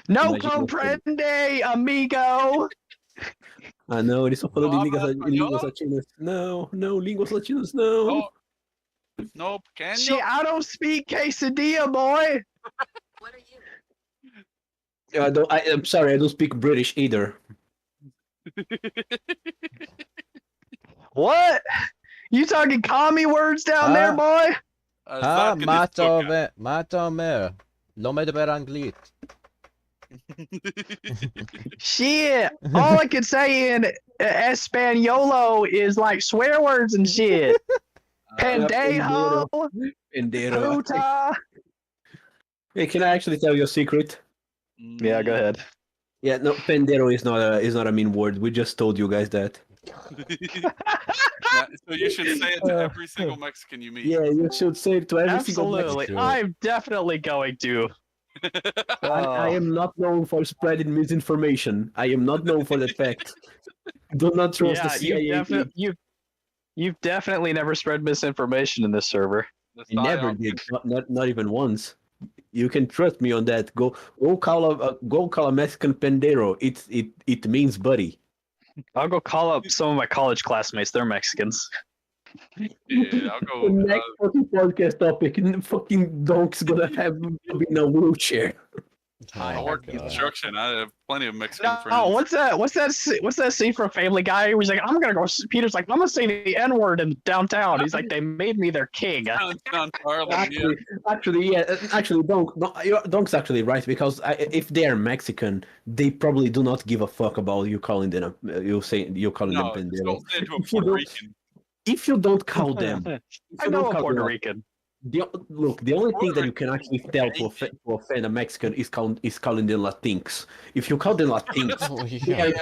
No Imagina comprende, amigo. Ah, não, ele só falou de Não línguas, habla línguas espanhol? latinas. Não, línguas latinas não. No, no pequeño. See, I don't speak quesadilla, boy. I'm sorry, I don't speak British either. What? You talking commie words down there, boy? Ah, Exactly, this mato me. Lo me de ver anglit. Shit. All I can say in Espanolo is like swear words and shit. Pendejo, Pendero. puta. Hey, can I actually tell you a secret? Yeah, go ahead. Yeah, no, pendero is not a mean word. We just told you guys that. So you should say it to every single Mexican you meet. Yeah, you should say it to every single Absolutely. Mexican. I'm definitely going to. I am not known for spreading misinformation. I am not known for that fact. Do not trust the CIA. You've definitely never spread misinformation in this server. That's I never not- did. Not even once. You can trust me on that. Go call a Mexican pendero. It means buddy. I'll go call up some of my college classmates. They're Mexicans. Yeah, I'll The go. next fucking podcast topic, fucking Donk's gonna have to be in a wheelchair. I Oh, work God. construction. I have plenty of Mexican No, friends. what's that scene from Family Guy? He was like, I'm gonna go. Peter's like, I'm gonna say the N word in downtown. He's like, they made me their king. Downtown Harlem, yeah. Actually, Donk's actually right because if they are Mexican, they probably do not give a fuck about you calling them No, them just pendero. don't say it to a If you Puerto don't- Rican. If you don't call them, I know a Puerto Rican. the only thing that you can actually tell to offend a Mexican is calling them Latinx. If you call them Latinx, Oh, yeah,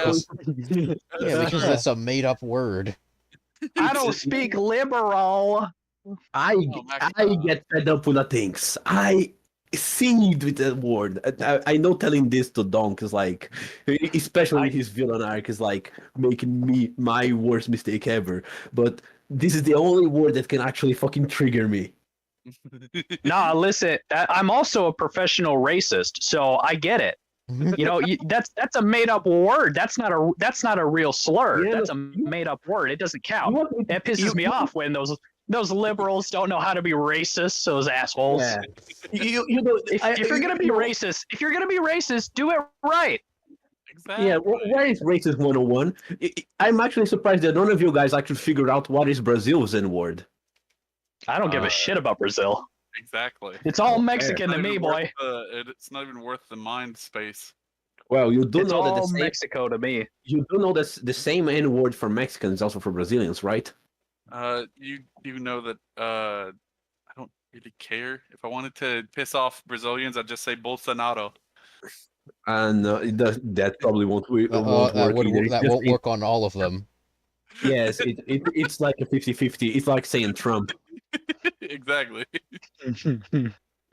yeah, because that's a made-up word. I don't speak liberal. I get fed up with Latinx. I seethed with that word. I know telling this to Donk is like, especially his villain arc is like making me my worst mistake ever. But this is the only word that can actually fucking trigger me. Nah, listen, I'm also a professional racist, so I get it. You know, that's a made up word. That's not a real slur. Yeah, That's a made up word. It doesn't count. It pisses me you- off when those liberals don't know how to be racist. Those assholes. Yeah. You know, If you're gonna be racist, do it right. Exactly. Yeah, where is Racist 101? I'm actually surprised that none of you guys actually figured out what is Brazil's N word. I don't give a shit about Brazil. Exactly. It's all Okay. Mexican to Not me, even boy. it's not even worth the mind space. Well, you do It's know that all Mexico to me. you do know that the same N word for Mexicans is also for Brazilians, right? You know that I don't really care. If I wanted to piss off Brazilians, I'd just say Bolsonaro. And that probably won't work That either. It's just- won't work on all of them. Yes, it's like a 50-50. It's like saying Trump. Exactly.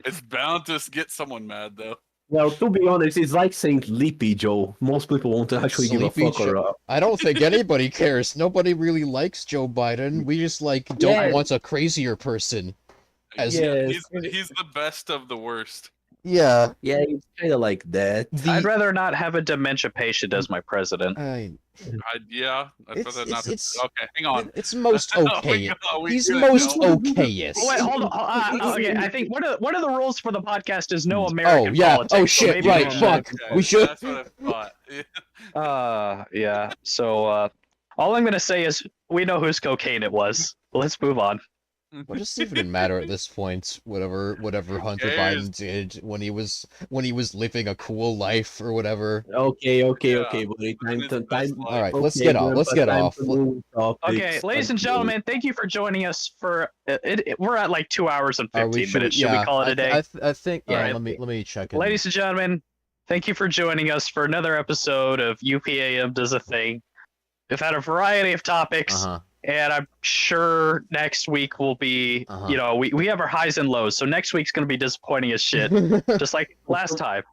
It's bound to get someone mad though. Well, to be honest, it's like saying Sleepy Joe. Most people won't actually give a Sleepy fuck. Or, I don't think anybody cares. Nobody really likes Joe Biden. We just don't Yeah. want a crazier person. As Yes. He's the best of the worst. yeah, yeah, it's kind of like that. I'd rather not have a dementia patient as my president. I'd It's- rather not. it's- Okay, hang on. it's most okay. We He's good, most no? okayest. Wait, hold on. Okay, I think one of the rules for the podcast is no American Oh yeah. politics. Oh so shit. maybe Right. we should- Fuck. Okay, We should. That's what I thought. Yeah. So all I'm gonna say is we know whose cocaine it was. Let's move on. What does it even matter at this point? Whatever Hunter cares? Biden did when he was living a cool life or whatever. Okay, Yeah. buddy. Living his best life. All right, let's get off. Let's get off. Okay, ladies and gentlemen, thank you for joining us for we're at like 2 hours and 15 minutes. Should we call it a day? I think. Yeah. Alright. Let me check in. Ladies and gentlemen, thank you for joining us for another episode of UPAM Does a Thing. We've had a variety of topics. Uh And I'm sure next week will be, Uh-huh. you know, we have our highs and lows. So next week's going to be disappointing as shit, huh. just like last time.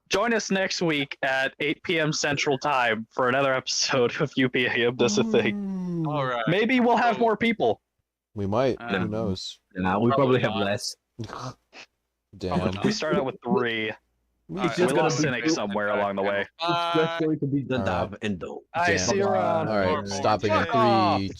Join us next week at 8 p.m. Central Time for another episode of UPAM Does a Thing. All right. Maybe we'll have more people. We might. Uh, Who knows? Nah, we probably have not. less. Damn. We started out with 3. All right, just We gonna lost be Cynic two- somewhere along the way. It's just going to be the Alright. dab and do. I Damn. see you around. All right. Normal. Stopping in Fuck off. 3,